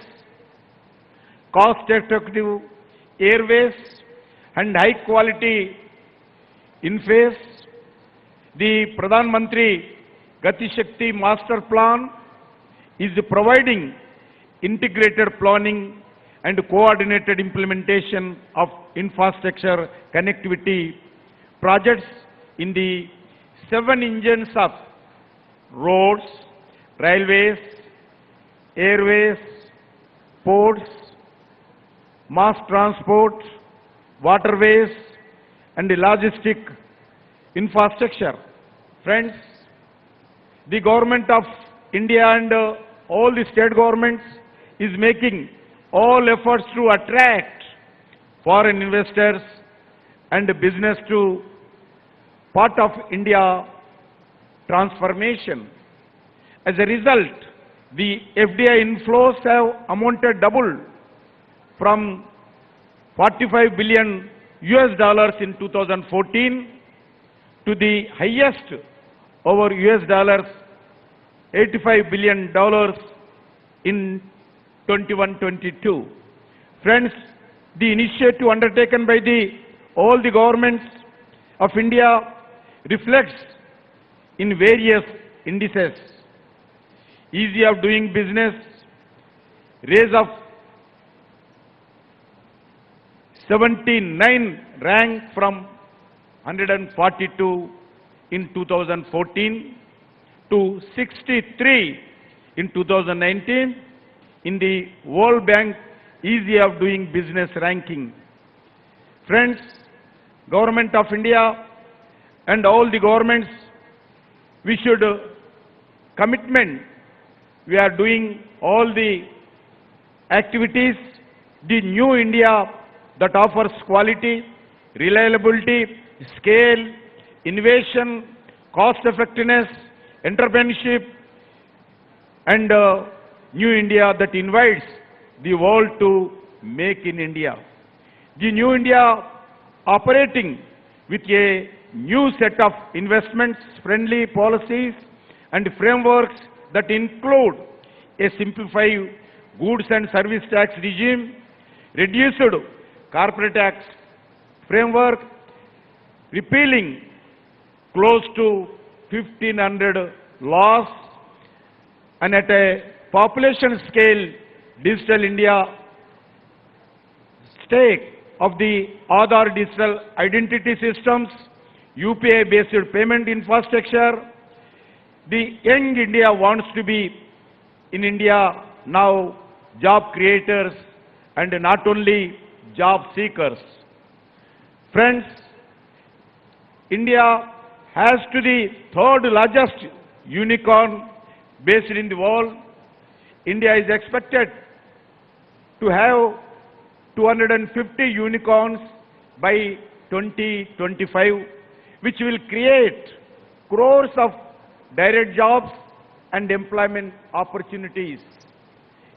cost-effective airways and high-quality interface. The Pradhan Mantri Gati Shakti Master Plan is providing integrated planning and coordinated implementation of infrastructure connectivity projects in the 7 engines of roads, railways, airways, ports, mass transport, waterways, and the logistic infrastructure. Friends, the government of India and all the state governments is making all efforts to attract foreign investors and business to part of India transformation. As a result, the FDI inflows have amounted double from $45 billion in 2014 to the highest over $85 billion in 21-22. Friends, the initiative undertaken by all the governments of India reflects in various indices. Ease of doing business, raise of 79 rank from 142 in 2014 to 63 in 2019 in the World Bank Ease of Doing Business ranking. Friends, Government of India and all the governments, we should commitment. We are doing all the activities, the new India that offers quality, reliability, scale, innovation, cost effectiveness, entrepreneurship, and new India that invites the world to make in India. The new India operating with a new set of investments-friendly policies and frameworks that include a simplified goods and service tax regime, reduced corporate tax framework, repealing close to 1,500 laws, and at a population scale, Digital India stake of the Aadhaar digital identity systems, UPI-based payment infrastructure. The young India wants to be in India now job creators and not only job seekers. Friends, India has to the third largest unicorn based in the world. India is expected to have 250 unicorns by 2025, which will create crores of direct jobs and employment opportunities.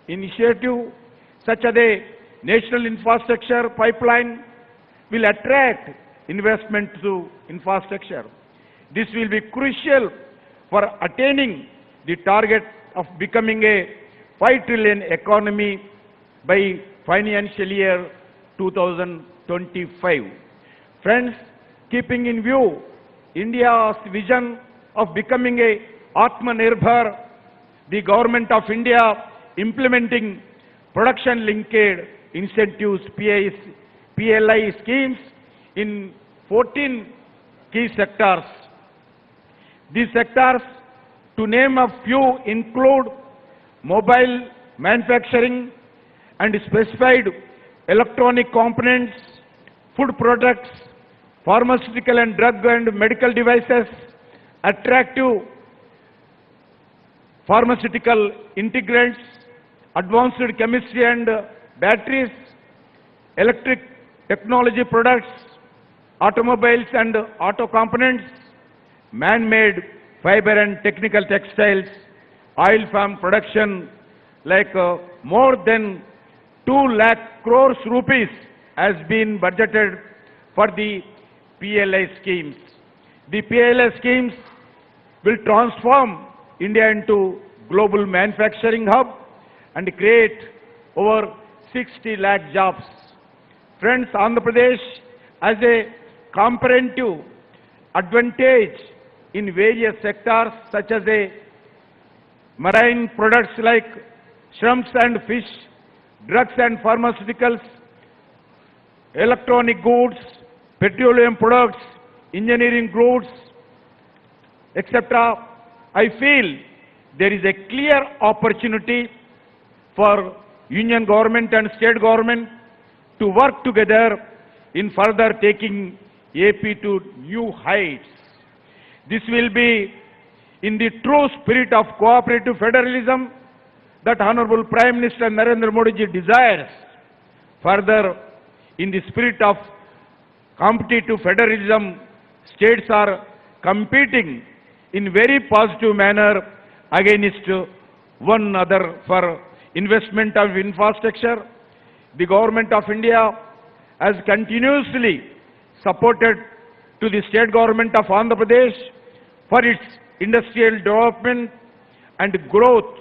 Initiative such as a national infrastructure pipeline will attract investment to infrastructure. This will be crucial for attaining the target of becoming a 5 trillion economy by financial year 2025. Friends, keeping in view India's vision of becoming a Atmanirbhar, the Government of India implementing production-linked incentives PLI schemes in 14 key sectors. These sectors, to name a few, include mobile manufacturing and specified electronic components, food products, pharmaceutical and drug and medical devices, attractive pharmaceutical integrants, advanced chemistry and batteries, electric technology products, automobiles and auto components, man-made fiber and technical textiles, oil palm production, like more than 2 lakh crores rupees has been budgeted for the PLI schemes. The PLI schemes will transform India into global manufacturing hub and create over 60 lakh jobs. Friends, Andhra Pradesh has a comprehensive advantage in various sectors such as marine products like shrimps and fish, drugs and pharmaceuticals, electronic goods, petroleum products, engineering goods, etc. I feel there is a clear opportunity for union government and state government to work together in further taking AP to new heights. This will be in the true spirit of cooperative federalism that Honorable Prime Minister Narendra Modi ji desires. Further, in the spirit of competitive federalism, states are competing in very positive manner against one another for investment of infrastructure. The Government of India has continuously supported to the state government of Andhra Pradesh for its industrial development and growth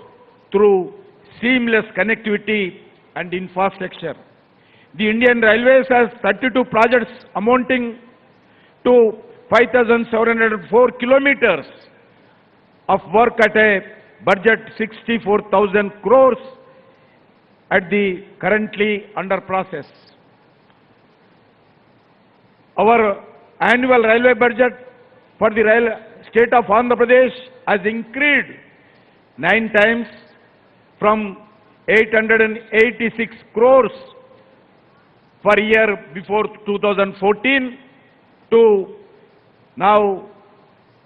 through seamless connectivity and infrastructure. The Indian Railways has 32 projects amounting to 5,704 kilometers of work at a budget 64,000 crores at the currently under process. Our annual railway budget for the state of Andhra Pradesh has increased 9 times from 886 crores per year before 2014 to now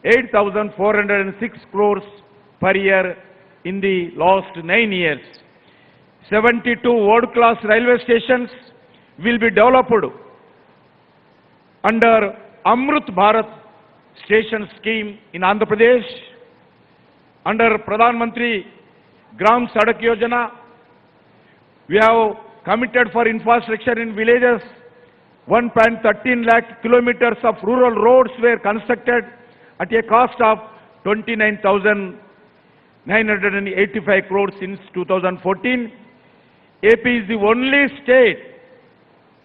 8,406 crores per year in the last 9 years. 72 world-class railway stations will be developed under Amrut Bharat station scheme in Andhra Pradesh. Under Pradhan Mantri Gram Sadak Yojana, we have committed for infrastructure in villages. 1.13 lakh kilometers of rural roads were constructed at a cost of 29,985 crores since 2014. AP is the only state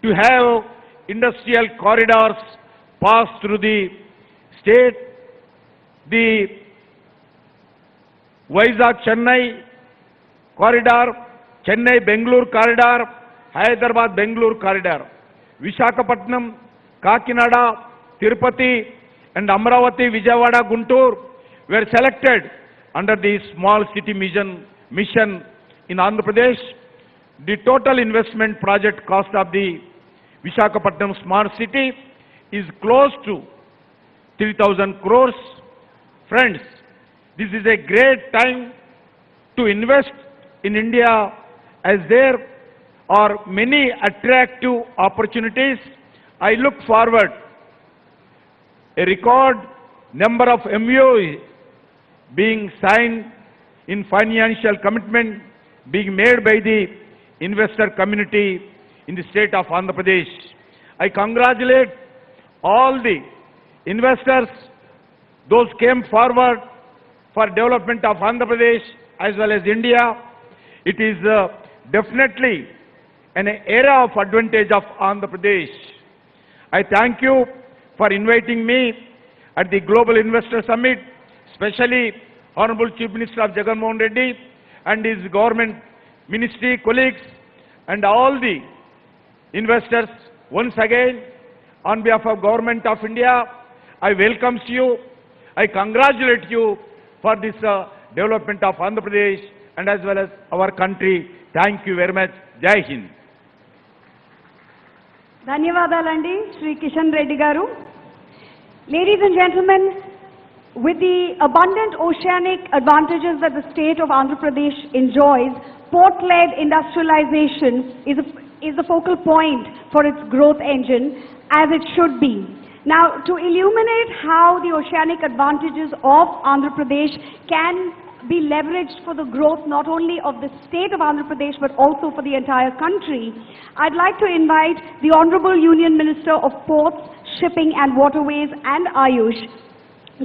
to have industrial corridors pass through the state. The Vizag-Chennai corridor, Chennai-Bengaluru corridor, Hyderabad-Bengaluru corridor, Visakhapatnam, Kakinada, Tirupati and Amravati, Vijayawada, Guntur were selected under the Small City Mission in Andhra Pradesh. The total investment project cost of the Visakhapatnam Smart City is close to 3,000 crores. Friends, this is a great time to invest in India as there are many attractive opportunities. I look forward a record number of MOUs being signed in financial commitment being made by the investor community in the state of Andhra Pradesh. I congratulate all the investors, those came forward for development of Andhra Pradesh as well as India. It is definitely an era of advantage of Andhra Pradesh. I thank you for inviting me at the Global Investor Summit, especially Honorable Chief Minister of Jagan Mohan Reddy and his government ministry colleagues and all the investors. Once again, on behalf of Government of India, I welcome you. I congratulate you for this development of Andhra Pradesh and as well as our country. Thank you very much. Jai Hind. Dhanyavadalandi, Shri Kishan Reddy Garu. Ladies and gentlemen, with the abundant oceanic advantages that the state of Andhra Pradesh enjoys, port-led industrialization is the focal point for its growth engine, as it should be. Now, to illuminate how the oceanic advantages of Andhra Pradesh can be leveraged for the growth not only of the state of Andhra Pradesh but also for the entire country, I'd like to invite the Honorable Union Minister of Ports, Shipping and Waterways and Ayush,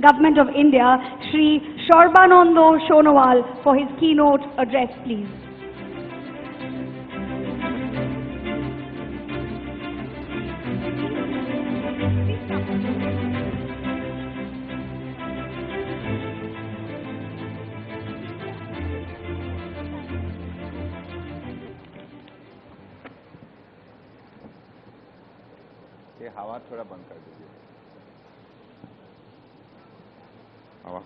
Government of India, Shri Sarbanando Sonowal, for his keynote address, please. आवाज थोड़ा बंद कर दीजिए। आवाज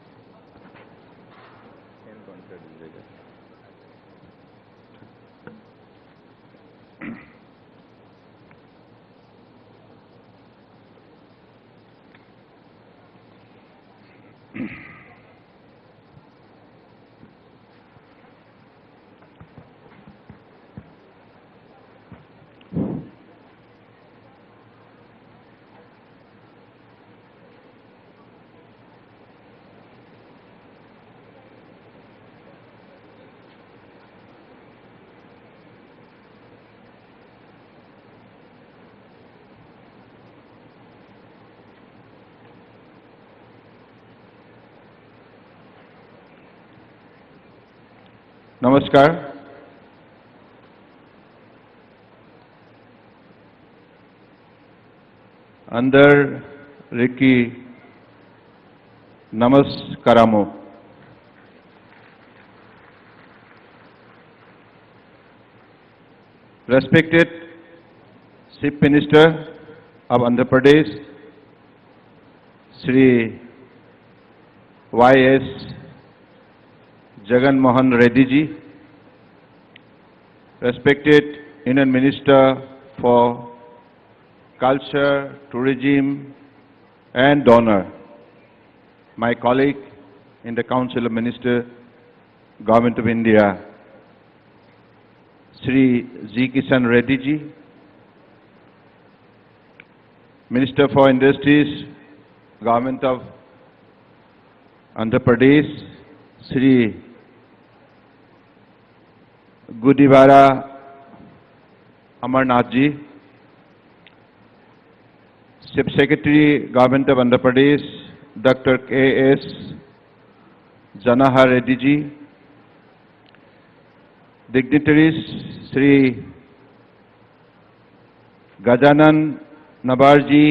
fan बंद कर दीजिएगा। नमस्कार। అందరికీ నమస్కారము। Respected Chief Minister of Andhra Pradesh, Shri Y.S. Jagan Reddy ji, respected Union Minister for Culture, Tourism and Donor, my colleague in the Council of Ministers, Government of India, Shri G. Kishan Reddy ji, Minister for Industries, Government of Andhra Pradesh, Shri Gudivara Amarnath ji, Chief Secretary, Government of Andhra Pradesh, Dr. K.S. Janahar Reddy ji, dignitaries, Shri Gajanan Nabar ji,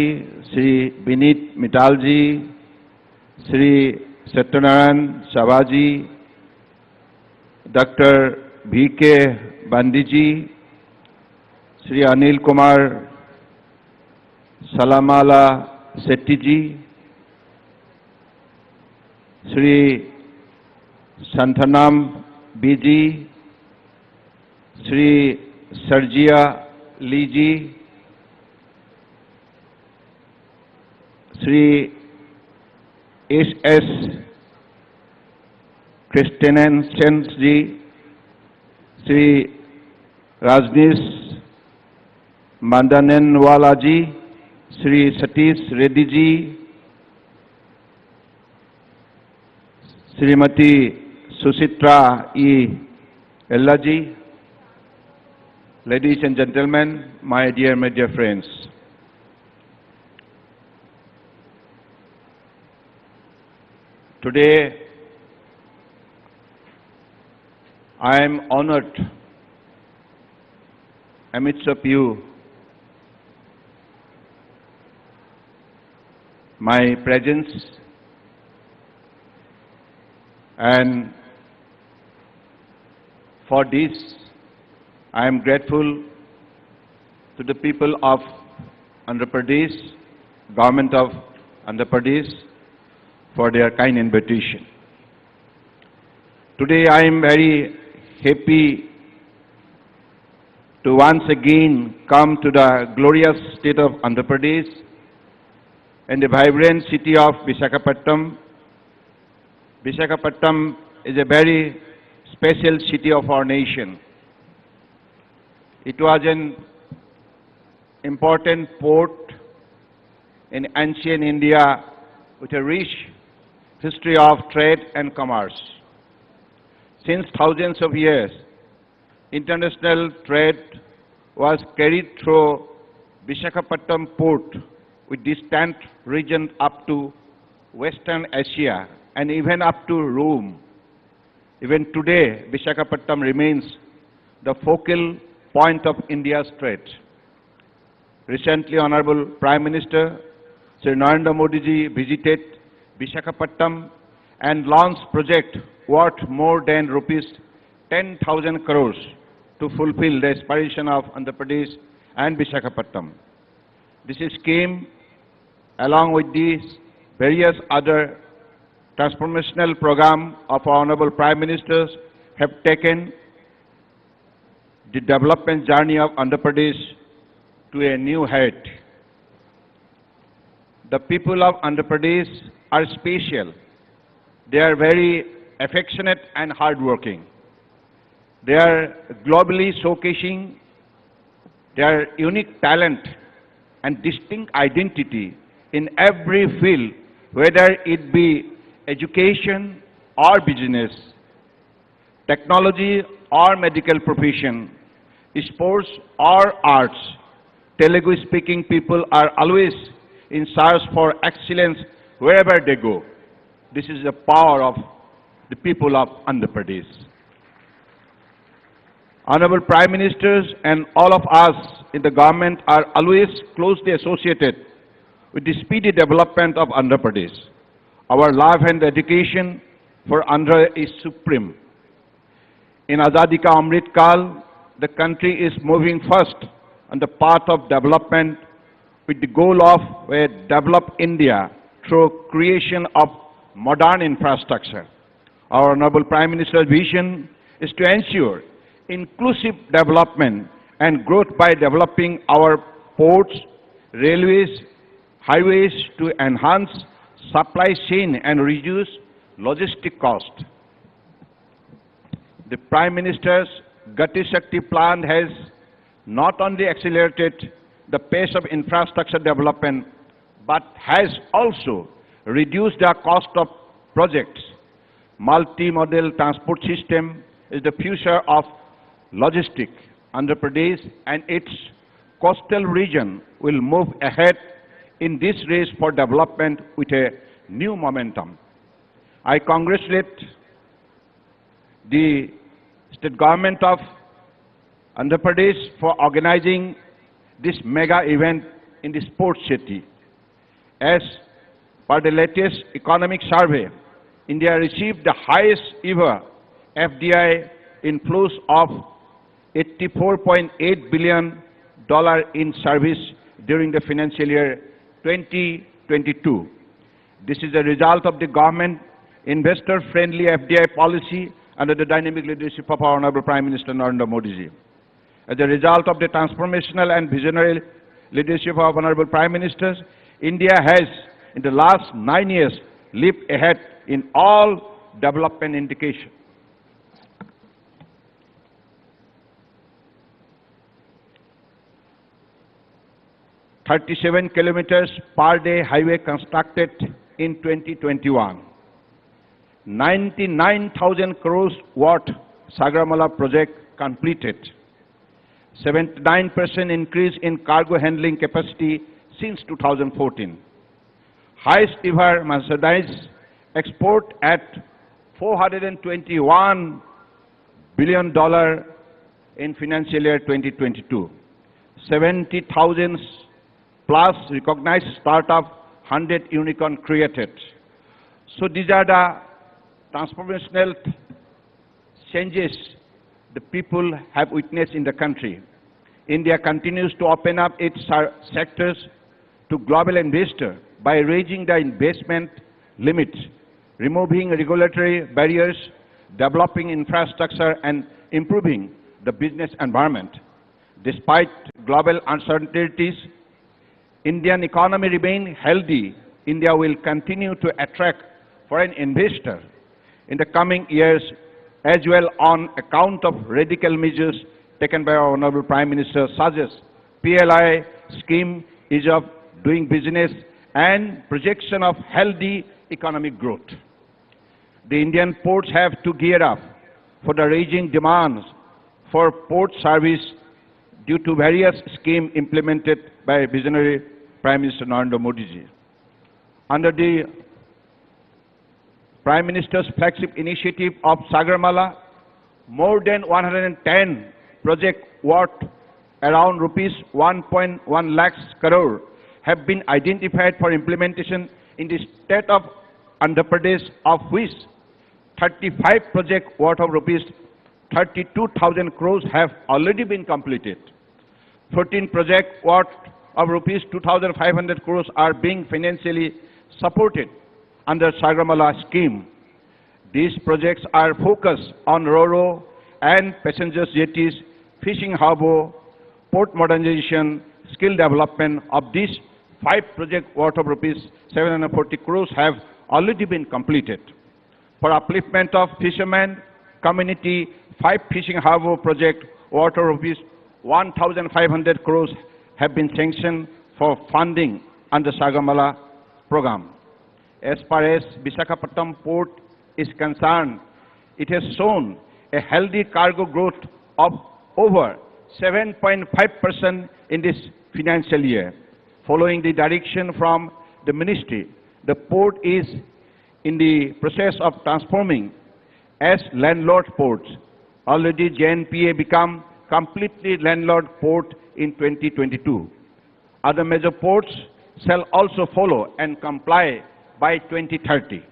Shri Binit Mittal ji, Shri Satyanaran Shavaji, Dr. V.K. Bandi ji, Shri Anil Kumar Salamala Setti ji, Shri Santhanam B.G., Shri Sarjia Lee ji, Shri S.S. Christensen ji, Shri Rajneesh Mandanenwala ji, Shri Satish Reddy ji, Srimati Susitra E. Ella ji, ladies and gentlemen, my dear friends. Today, I am honored amidst of you, my presence, and for this I am grateful to the people of Andhra Pradesh, Government of Andhra Pradesh, for their kind invitation. Today I am very happy to once again come to the glorious state of Andhra Pradesh and the vibrant city of Visakhapatnam. Visakhapatnam is a very special city of our nation. It was an important port in ancient India with a rich history of trade and commerce. Since thousands of years, international trade was carried through Visakhapatnam port with distant regions up to Western Asia and even up to Rome. Even today, Visakhapatnam remains the focal point of India's trade. Recently, Honorable Prime Minister Sri Narendra Modi ji visited Visakhapatnam and launched project worth more than rupees 10,000 crores to fulfill the aspiration of Andhra Pradesh and Visakhapatnam. This scheme, along with these various other transformational program of our Honorable Prime Ministers, have taken the development journey of Andhra Pradesh to a new height. The people of Andhra Pradesh are special. They are very affectionate and hardworking. They are globally showcasing their unique talent and distinct identity in every field, whether it be education or business, technology or medical profession, sports or arts. Telugu-speaking people are always in search for excellence wherever they go. This is the power of the people of Andhra Pradesh. Honorable Prime Ministers and all of us in the government are always closely associated with the speedy development of Andhra Pradesh. Our love and dedication for Andhra is supreme. In Azadi Ka Amrit Kal, the country is moving first on the path of development with the goal of a developed India through creation of modern infrastructure. Our Honorable Prime Minister's vision is to ensure inclusive development and growth by developing our ports, railways, highways to enhance supply chain and reduce logistic cost. The Prime Minister's Gati Shakti plan has not only accelerated the pace of infrastructure development, but has also reduced the cost of projects. Multi-modal transport system is the future of logistics. Andhra Pradesh and its coastal region will move ahead in this race for development with a new momentum. I congratulate the state government of Andhra Pradesh for organizing this mega event in the sports city. As per the latest economic survey, India received the highest ever FDI inflows of $84.8 billion in service during the financial year 2022. This is a result of the government investor-friendly FDI policy under the dynamic leadership of our Honorable Prime Minister Narendra Modi ji. As a result of the transformational and visionary leadership of Honorable Prime Ministers, India has, in the last 9 years, leaped ahead in all development indications. "37 kilometers per day highway constructed in 2021. 99,000 crores worth Sagarmala project completed. 79% increase in cargo handling capacity since 2014. Highest ever merchandise export at $421 billion in financial year 2022. 70,000 plus recognized startup, 100 unicorn created." So these are the transformational changes the people have witnessed in the country. India continues to open up its sectors to global investors by raising the investment limits, removing regulatory barriers, developing infrastructure and improving the business environment. Despite global uncertainties, Indian economy remains healthy. India will continue to attract foreign investors in the coming years as well on account of radical measures taken by our Honorable Prime Minister, such as PLI scheme, ease of doing business and projection of healthy economic growth. The Indian ports have to gear up for the rising demands for port service due to various schemes implemented by visionary Prime Minister Narendra Modi ji. Under the Prime Minister's flagship initiative of Sagarmala, more than 110 projects worth around rupees 1.1 lakhs crore have been identified for implementation in the state of Andhra Pradesh, of which 35 projects worth of rupees 32,000 crores have already been completed. 14 projects worth of rupees 2,500 crores are being financially supported under Sagarmala scheme. These projects are focused on Ro-Ro and passenger jetties, fishing harbour, port modernization, skill development. Of these 5 projects worth of rupees 740 crores have already been completed. For upliftment of fishermen community, 5 fishing harbour projects worth of rupees 1,500 crores have been sanctioned for funding under Sagamala program. As far as Visakhapatnam port is concerned, it has shown a healthy cargo growth of over 7.5% in this financial year. Following the direction from the ministry, the port is in the process of transforming as landlord ports. Already JNPA become completely landlord port in 2022. Other major ports shall also follow and comply by 2030.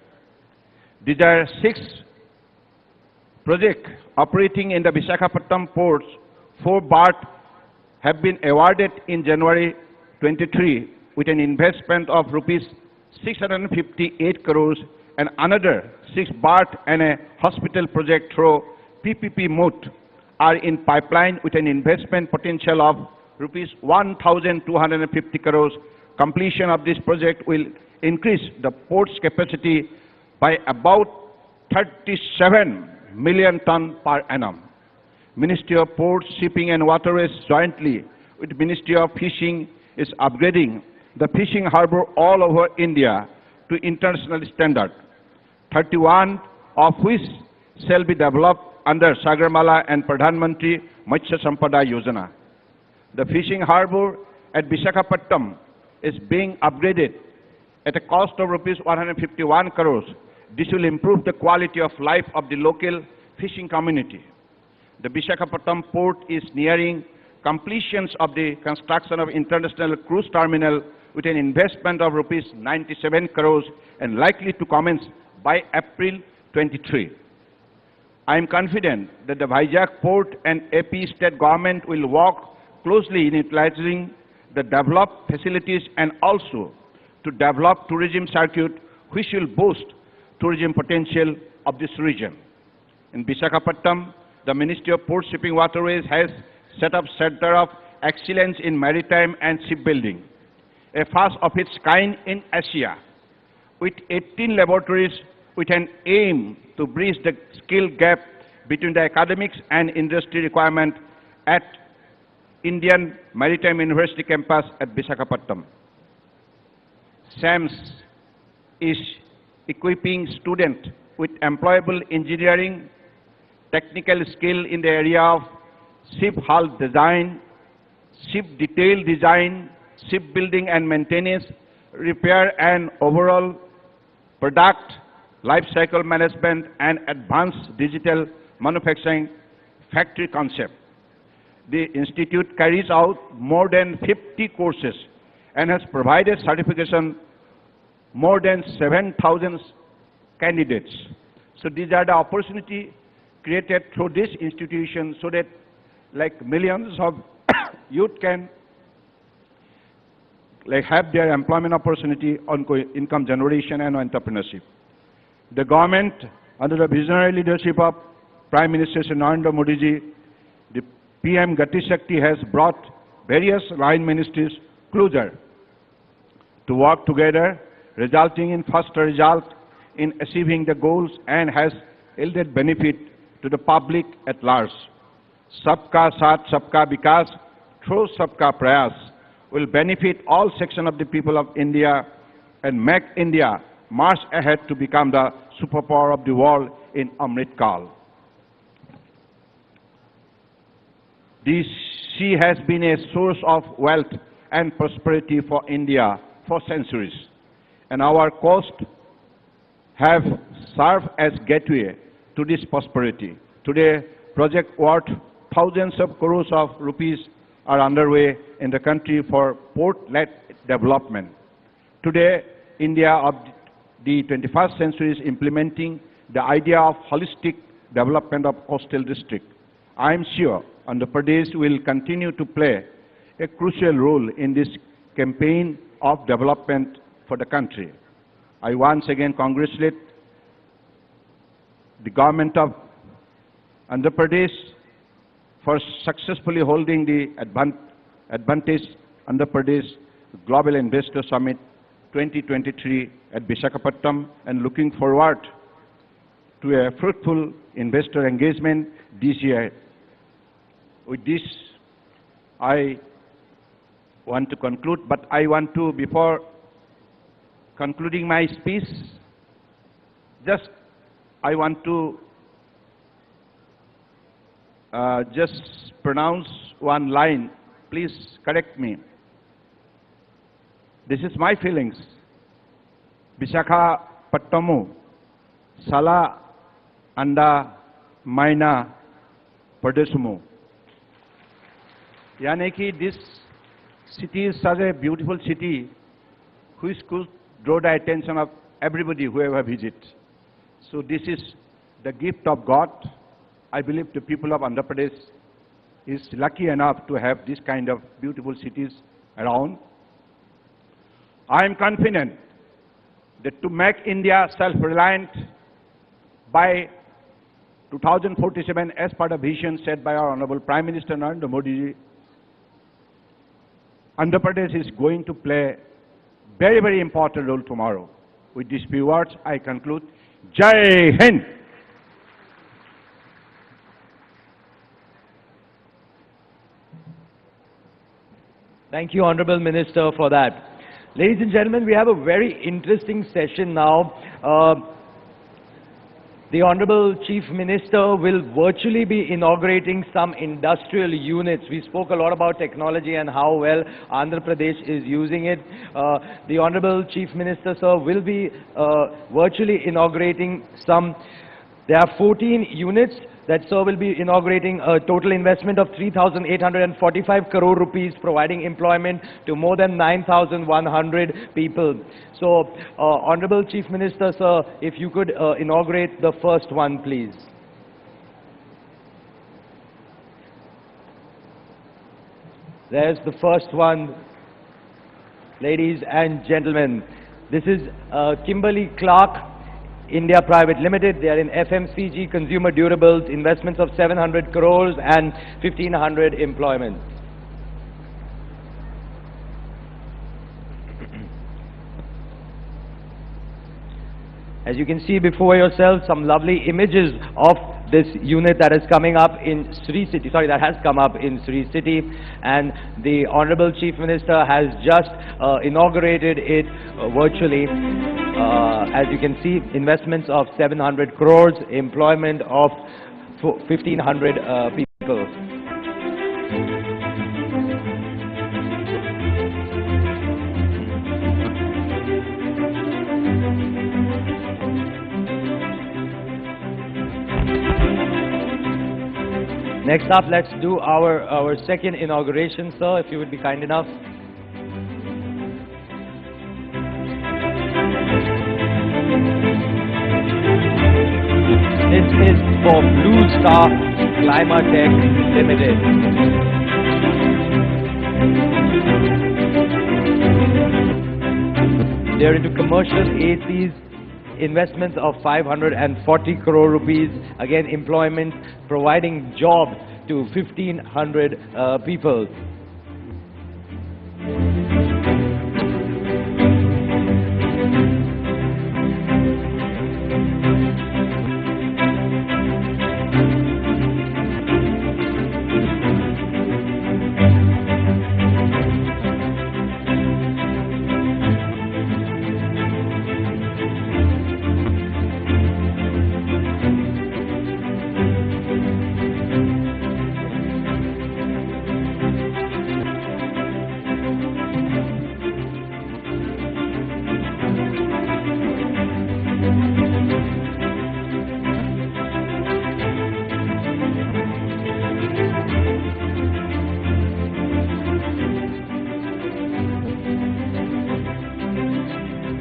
These are 6 projects operating in the Visakhapatnam ports. 4 BART have been awarded in January 23 with an investment of rupees 658 crores, and another 6 BART and a hospital project through PPP mode are in pipeline with an investment potential of rupees 1,250 crores. Completion of this project will increase the port's capacity by about 37 million ton per annum. Ministry of Ports, Shipping and Waterways jointly with Ministry of Fishing is upgrading the fishing harbour all over India to international standard, 31 of which shall be developed under Sagarmala and Pradhan Mantri Matsya Sampada Yojana. The fishing harbour at Visakhapatnam is being upgraded at a cost of rupees 151 crores. This will improve the quality of life of the local fishing community. The Visakhapatnam port is nearing completions of the construction of international cruise terminal with an investment of rupees 97 crores and likely to commence by April 23. I am confident that the Vizag port and AP state government will work closely in utilizing the developed facilities and also to develop tourism circuit which will boost tourism potential of this region. In Visakhapatnam, the Ministry of Ports, Shipping Waterways has set up Center of Excellence in Maritime and Shipbuilding, a first of its kind in Asia, with 18 laboratories with an aim to bridge the skill gap between the academics and industry requirement at Indian Maritime University campus at Visakhapatnam. SAMS is equipping students with employable engineering, technical skill in the area of ship hull design, ship detail design, shipbuilding and maintenance, repair and overall product life cycle management, and advanced digital manufacturing factory concept. The institute carries out more than 50 courses and has provided certification more than 7,000 candidates. So these are the opportunity created through this institution so that like millions of youth can have their employment opportunity on income generation and entrepreneurship. The government, under the visionary leadership of Prime Minister Shri Narendra Modi ji, the PM Gati Shakti has brought various line ministries closer to work together, resulting in faster result in achieving the goals and has yielded benefit to the public at large. Sabka Saath Sabka Vikas through Sabka Prayas will benefit all sections of the people of India and make India march ahead to become the superpower of the world in Amrit Kal. The sea has been a source of wealth and prosperity for India for centuries, and our coast have served as gateway to this prosperity. Today, project worth thousands of crores of rupees are underway in the country for port-led development. Today, India of the 21st century is implementing the idea of holistic development of coastal district. I am sure Andhra Pradesh will continue to play a crucial role in this campaign of development for the country. I once again congratulate the government of Andhra Pradesh for successfully holding the Advantage Andhra Pradesh Global Investor Summit 2023 at Visakhapatnam, and looking forward to a fruitful investor engagement this year. With this, I want to conclude, but I want to, before concluding my speech, I want to just pronounce one line. Please correct me. This is my feelings. Visakhapatnamu, Sala Anda Maina Pradesumu. Yani ki this city is such a beautiful city which could draw the attention of everybody whoever visits. So this is the gift of God. I believe the people of Andhra Pradesh is lucky enough to have this kind of beautiful cities around. I am confident that to make India self-reliant by 2047, as per the vision set by our Honorable Prime Minister Narendra Modi ji, Andhra Pradesh is going to play very, very important role tomorrow. With these few words, I conclude. Jai Hind! Thank you, Honorable Minister, for that. Ladies and gentlemen, we have a very interesting session now. The Honorable Chief Minister will virtually be inaugurating some industrial units. We spoke a lot about technology and how well Andhra Pradesh is using it. The Honorable Chief Minister, sir, will be virtually inaugurating some. There are 14 units that sir will be inaugurating, a total investment of 3,845 crore rupees, providing employment to more than 9,100 people. So, Honorable Chief Minister, sir, if you could inaugurate the first one, please. There's the first one, ladies and gentlemen. This is Kimberly-Clark India Private Limited. They are in FMCG, consumer durables, investments of 700 crores and 1,500 employment. As you can see before yourself, some lovely images of this unit that is coming up in Sri City, that has come up in Sri City, and the Honorable Chief Minister has just inaugurated it virtually. As you can see, investments of 700 crores, employment of 1,500 people. Next up, let's do our second inauguration, sir, if you would be kind enough. This is for Blue Star Climatech Limited. They're into commercial ACs, investments of 540 crore rupees, again employment, providing jobs to 1,500 people.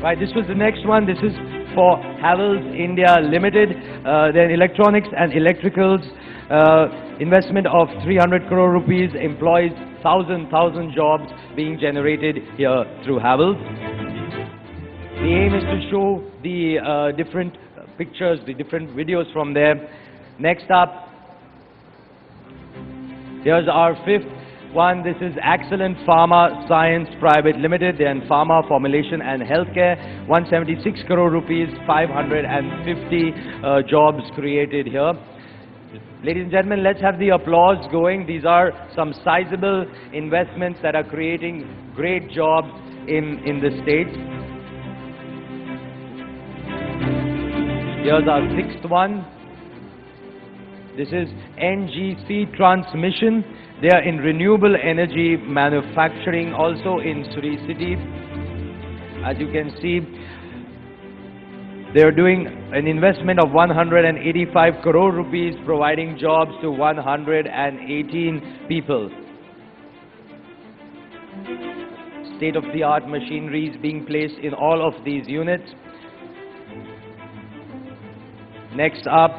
Right, this was the next one. This is for Havells India Limited. They're electronics and electricals. investment of 300 crore rupees employs 1,000 jobs being generated here through Havells. The aim is to show the different pictures, the different videos from there. Next up, here's our fifth one. This is Excellent Pharma Science Private Limited. They are in pharma, formulation and healthcare. 176 crore rupees, 550 jobs created here. Ladies and gentlemen, let's have the applause going. These are some sizable investments that are creating great jobs in the States. Here's our sixth one. This is NGC Transmission. They are in renewable energy manufacturing, also in Surrey City. As you can see, they are doing an investment of 185 crore rupees, providing jobs to 118 people. State-of-the-art machinery is being placed in all of these units. Next up,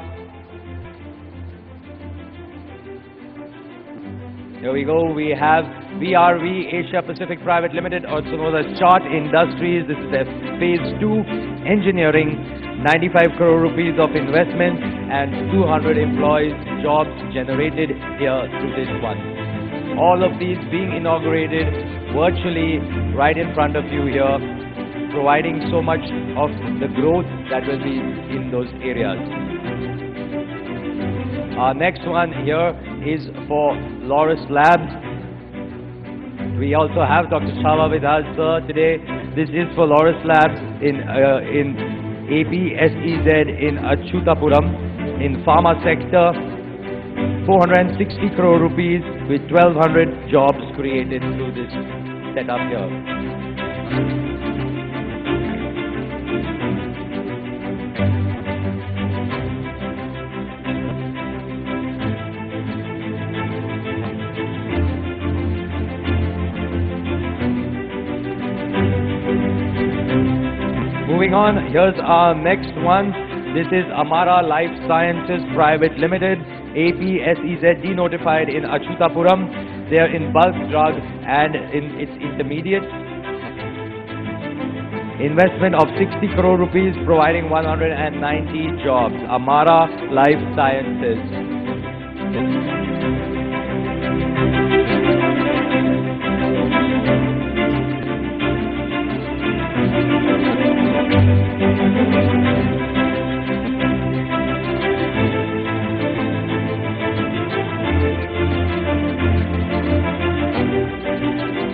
here we go, we have VRV Asia Pacific Private Limited, also known as Chart Industries. This is their phase 2 engineering, 95 crore rupees of investment and 200 employees, jobs generated here through this one. All of these being inaugurated virtually right in front of you here, providing so much of the growth that will be in those areas. Our next one here is for Loris Labs. We also have Dr. Chava with us today. This is for Loris Labs in APSEZ in Achutapuram in pharma sector. 460 crore rupees with 1,200 jobs created through this setup here. Moving on, here's our next one. This is Amara Life Sciences Private Limited, APSEZ denotified in Achutapuram. They are in bulk drug and in its intermediates. Investment of 60 crore rupees, providing 190 jobs. Amara Life Sciences.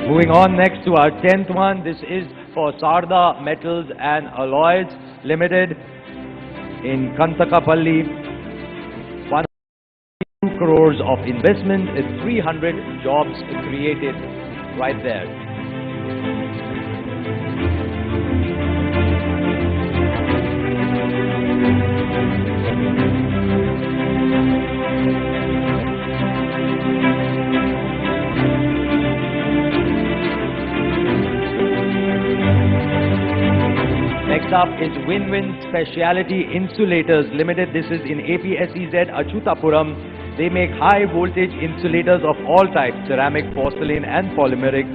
Moving on next to our 10th one, this is for Sarda Metals and Alloys Limited in Kantakapalli. 1 crores of investment, 300 jobs created right there. Next up is Win-Win Specialty Insulators Limited. This is in APSEZ Achutapuram. They make high voltage insulators of all types, ceramic, porcelain and polymeric.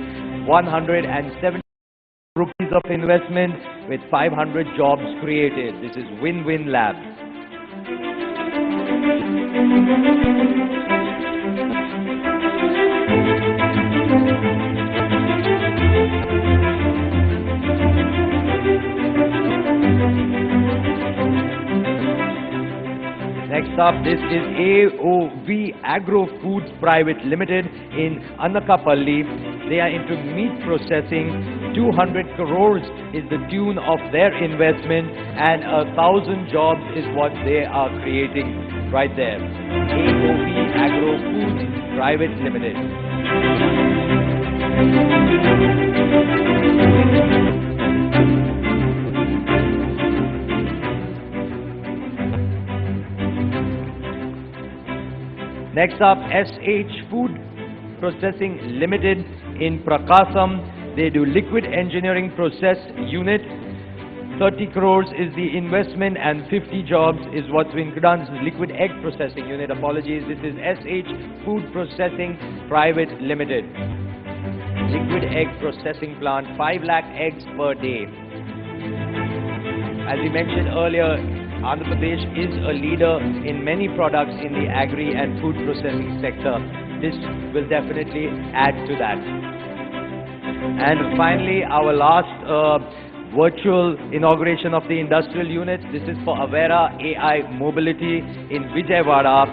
170 rupees of investment with 500 jobs created. This is Win-Win Lab. Next up, this is AOV Agro Foods Private Limited in Anakapalli. They are into meat processing. 200 crores is the tune of their investment and 1,000 jobs is what they are creating right there. AOV Agro Foods Private Limited. Next up, SH Food Processing Limited in Prakasam. They do liquid engineering process unit. 30 crores is the investment and 50 jobs is what's been done. This is liquid egg processing unit. Apologies. This is SH Food Processing Private Limited. Liquid egg processing plant, 5 lakh eggs per day. As we mentioned earlier, Andhra Pradesh is a leader in many products in the agri and food processing sector. This will definitely add to that. And finally, our last virtual inauguration of the industrial unit. This is for Avera AI Mobility in Vijayawada.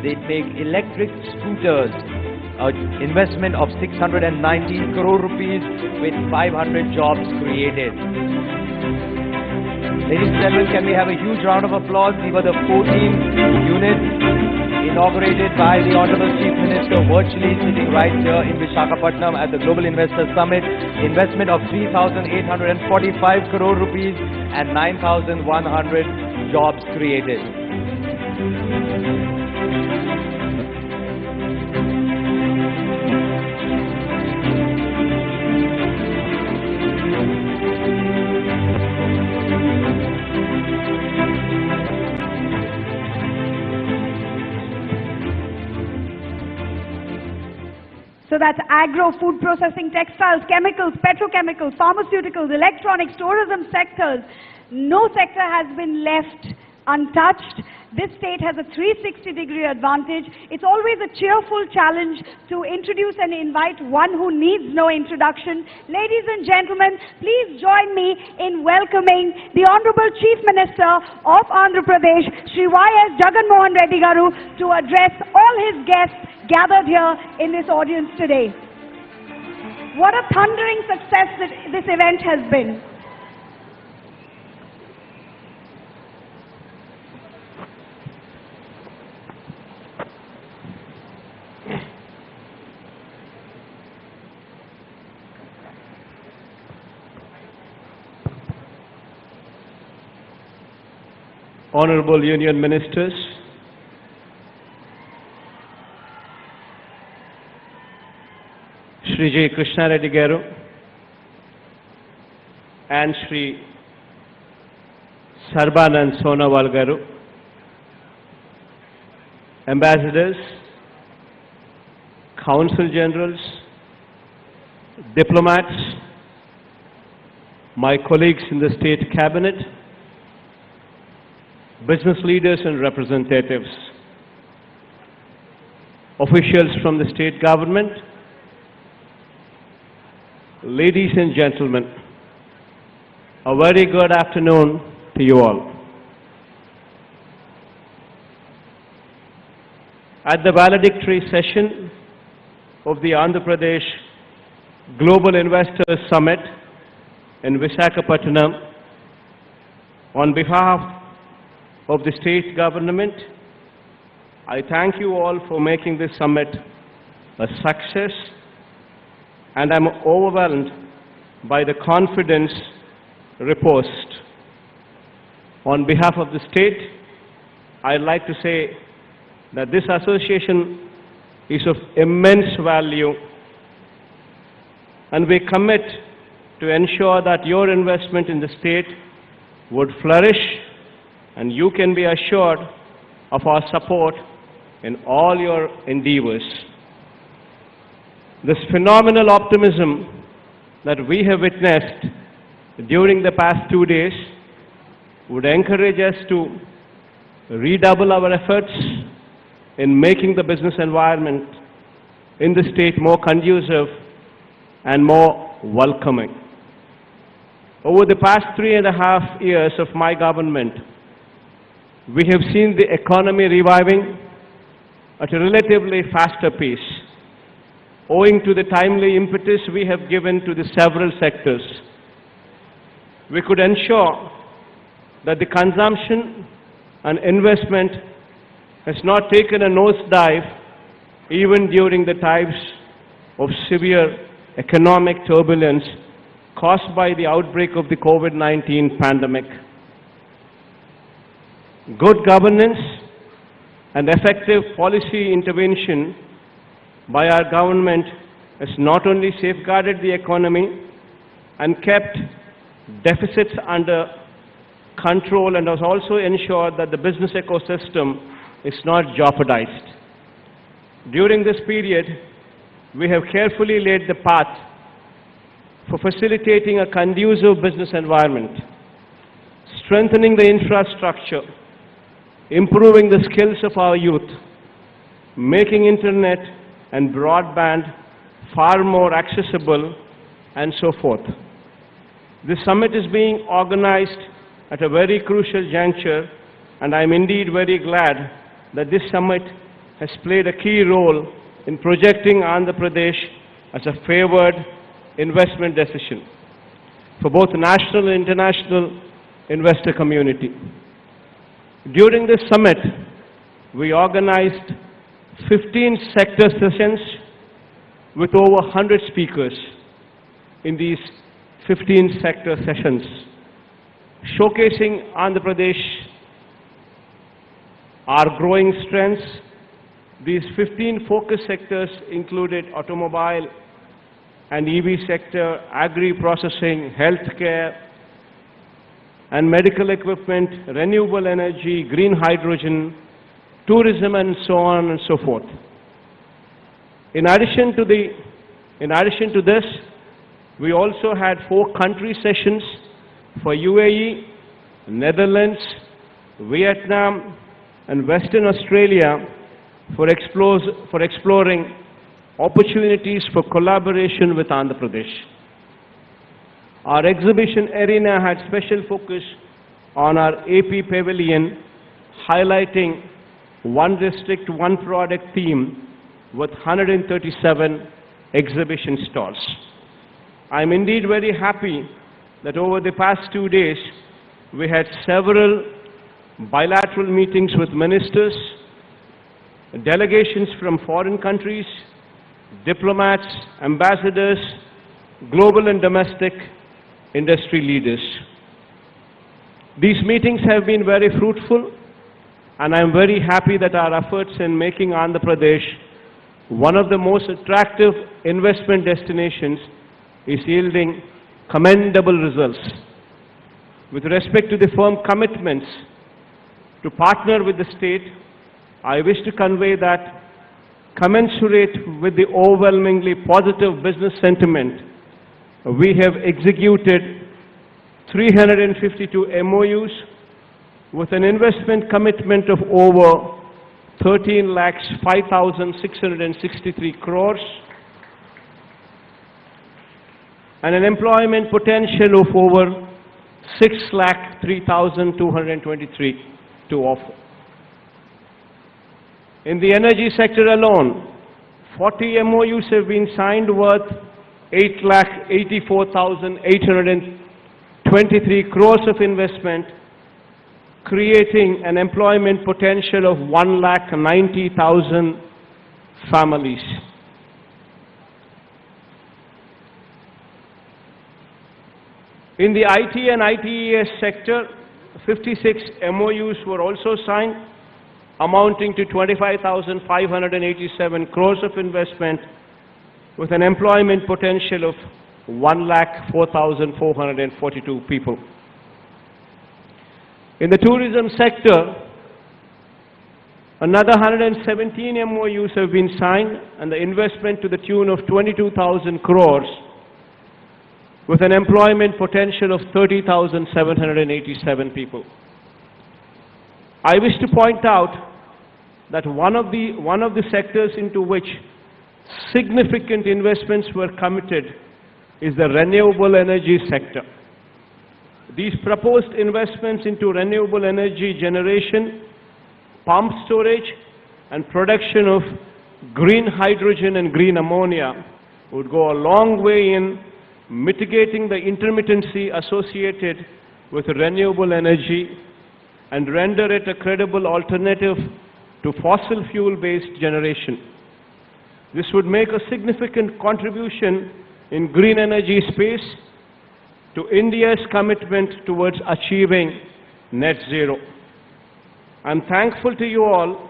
They make electric scooters. Investment of 619 crore rupees with 500 jobs created. Ladies and gentlemen, can we have a huge round of applause? These were the 14 units inaugurated by the Honorable Chief Minister virtually sitting right here in Visakhapatnam at the Global Investor Summit. Investment of 3,845 crore rupees and 9,100 jobs created. So that's agro, food processing, textiles, chemicals, petrochemicals, pharmaceuticals, electronics, tourism sectors. No sector has been left untouched. This state has a 360-degree advantage. It's always a cheerful challenge to introduce and invite one who needs no introduction. Ladies and gentlemen, please join me in welcoming the Honorable Chief Minister of Andhra Pradesh, Shri Y.S. Jagan Mohan Reddy Garu, to address all his guests gathered here in this audience today. What a thundering success this event has been. Honorable Union Ministers, Shri J. Krishna Reddy Garu and Shri Sarbanand Sonawal Garu, Ambassadors, Consul Generals, diplomats, my colleagues in the State Cabinet, business leaders and representatives, officials from the state government, ladies and gentlemen, a very good afternoon to you all. At the valedictory session of the Andhra Pradesh Global Investors Summit in Visakhapatnam, on behalf of the state government, I thank you all for making this summit a success, and I'm overwhelmed by the confidence reposed. On behalf of the state, I'd like to say that this association is of immense value, and we commit to ensure that your investment in the state would flourish, and you can be assured of our support in all your endeavors. This phenomenal optimism that we have witnessed during the past 2 days would encourage us to redouble our efforts in making the business environment in the state more conducive and more welcoming. Over the past 3.5 years of my government, we have seen the economy reviving at a relatively faster pace, owing to the timely impetus we have given to the several sectors. We could ensure that the consumption and investment has not taken a nosedive even during the times of severe economic turbulence caused by the outbreak of the COVID-19 pandemic. Good governance and effective policy intervention by our government has not only safeguarded the economy and kept deficits under control, and has also ensured that the business ecosystem is not jeopardized. During this period, we have carefully laid the path for facilitating a conducive business environment, strengthening the infrastructure, improving the skills of our youth, making internet and broadband far more accessible, and so forth. This summit is being organized at a very crucial juncture, and I am indeed very glad that this summit has played a key role in projecting Andhra Pradesh as a favored investment decision for both national and international investor community. During this summit, we organized 15 sector sessions with over 100 speakers in these 15 sector sessions, showcasing Andhra Pradesh, our growing strengths. These 15 focus sectors included automobile and EV sector, agri-processing, healthcare, and medical equipment, renewable energy, green hydrogen, tourism, and so on and so forth. In addition to this, we also had 4 country sessions for UAE, Netherlands, Vietnam, and Western Australia for exploring opportunities for collaboration with Andhra Pradesh. Our exhibition arena had special focus on our AP Pavilion, highlighting one district, one product theme with 137 exhibition stalls. I am indeed very happy that over the past 2 days, we had several bilateral meetings with ministers, delegations from foreign countries, diplomats, ambassadors, global and domestic industry leaders. These meetings have been very fruitful, and I am very happy that our efforts in making Andhra Pradesh one of the most attractive investment destinations is yielding commendable results. With respect to the firm commitments to partner with the state, I wish to convey that, commensurate with the overwhelmingly positive business sentiment, we have executed 352 MOUs with an investment commitment of over 13,05,663 crores and an employment potential of over 6,03,223 to offer. In the energy sector alone, 40 MOUs have been signed worth 8,84,823 crores of investment, creating an employment potential of 1,90,000 families. In the IT and ITES sector, 56 MOUs were also signed, amounting to 25,587 crores of investment with an employment potential of 1,04,442 people. In the tourism sector, another 117 MOUs have been signed and the investment to the tune of 22,000 crores with an employment potential of 30,787 people. I wish to point out that one of the sectors into which significant investments were committed is the renewable energy sector. These proposed investments into renewable energy generation, pump storage, and production of green hydrogen and green ammonia would go a long way in mitigating the intermittency associated with renewable energy and render it a credible alternative to fossil fuel-based generation. This would make a significant contribution in green energy space to India's commitment towards achieving net zero. I'm thankful to you all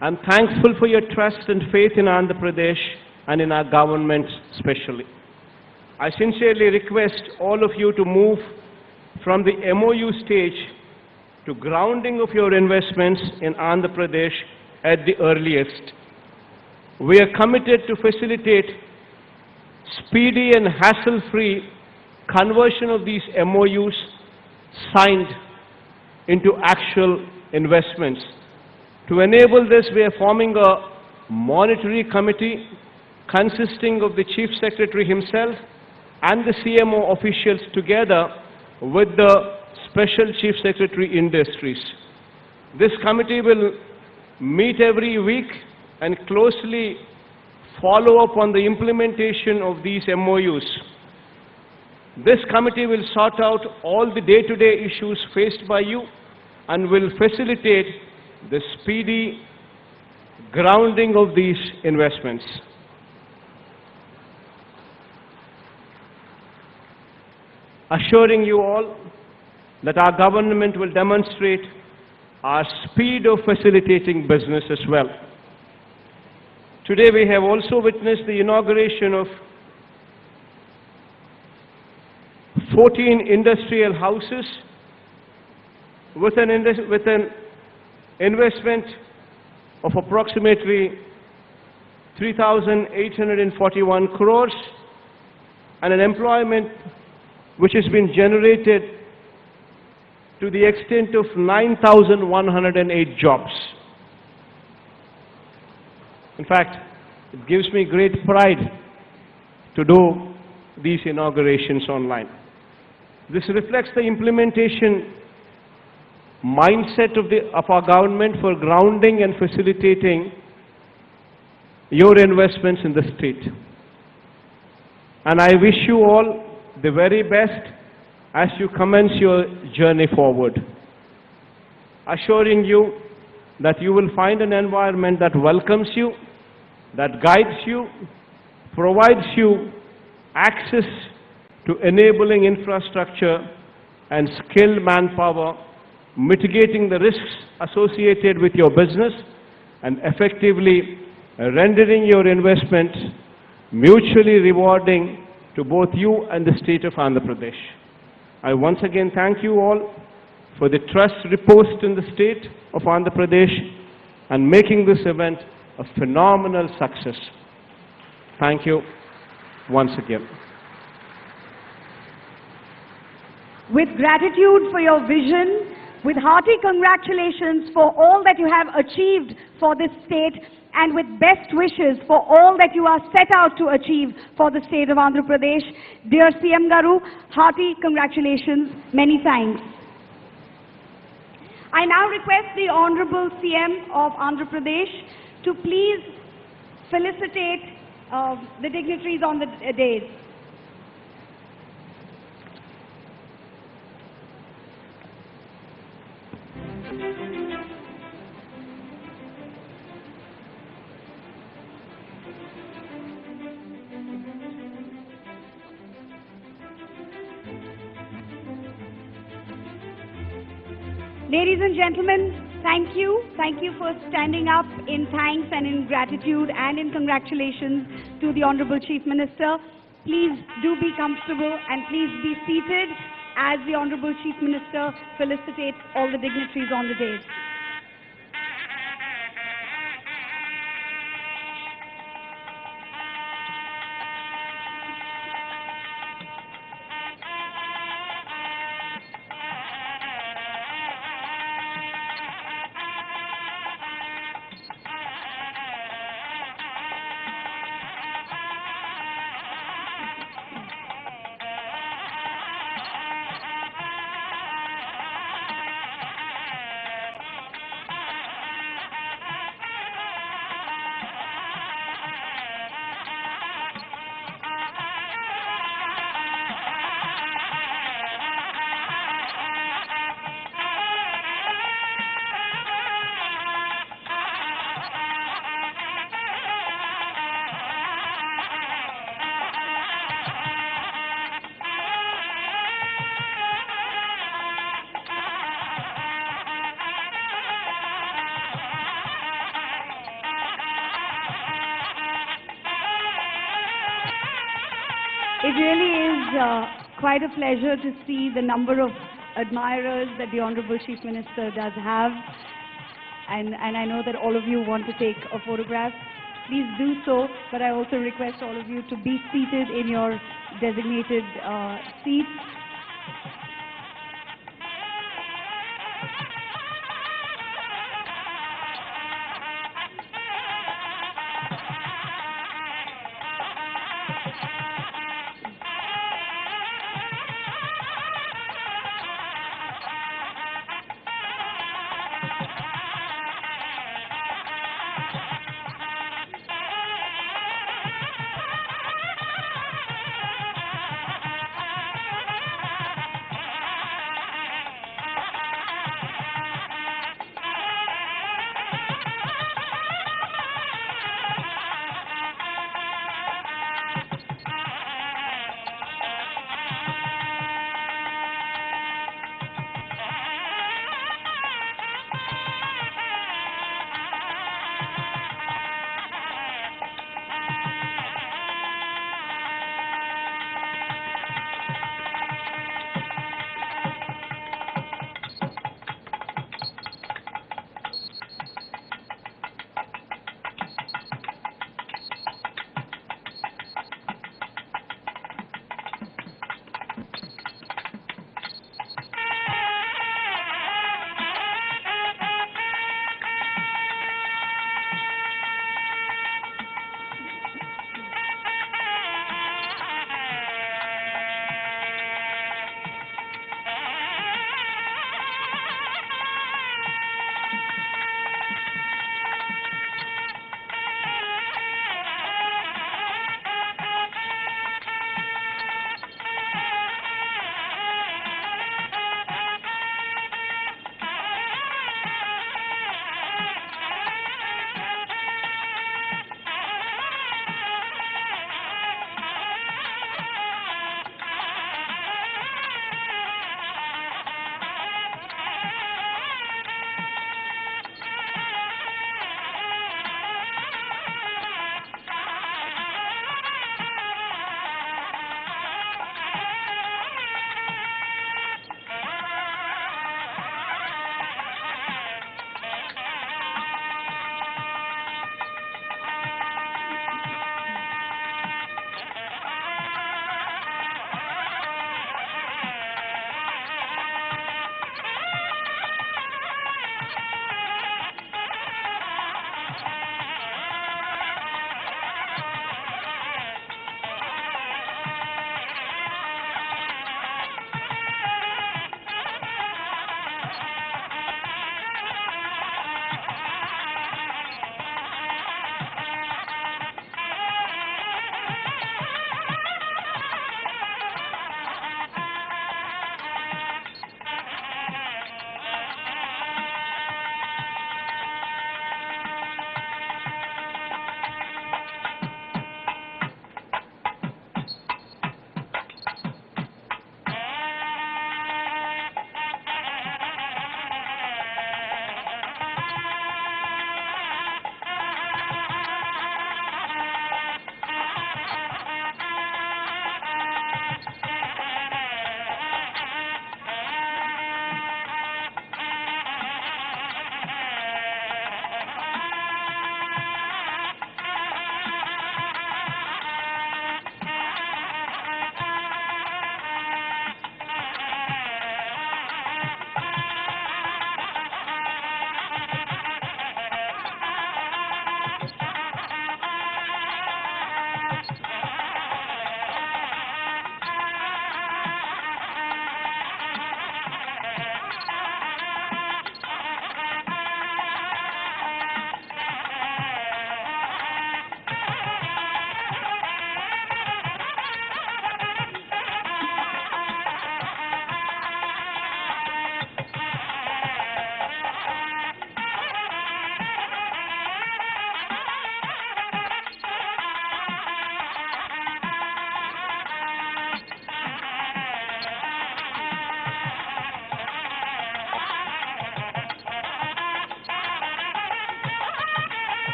I'm thankful for your trust and faith in Andhra Pradesh and in our government especially. I sincerely request all of you to move from the MOU stage to grounding of your investments in Andhra Pradesh at the earliest. We are committed to facilitate speedy and hassle-free conversion of these MOUs signed into actual investments. To enable this, we are forming a monetary committee consisting of the Chief Secretary himself and the CMO officials together with the Special Chief Secretary Industries. This committee will meet every week and closely follow up on the implementation of these MOUs. This committee will sort out all the day-to-day issues faced by you and will facilitate the speedy grounding of these investments. Assuring you all that our government will demonstrate our speed of facilitating business as well. Today we have also witnessed the inauguration of 14 industrial houses with an investment of approximately 3,841 crores and an employment which has been generated to the extent of 9,108 jobs. In fact, it gives me great pride to do these inaugurations online. This reflects the implementation mindset of our government for grounding and facilitating your investments in the state. And I wish you all the very best as you commence your journey forward, assuring you that you will find an environment that welcomes you, that guides you, provides you access to enabling infrastructure and skilled manpower, mitigating the risks associated with your business, and effectively rendering your investments mutually rewarding to both you and the state of Andhra Pradesh. I once again thank you all for the trust reposed in the state of Andhra Pradesh and making this event a phenomenal success. Thank you once again. With gratitude for your vision, with hearty congratulations for all that you have achieved for this state, and with best wishes for all that you are set out to achieve for the state of Andhra Pradesh, dear CM Garu, hearty congratulations, many thanks. I now request the Honorable CM of Andhra Pradesh to please felicitate the dignitaries on the dais. Ladies and gentlemen, thank you. Thank you for standing up in thanks and in gratitude and in congratulations to the Honorable Chief Minister. Please do be comfortable and please be seated as the Honorable Chief Minister felicitates all the dignitaries on the dais. It really is quite a pleasure to see the number of admirers that the Honorable Chief Minister does have. And I know that all of you want to take a photograph. Please do so, but I also request all of you to be seated in your designated seats.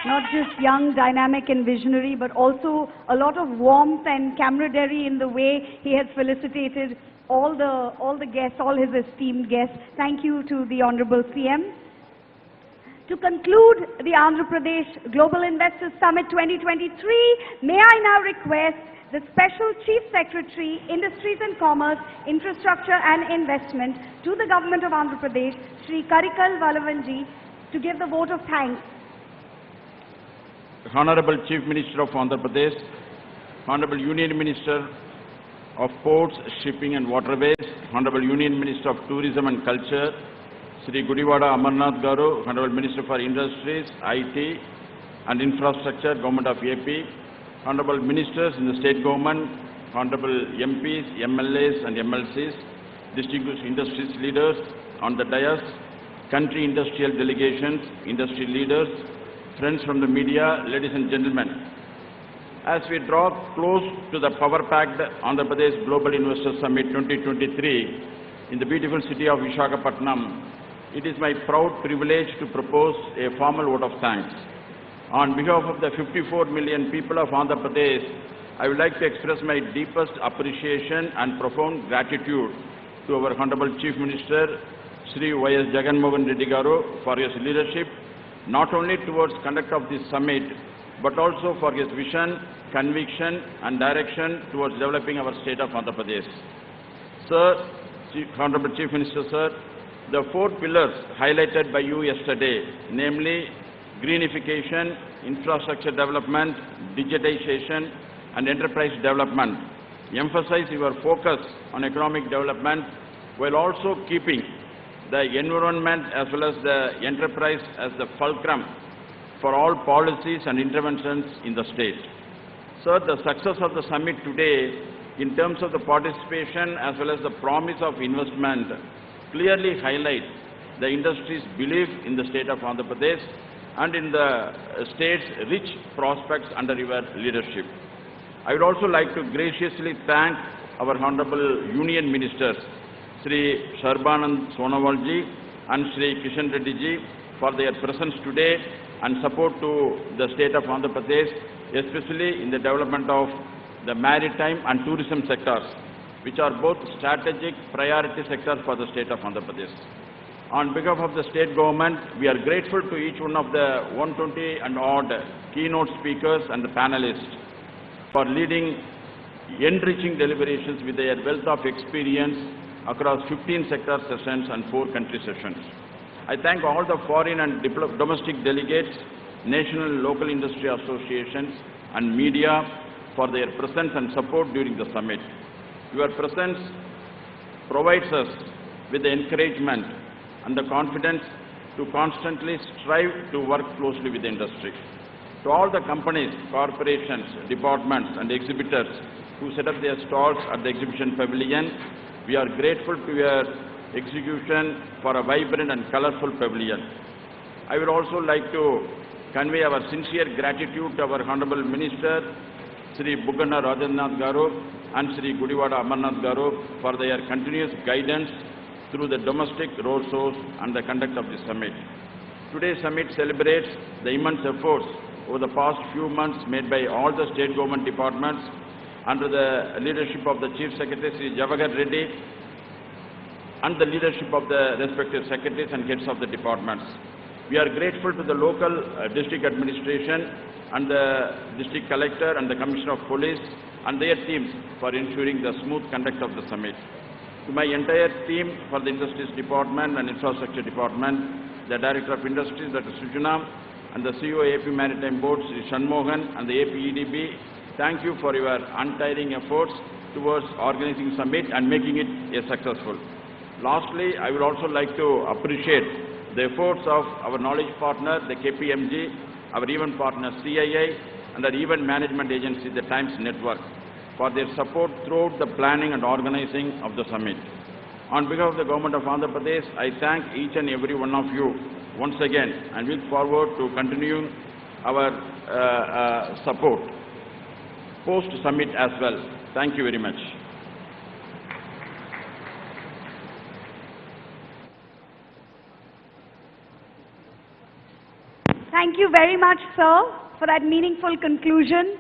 not just young, dynamic and visionary, but also a lot of warmth and camaraderie in the way he has felicitated all the guests, all his esteemed guests. Thank you to the Honorable CM. To conclude the Andhra Pradesh Global Investors Summit 2023, may I now request the Special Chief Secretary, Industries and Commerce, Infrastructure and Investment to the Government of Andhra Pradesh, Shri Karikal Valavanji, to give the vote of thanks. Honorable Chief Minister of Andhra Pradesh, Honorable Union Minister of Ports, Shipping and Waterways, Honorable Union Minister of Tourism and Culture, Sri Gudivada Amarnath Garu, Honorable Minister for Industries, IT and Infrastructure, Government of AP, Honorable Ministers in the State Government, Honorable MPs, MLAs and MLCs, distinguished industries leaders on the dais, country industrial delegations, industry leaders, friends from the media, ladies and gentlemen. As we draw close to the power-packed Andhra Pradesh Global Investors Summit 2023 in the beautiful city of Visakhapatnam, it is my proud privilege to propose a formal vote of thanks. On behalf of the 54 million people of Andhra Pradesh, I would like to express my deepest appreciation and profound gratitude to our Honorable Chief Minister, Sri Jagan Reddy Garu, for his leadership, not only towards conduct of this summit, but also for his vision, conviction and direction towards developing our state of Andhra Pradesh. Sir, Honorable Chief Minister, sir, the 4 pillars highlighted by you yesterday, namely greenification, infrastructure development, digitization and enterprise development, emphasize your focus on economic development while also keeping the environment as well as the enterprise as the fulcrum for all policies and interventions in the state. Sir, the success of the summit today in terms of the participation as well as the promise of investment clearly highlight the industry's belief in the state of Andhra Pradesh and in the state's rich prospects under your leadership. I would also like to graciously thank our Honorable Union Ministers, Sri Sarbanand Sonowalji and Sri Kishan Reddy ji, for their presence today and support to the state of Andhra Pradesh, especially in the development of the maritime and tourism sectors, which are both strategic priority sectors for the state of Andhra Pradesh. On behalf of the state government, we are grateful to each one of the 120 and odd keynote speakers and the panelists for leading enriching deliberations with their wealth of experience across 15 sector sessions and 4 country sessions. I thank all the foreign and domestic delegates, national and local industry associations and media for their presence and support during the summit. Your presence provides us with the encouragement and the confidence to constantly strive to work closely with the industry. To all the companies, corporations, departments and exhibitors who set up their stalls at the exhibition pavilion, we are grateful to your execution for a vibrant and colorful pavilion. I would also like to convey our sincere gratitude to our Honorable Minister, Sri Bugana Rajannath Garu and Sri Gudivada Amarnath Garu for their continuous guidance through the domestic road shows and the conduct of the summit. Today's summit celebrates the immense efforts over the past few months made by all the state government departments under the leadership of the Chief Secretary Sri Javagar Reddy and the leadership of the respective secretaries and heads of the departments. We are grateful to the local district administration and the district collector and the commissioner of police and their teams for ensuring the smooth conduct of the summit. To my entire team for the Industries Department and Infrastructure Department, the Director of Industries, Dr. Sujana, and the CEO AP Maritime Board, Sri Shanmohan, and the AP EDB, thank you for your untiring efforts towards organizing summit and making it a successful. Lastly, I would also like to appreciate the efforts of our knowledge partner, the KPMG, our event partner CII, and our event management agency, the Times Network, for their support throughout the planning and organizing of the summit. On behalf of the Government of Andhra Pradesh, I thank each and every one of you once again and look forward to continuing our support post-summit as well. Thank you very much. Thank you very much, sir, for that meaningful conclusion.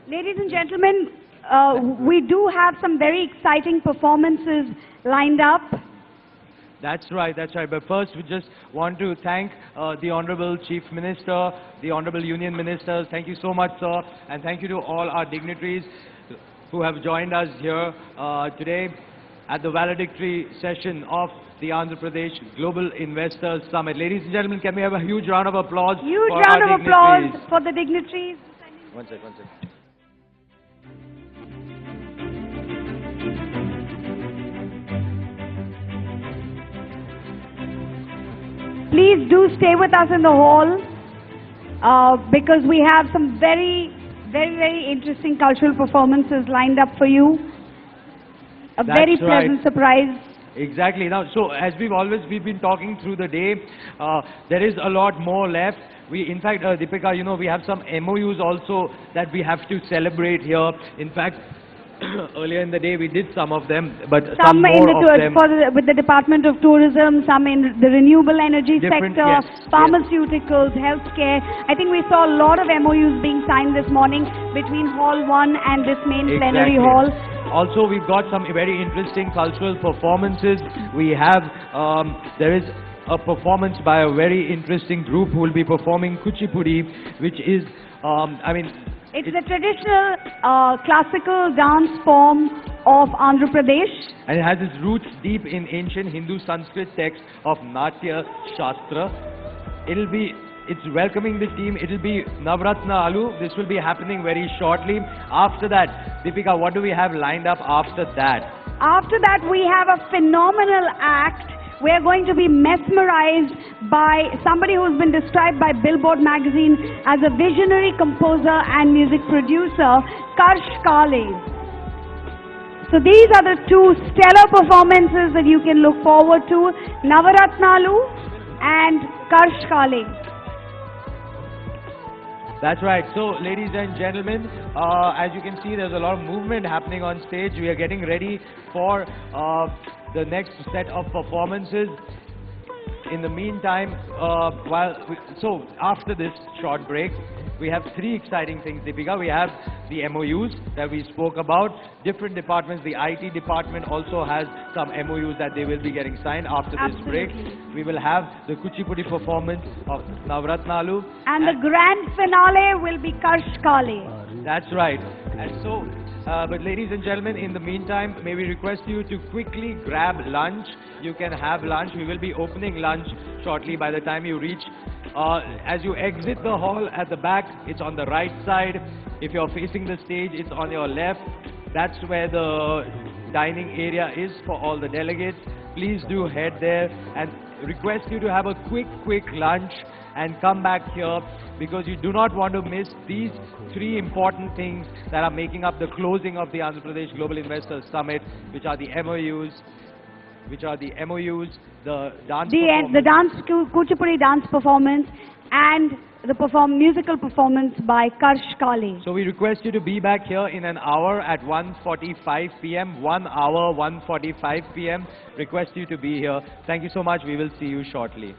Ladies and gentlemen, we do have some very exciting performances lined up. That's right, that's right. But first, we just want to thank the Honorable Chief Minister, the Honorable Union Ministers. Thank you so much, sir. And thank you to all our dignitaries who have joined us here today at the valedictory session of the Andhra Pradesh Global Investors Summit. Ladies and gentlemen, can we have a huge round of applause Huge for round our of applause dignitaries? for the dignitaries. One second. Please do stay with us in the hall because we have some very interesting cultural performances lined up for you. A That's very right. pleasant surprise. Exactly. Now, so as we've been talking through the day, there is a lot more left. In fact, Deepika, you know, we have some MOUs also that we have to celebrate here. In fact, earlier in the day we did some of them, but some more of them. With the Department of Tourism, some in the renewable energy Different, sector, yes, pharmaceuticals, healthcare. I think we saw a lot of MOUs being signed this morning between Hall 1 and this main plenary hall. Also, we've got some very interesting cultural performances. We have, there is a performance by a very interesting group who will be performing Kuchipudi, which is, It's the traditional classical dance form of Andhra Pradesh. And it has its roots deep in ancient Hindu Sanskrit text of Natya Shastra. It's welcoming the team. It'll be Navratna Alu. This will be happening very shortly. After that, Deepika, what do we have lined up after that? After that, we have a phenomenal act. We're going to be mesmerized by somebody who's been described by Billboard magazine as a visionary composer and music producer, Karsh Kale. So these are the two stellar performances that you can look forward to, Navaratnalu and Karsh Kale. That's right. So, ladies and gentlemen, as you can see, there's a lot of movement happening on stage. We are getting ready for the next set of performances. In the meantime, so after this short break, we have three exciting things, Deepika. We have the MOUs that we spoke about. Different departments, the IT department also has some MOUs that they will be getting signed after this break. We will have the Kuchipudi performance of Navratnalu. And the grand finale will be Karsh Kale. That's right. And so, but ladies and gentlemen, in the meantime, may we request you to quickly grab lunch. You can have lunch. We will be opening lunch shortly by the time you reach. As you exit the hall at the back, it's on the right side. If you're facing the stage, it's on your left. That's where the dining area is for all the delegates. Please do head there and request you to have a quick lunch and come back here because you do not want to miss these three important things that are making up the closing of the Andhra Pradesh Global Investors Summit, which are the MOUs, the dance Kuchipudi dance performance and the musical performance by Karsh Kale. So we request you to be back here in an hour at 1:45 p.m. 1 hour, 1:45 p.m. Request you to be here. Thank you so much. We will see you shortly.